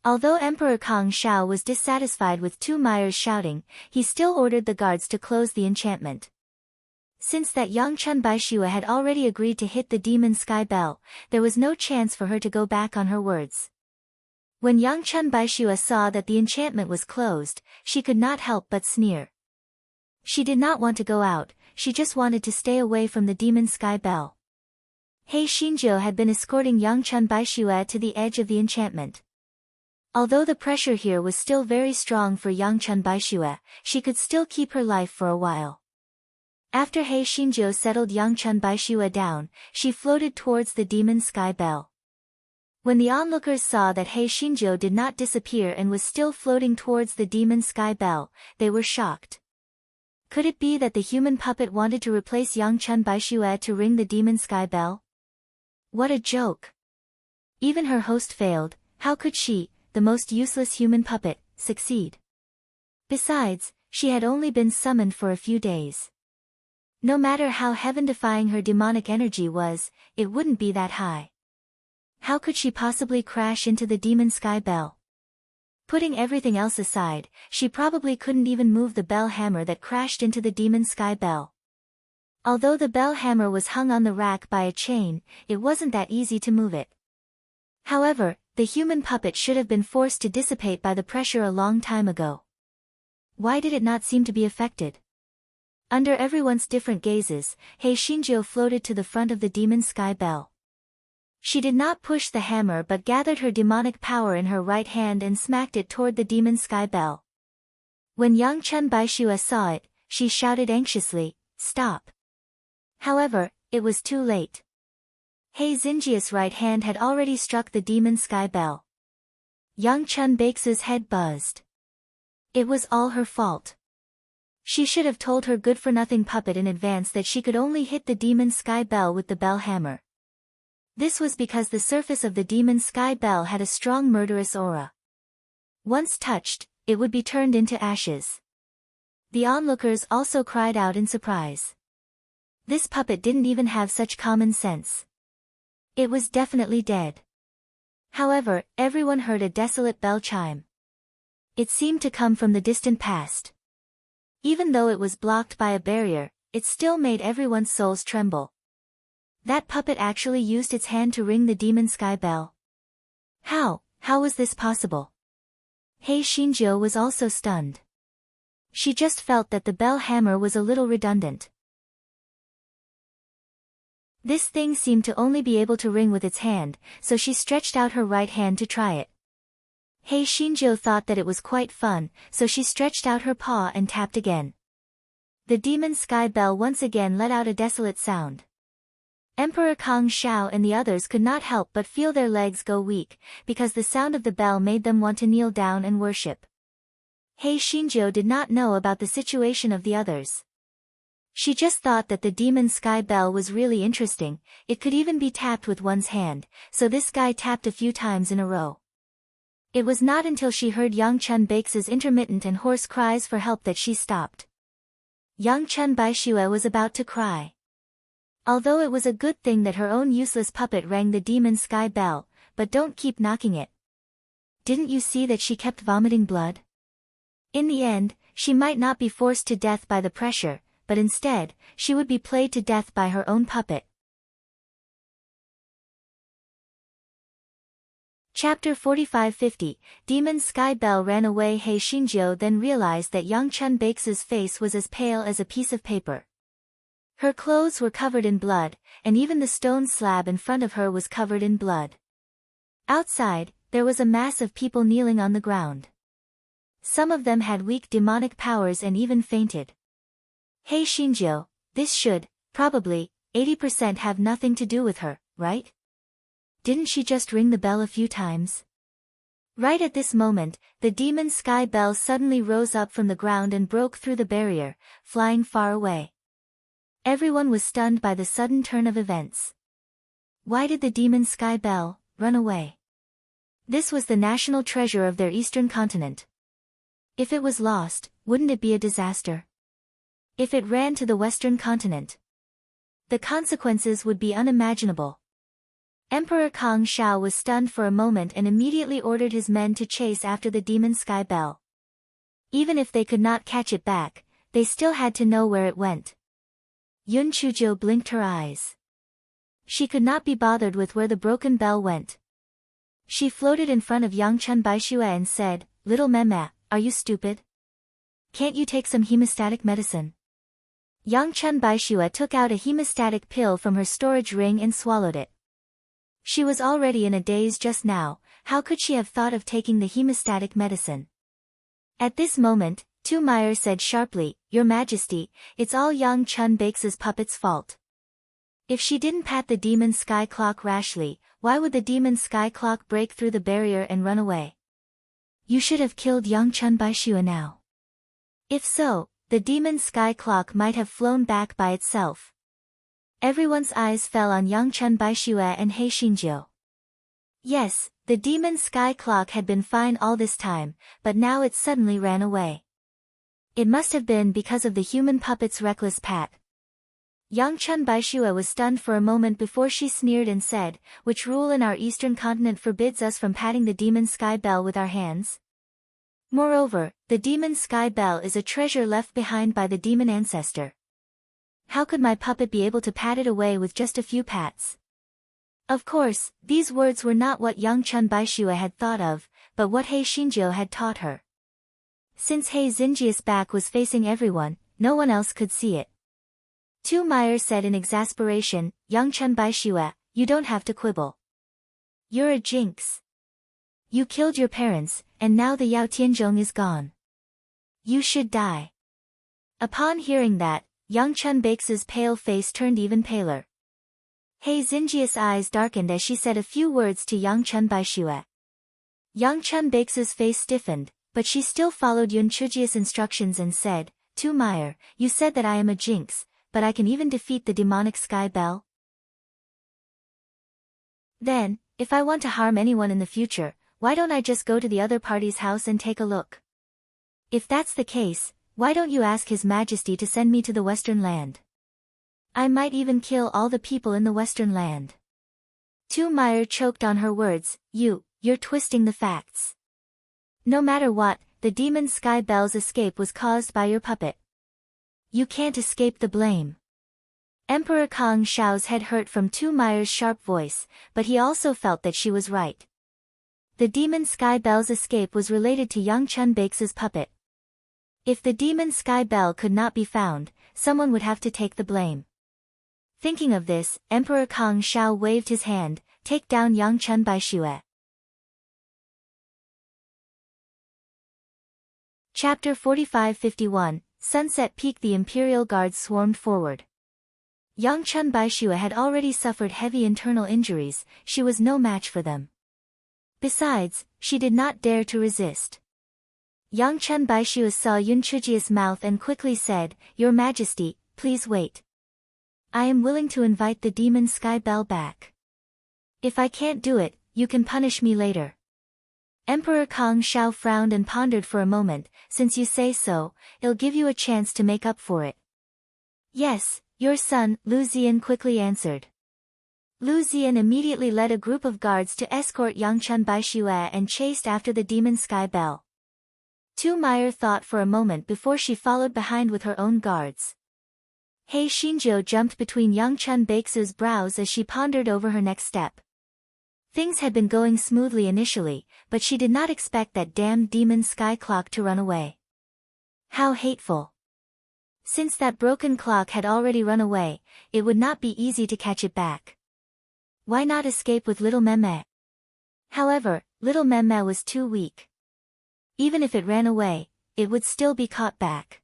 Although Emperor Kang Xiao was dissatisfied with Tu Meyer's shouting, he still ordered the guards to close the enchantment. Since that young Chun Baishua had already agreed to hit the demon sky bell, there was no chance for her to go back on her words. When young Chun Baishua saw that the enchantment was closed, she could not help but sneer. She did not want to go out, she just wanted to stay away from the demon sky bell. He Xinjiu had been escorting young Chun Baishua to the edge of the enchantment. Although the pressure here was still very strong for young Chun Baishua, she could still keep her life for a while. After He Xinjiu settled young Chun Baishua down, she floated towards the demon sky bell. When the onlookers saw that He Xinjiu did not disappear and was still floating towards the demon sky bell, they were shocked. Could it be that the human puppet wanted to replace young Chun Baishua to ring the demon sky bell? What a joke! Even her host failed, how could she, the most useless human puppet, succeed? Besides, she had only been summoned for a few days. No matter how heaven-defying her demonic energy was, it wouldn't be that high. How could she possibly crash into the demon sky bell? Putting everything else aside, she probably couldn't even move the bell hammer that crashed into the demon sky bell. Although the bell hammer was hung on the rack by a chain, it wasn't that easy to move it. However, the human puppet should have been forced to dissipate by the pressure a long time ago. Why did it not seem to be affected? Under everyone's different gazes, He Xinjiu floated to the front of the demon sky bell. She did not push the hammer but gathered her demonic power in her right hand and smacked it toward the demon sky bell. When young Chun Baishua saw it, she shouted anxiously, "Stop!" However, it was too late. He Xinjiu's right hand had already struck the demon sky bell. Young Chun Baixu's head buzzed. It was all her fault. She should have told her good-for-nothing puppet in advance that she could only hit the demon sky bell with the bell hammer. This was because the surface of the demon sky bell had a strong murderous aura. Once touched, it would be turned into ashes. The onlookers also cried out in surprise. This puppet didn't even have such common sense. It was definitely dead. However, everyone heard a desolate bell chime. It seemed to come from the distant past. Even though it was blocked by a barrier, it still made everyone's souls tremble. That puppet actually used its hand to ring the demon sky bell. How was this possible? He Xinjiu was also stunned. She just felt that the bell hammer was a little redundant. This thing seemed to only be able to ring with its hand, so she stretched out her right hand to try it. He Xinjiu thought that it was quite fun, so she stretched out her paw and tapped again. The demon sky bell once again let out a desolate sound. Emperor Kang Xiao and the others could not help but feel their legs go weak, because the sound of the bell made them want to kneel down and worship. He Xinjiu did not know about the situation of the others. She just thought that the demon sky bell was really interesting, it could even be tapped with one's hand, so this guy tapped a few times in a row. It was not until she heard young Chun Baixu's intermittent and hoarse cries for help that she stopped. Young Chun Baishua was about to cry. Although it was a good thing that her own useless puppet rang the demon sky bell, but don't keep knocking it. Didn't you see that she kept vomiting blood? In the end, she might not be forced to death by the pressure, but instead, she would be played to death by her own puppet. Chapter 45-50, Demon Sky Bell ran away. He Xinjiu then realized that young Chun Baixu's face was as pale as a piece of paper. Her clothes were covered in blood, and even the stone slab in front of her was covered in blood. Outside, there was a mass of people kneeling on the ground. Some of them had weak demonic powers and even fainted. He Xinjiu, this should, probably, 80% have nothing to do with her, right? Didn't she just ring the bell a few times? Right at this moment, the demon sky bell suddenly rose up from the ground and broke through the barrier, flying far away. Everyone was stunned by the sudden turn of events. Why did the demon sky bell run away? This was the national treasure of their eastern continent. If it was lost, wouldn't it be a disaster? If it ran to the western continent, the consequences would be unimaginable. Emperor Kong Shao was stunned for a moment and immediately ordered his men to chase after the demon sky bell. Even if they could not catch it back, they still had to know where it went. Yun Chujo blinked her eyes. She could not be bothered with where the broken bell went. She floated in front of Yangchun Baishue and said, "Little Mema, are you stupid? Can't you take some hemostatic medicine?" Yangchun Baishue took out a hemostatic pill from her storage ring and swallowed it. She was already in a daze just now, how could she have thought of taking the hemostatic medicine? At this moment, Tu Meyer said sharply, "Your Majesty, it's all Yang Chun Bake's puppet's fault. If she didn't pat the demon sky clock rashly, why would the demon sky clock break through the barrier and run away? You should have killed Yang Chun Baishue now. If so, the demon sky clock might have flown back by itself." Everyone's eyes fell on Yangchun Baishue and He Xinjiu. Yes, the demon sky clock had been fine all this time, but now it suddenly ran away. It must have been because of the human puppet's reckless pat. Yangchun Baishue was stunned for a moment before she sneered and said, "Which rule in our eastern continent forbids us from patting the demon sky bell with our hands? Moreover, the demon sky bell is a treasure left behind by the demon ancestor. How could my puppet be able to pat it away with just a few pats?" Of course, these words were not what Yangchun Baishue had thought of, but what He Xinjiu had taught her. Since He Xinjiu's back was facing everyone, no one else could see it. Tu Meyer said in exasperation, "Yangchun Baishue, you don't have to quibble. You're a jinx. You killed your parents, and now the Yao Tianzhong is gone. You should die." Upon hearing that, Yangchun Bake's pale face turned even paler. He Xinjiu's eyes darkened as she said a few words to Yangchun Baishue. Yangchun Bake's face stiffened, but she still followed Yun Chujia's instructions and said, "Tu Meyer, you said that I am a jinx, but I can even defeat the demonic sky bell? Then, if I want to harm anyone in the future, why don't I just go to the other party's house and take a look? If that's the case, why don't you ask His Majesty to send me to the Western Land? I might even kill all the people in the Western Land." Tu Meyer choked on her words, You're twisting the facts. No matter what, the demon sky bell's escape was caused by your puppet. You can't escape the blame." Emperor Kong Shao's head hurt from Tu Meyer's sharp voice, but he also felt that she was right. The demon sky bell's escape was related to Yangchun Bake's puppet. If the demon sky bell could not be found, someone would have to take the blame. Thinking of this, Emperor Kong Shao waved his hand, "Take down Yangchun Baishue." Chapter 45-51, Sunset Peak. The Imperial Guards swarmed forward. Yangchun Baishue had already suffered heavy internal injuries, she was no match for them. Besides, she did not dare to resist. Yangchun Baishue saw Yun Chujia's mouth and quickly said, "Your Majesty, please wait. I am willing to invite the demon sky bell back. If I can't do it, you can punish me later." Emperor Kong Shao frowned and pondered for a moment. "Since you say so, it'll give you a chance to make up for it." "Yes, your son," Lu Ziyan quickly answered. Lu Ziyan immediately led a group of guards to escort Yangchun Baishue and chased after the demon sky bell. Tu Meyer thought for a moment before she followed behind with her own guards. He Xinjiu jumped between Yangchun Bake's brows as she pondered over her next step. Things had been going smoothly initially, but she did not expect that damned demon sky clock to run away. How hateful. Since that broken clock had already run away, it would not be easy to catch it back. Why not escape with little Meme? However, little Meme was too weak. Even if it ran away, it would still be caught back.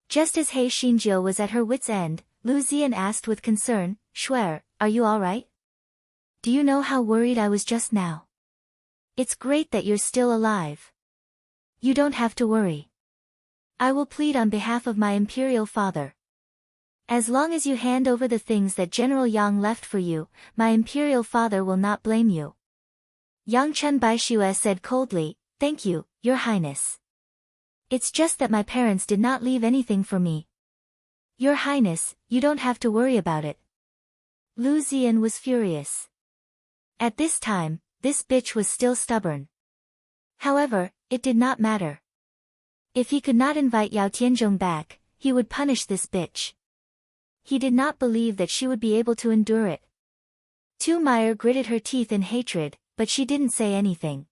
Just as He Xinjiu was at her wit's end, Lu Ziyan asked with concern, "Shuer, are you all right? Do you know how worried I was just now? It's great that you're still alive. You don't have to worry. I will plead on behalf of my imperial father. As long as you hand over the things that General Yang left for you, my imperial father will not blame you." Yangchun Baishue said coldly, "Thank you, Your Highness. It's just that my parents did not leave anything for me." "Your Highness, you don't have to worry about it." Lu Ziyan was furious. At this time, this bitch was still stubborn. However, it did not matter. If he could not invite Yao Tianzhong back, he would punish this bitch. He did not believe that she would be able to endure it. Tu Meyer gritted her teeth in hatred, but she didn't say anything.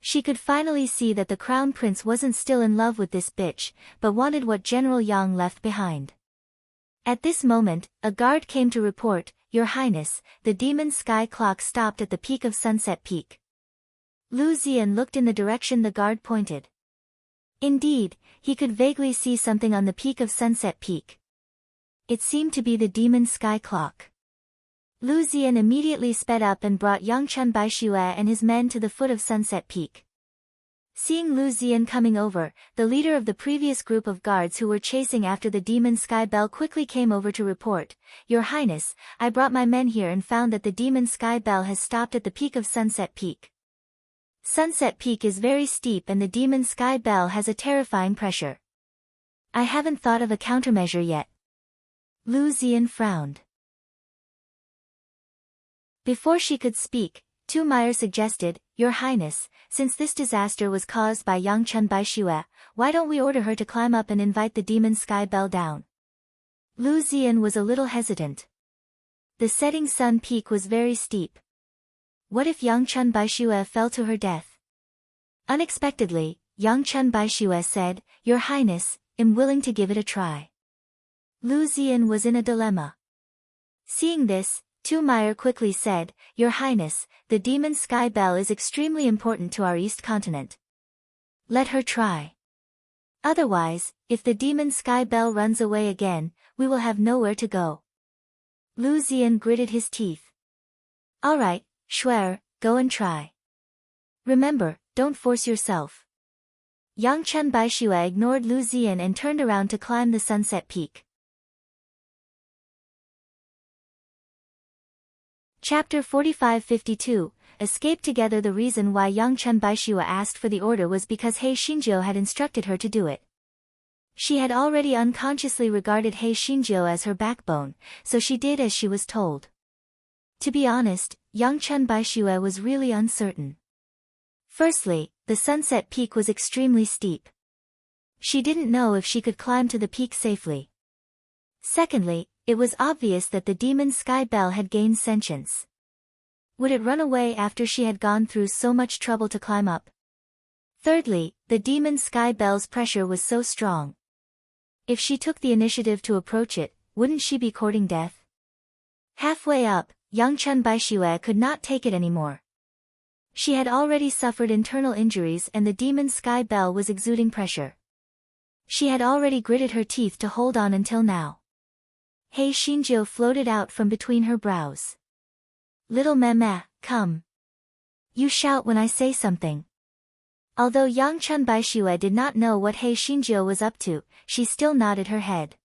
She could finally see that the crown prince wasn't still in love with this bitch, but wanted what General Yang left behind. At this moment, a guard came to report, "Your Highness, the demon sky clock stopped at the peak of Sunset Peak." Lu Zian looked in the direction the guard pointed. Indeed, he could vaguely see something on the peak of Sunset Peak. It seemed to be the demon sky clock. Lu Zian immediately sped up and brought Yangchun Baixue and his men to the foot of Sunset Peak. Seeing Lu Zian coming over, the leader of the previous group of guards who were chasing after the demon sky bell quickly came over to report, "Your Highness, I brought my men here and found that the demon sky bell has stopped at the peak of Sunset Peak. Sunset Peak is very steep and the demon sky bell has a terrifying pressure. I haven't thought of a countermeasure yet." Lu Zian frowned. Before she could speak, Tu Meyer suggested, "Your Highness, since this disaster was caused by Yangchun Baixue, why don't we order her to climb up and invite the demon sky bell down?" Lu Zian was a little hesitant. The setting sun peak was very steep. What if Yangchun Baixue fell to her death? Unexpectedly, Yangchun Baixue said, "Your Highness, I'm willing to give it a try." Lu Zian was in a dilemma. Seeing this, Tu Meyer quickly said, "Your Highness, the demon sky bell is extremely important to our East continent. Let her try. Otherwise, if the demon sky bell runs away again, we will have nowhere to go." Lu Zian gritted his teeth. "All right, Shuer, go and try. Remember, don't force yourself." Yangchun Baixue ignored Lu Zian and turned around to climb the Sunset Peak. Chapter 45-52, Escape Together. The reason why Yangchun Baixue asked for the order was because He Xinjiu had instructed her to do it. She had already unconsciously regarded He Xinjiu as her backbone, so she did as she was told. To be honest, Yangchun Baixue was really uncertain. Firstly, the Sunset Peak was extremely steep. She didn't know if she could climb to the peak safely. Secondly, it was obvious that the demon sky bell had gained sentience. Would it run away after she had gone through so much trouble to climb up? Thirdly, the demon sky bell's pressure was so strong. If she took the initiative to approach it, wouldn't she be courting death? Halfway up, Yangchun Baixue could not take it anymore. She had already suffered internal injuries and the demon sky bell was exuding pressure. She had already gritted her teeth to hold on until now. He Xinjiu floated out from between her brows. "Little Meme, come. You shout when I say something." Although Yangchun Baixue did not know what He Xinjiu was up to, she still nodded her head.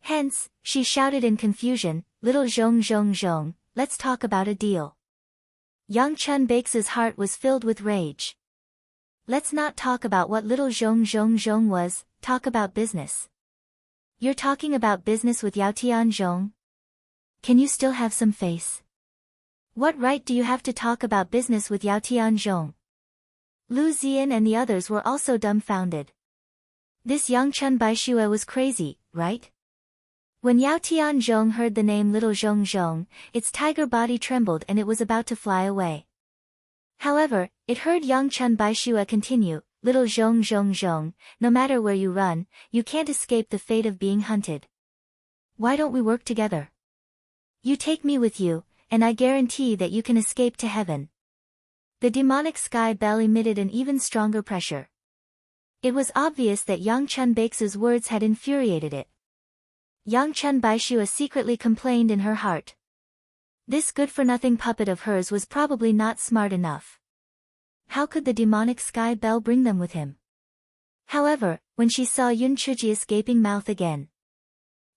Hence, she shouted in confusion, "Little Zhong Zhong Zhong, let's talk about a deal." Yangchun Baixue's heart was filled with rage. Let's not talk about what little Zhong Zhong Zhong was, talk about business. You're talking about business with Yao Tianzhong? Can you still have some face? What right do you have to talk about business with Yao Tianzhong? Lu Zian and the others were also dumbfounded. This Yangchun Baixue was crazy, right? When Yao Tianzhong heard the name Little Zhong Zhong, its tiger body trembled and it was about to fly away. However, it heard Yangchun Baixue continue, "Little Zhong Zhong Zhong, no matter where you run, you can't escape the fate of being hunted. Why don't we work together? You take me with you, and I guarantee that you can escape to heaven." The demonic sky bell emitted an even stronger pressure. It was obvious that Yangchun Baixue's words had infuriated it. Yangchun Baixue secretly complained in her heart. This good-for-nothing puppet of hers was probably not smart enough. How could the demonic sky bell bring them with him? However, when she saw Yun Chuji's gaping mouth again,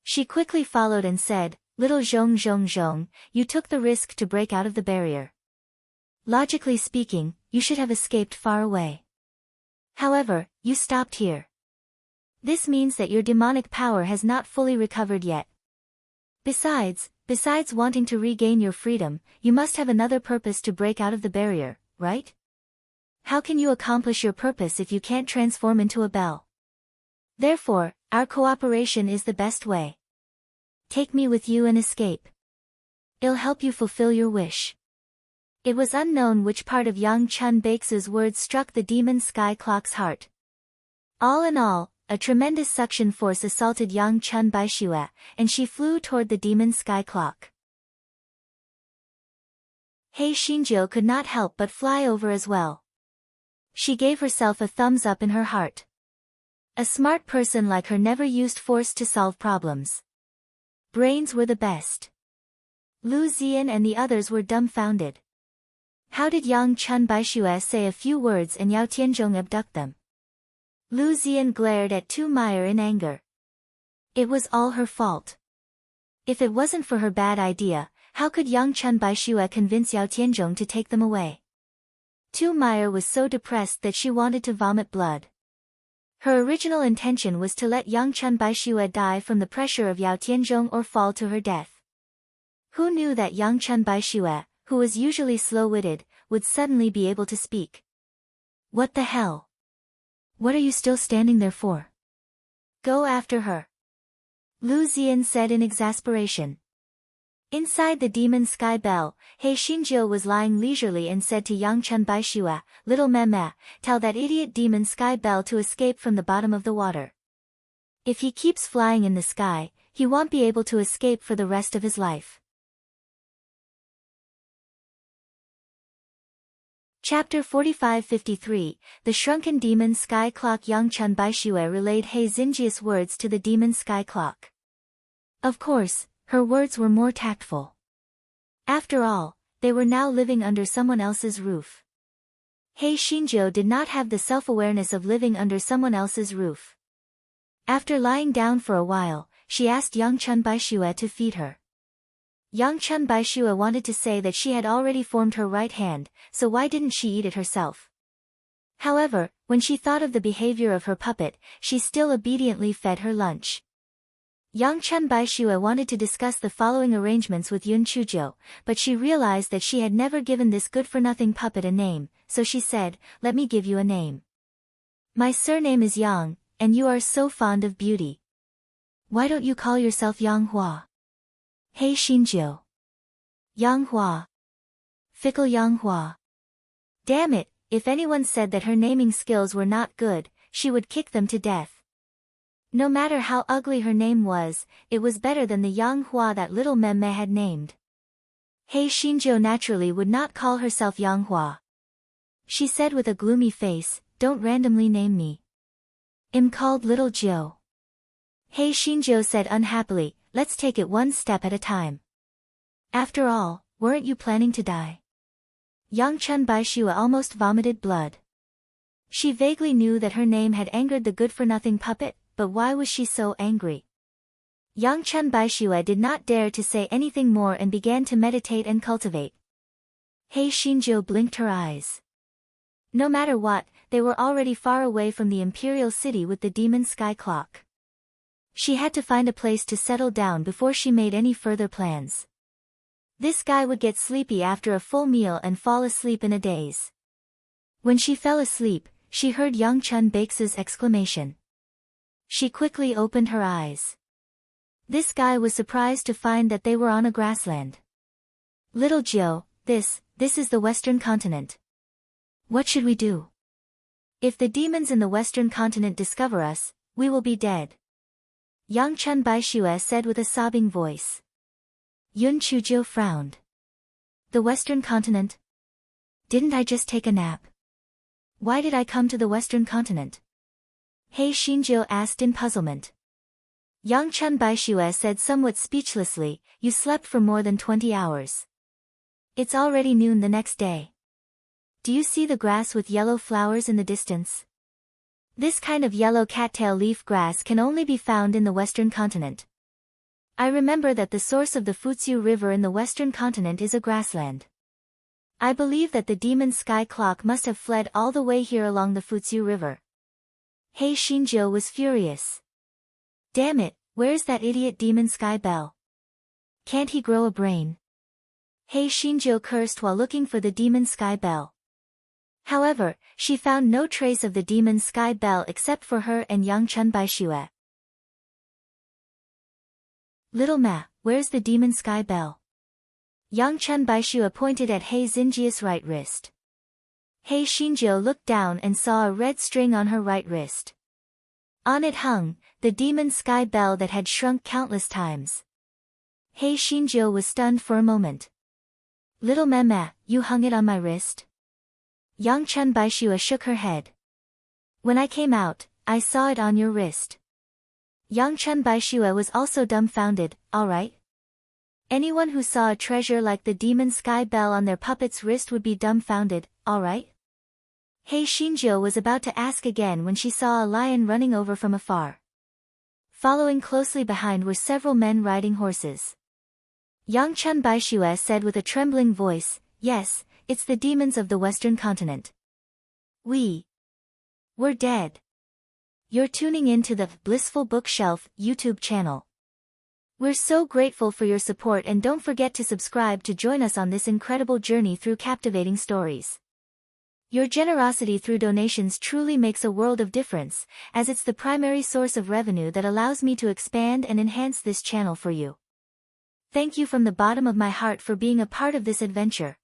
she quickly followed and said, "Little Zhong Zhong Zhong, you took the risk to break out of the barrier. Logically speaking, you should have escaped far away. However, you stopped here. This means that your demonic power has not fully recovered yet. Besides, Besides wanting to regain your freedom, you must have another purpose to break out of the barrier, right? How can you accomplish your purpose if you can't transform into a bell? Therefore, our cooperation is the best way. Take me with you and escape. It'll help you fulfill your wish. It was unknown which part of Yang Chun Baix's words struck the demon sky clock's heart. All in all, a tremendous suction force assaulted Yang Chun Baixue, and she flew toward the demon sky clock. Hei Xinjiu could not help but fly over as well. She gave herself a thumbs up in her heart. A smart person like her never used force to solve problems. Brains were the best. Lu Ziyan and the others were dumbfounded. How did Yang Chun Baixue say a few words and Yao Tianzhong abduct them? Lu Ziyan glared at Tu Meyer in anger. It was all her fault. If it wasn't for her bad idea, how could Yang Chun Baixue convince Yao Tianzhong to take them away? Tu Meyer was so depressed that she wanted to vomit blood. Her original intention was to let Yang Chun Baixue die from the pressure of Yao Tianzhong or fall to her death. Who knew that Yang Chun Baixue, who was usually slow-witted, would suddenly be able to speak? What the hell? What are you still standing there for? Go after her. Lu Ziyan said in exasperation. Inside the demon sky bell, Hei Xinjiu was lying leisurely and said to Yang Chun Baixue, "Little Meme, tell that idiot demon sky bell to escape from the bottom of the water. If he keeps flying in the sky, he won't be able to escape for the rest of his life." Chapter 45-53, The Shrunken Demon Sky Clock. Yang Chun Baixue relayed Hei Xinjiu's words to the demon sky clock. Of course, her words were more tactful. After all, they were now living under someone else's roof. Hei Xinjiu did not have the self-awareness of living under someone else's roof. After lying down for a while, she asked Yang Chun Baixue to feed her. Yang Chun Baixue wanted to say that she had already formed her right hand, so why didn't she eat it herself? However, when she thought of the behavior of her puppet, she still obediently fed her lunch. Yang Chun Baixue wanted to discuss the following arrangements with Yun Chuzhou, but she realized that she had never given this good-for-nothing puppet a name, so she said, "Let me give you a name. My surname is Yang, and you are so fond of beauty. Why don't you call yourself Yang Hua?" Hei Xinjiu. Yang Hua. Fickle Yang Hua. Damn it, if anyone said that her naming skills were not good, she would kick them to death. No matter how ugly her name was, it was better than the Yang Hua that little Meme had named. Hei Xinjiu naturally would not call herself Yang Hua. She said with a gloomy face, "Don't randomly name me. I'm called Little Jiu." Hei Xinjiu said unhappily, "Let's take it one step at a time. After all, weren't you planning to die?" Yang Chun Baixue almost vomited blood. She vaguely knew that her name had angered the good-for-nothing puppet, but why was she so angry? Yang Chun Baixue did not dare to say anything more and began to meditate and cultivate. Hei Xinjiu blinked her eyes. No matter what, they were already far away from the imperial city with the demon sky clock. She had to find a place to settle down before she made any further plans. This guy would get sleepy after a full meal and fall asleep in a daze. When she fell asleep, she heard Yang Chun Baix's exclamation. She quickly opened her eyes. This guy was surprised to find that they were on a grassland. "Little Jiu, this is the Western continent. What should we do? If the demons in the Western continent discover us, we will be dead." Yang Chun Baixue said with a sobbing voice. Yun Chuzhou frowned. "The Western continent? Didn't I just take a nap? Why did I come to the Western continent?" Hei Xinjiu asked in puzzlement. Yang Chun Baixue said somewhat speechlessly, "You slept for more than 20 hours. It's already noon the next day. Do you see the grass with yellow flowers in the distance? This kind of yellow cattail leaf grass can only be found in the Western continent. I remember that the source of the Fuziu River in the Western continent is a grassland. I believe that the demon sky clock must have fled all the way here along the Fuziu River." Hei Xinjiu was furious. "Damn it, where's that idiot demon sky bell? Can't he grow a brain? Hei Xinjiu cursed while looking for the demon sky bell. However, she found no trace of the demon sky bell except for her and Yang Chun Baixue. Little Ma, where's the demon sky bell? Yang Chun Baixue pointed at Hei Xinjiu's right wrist. Hei Xinjiu looked down and saw a red string on her right wrist. On it hung the demon sky bell that had shrunk countless times. Hei Xinjiu was stunned for a moment. Little Ma, you hung it on my wrist? Yang Chun Baixue shook her head. When I came out, I saw it on your wrist. Yang Chun Baixue was also dumbfounded. All right. Anyone who saw a treasure like the demon sky bell on their puppet's wrist would be dumbfounded, all right? Hei Xinjiu was about to ask again when she saw a lion running over from afar. Following closely behind were several men riding horses. Yang Chun Baixue said with a trembling voice, yes, it's the demons of the Western continent. We're dead. You're tuning in to the Blissful Bookshelf YouTube channel. We're so grateful for your support and don't forget to subscribe to join us on this incredible journey through captivating stories. Your generosity through donations truly makes a world of difference, as it's the primary source of revenue that allows me to expand and enhance this channel for you. Thank you from the bottom of my heart for being a part of this adventure.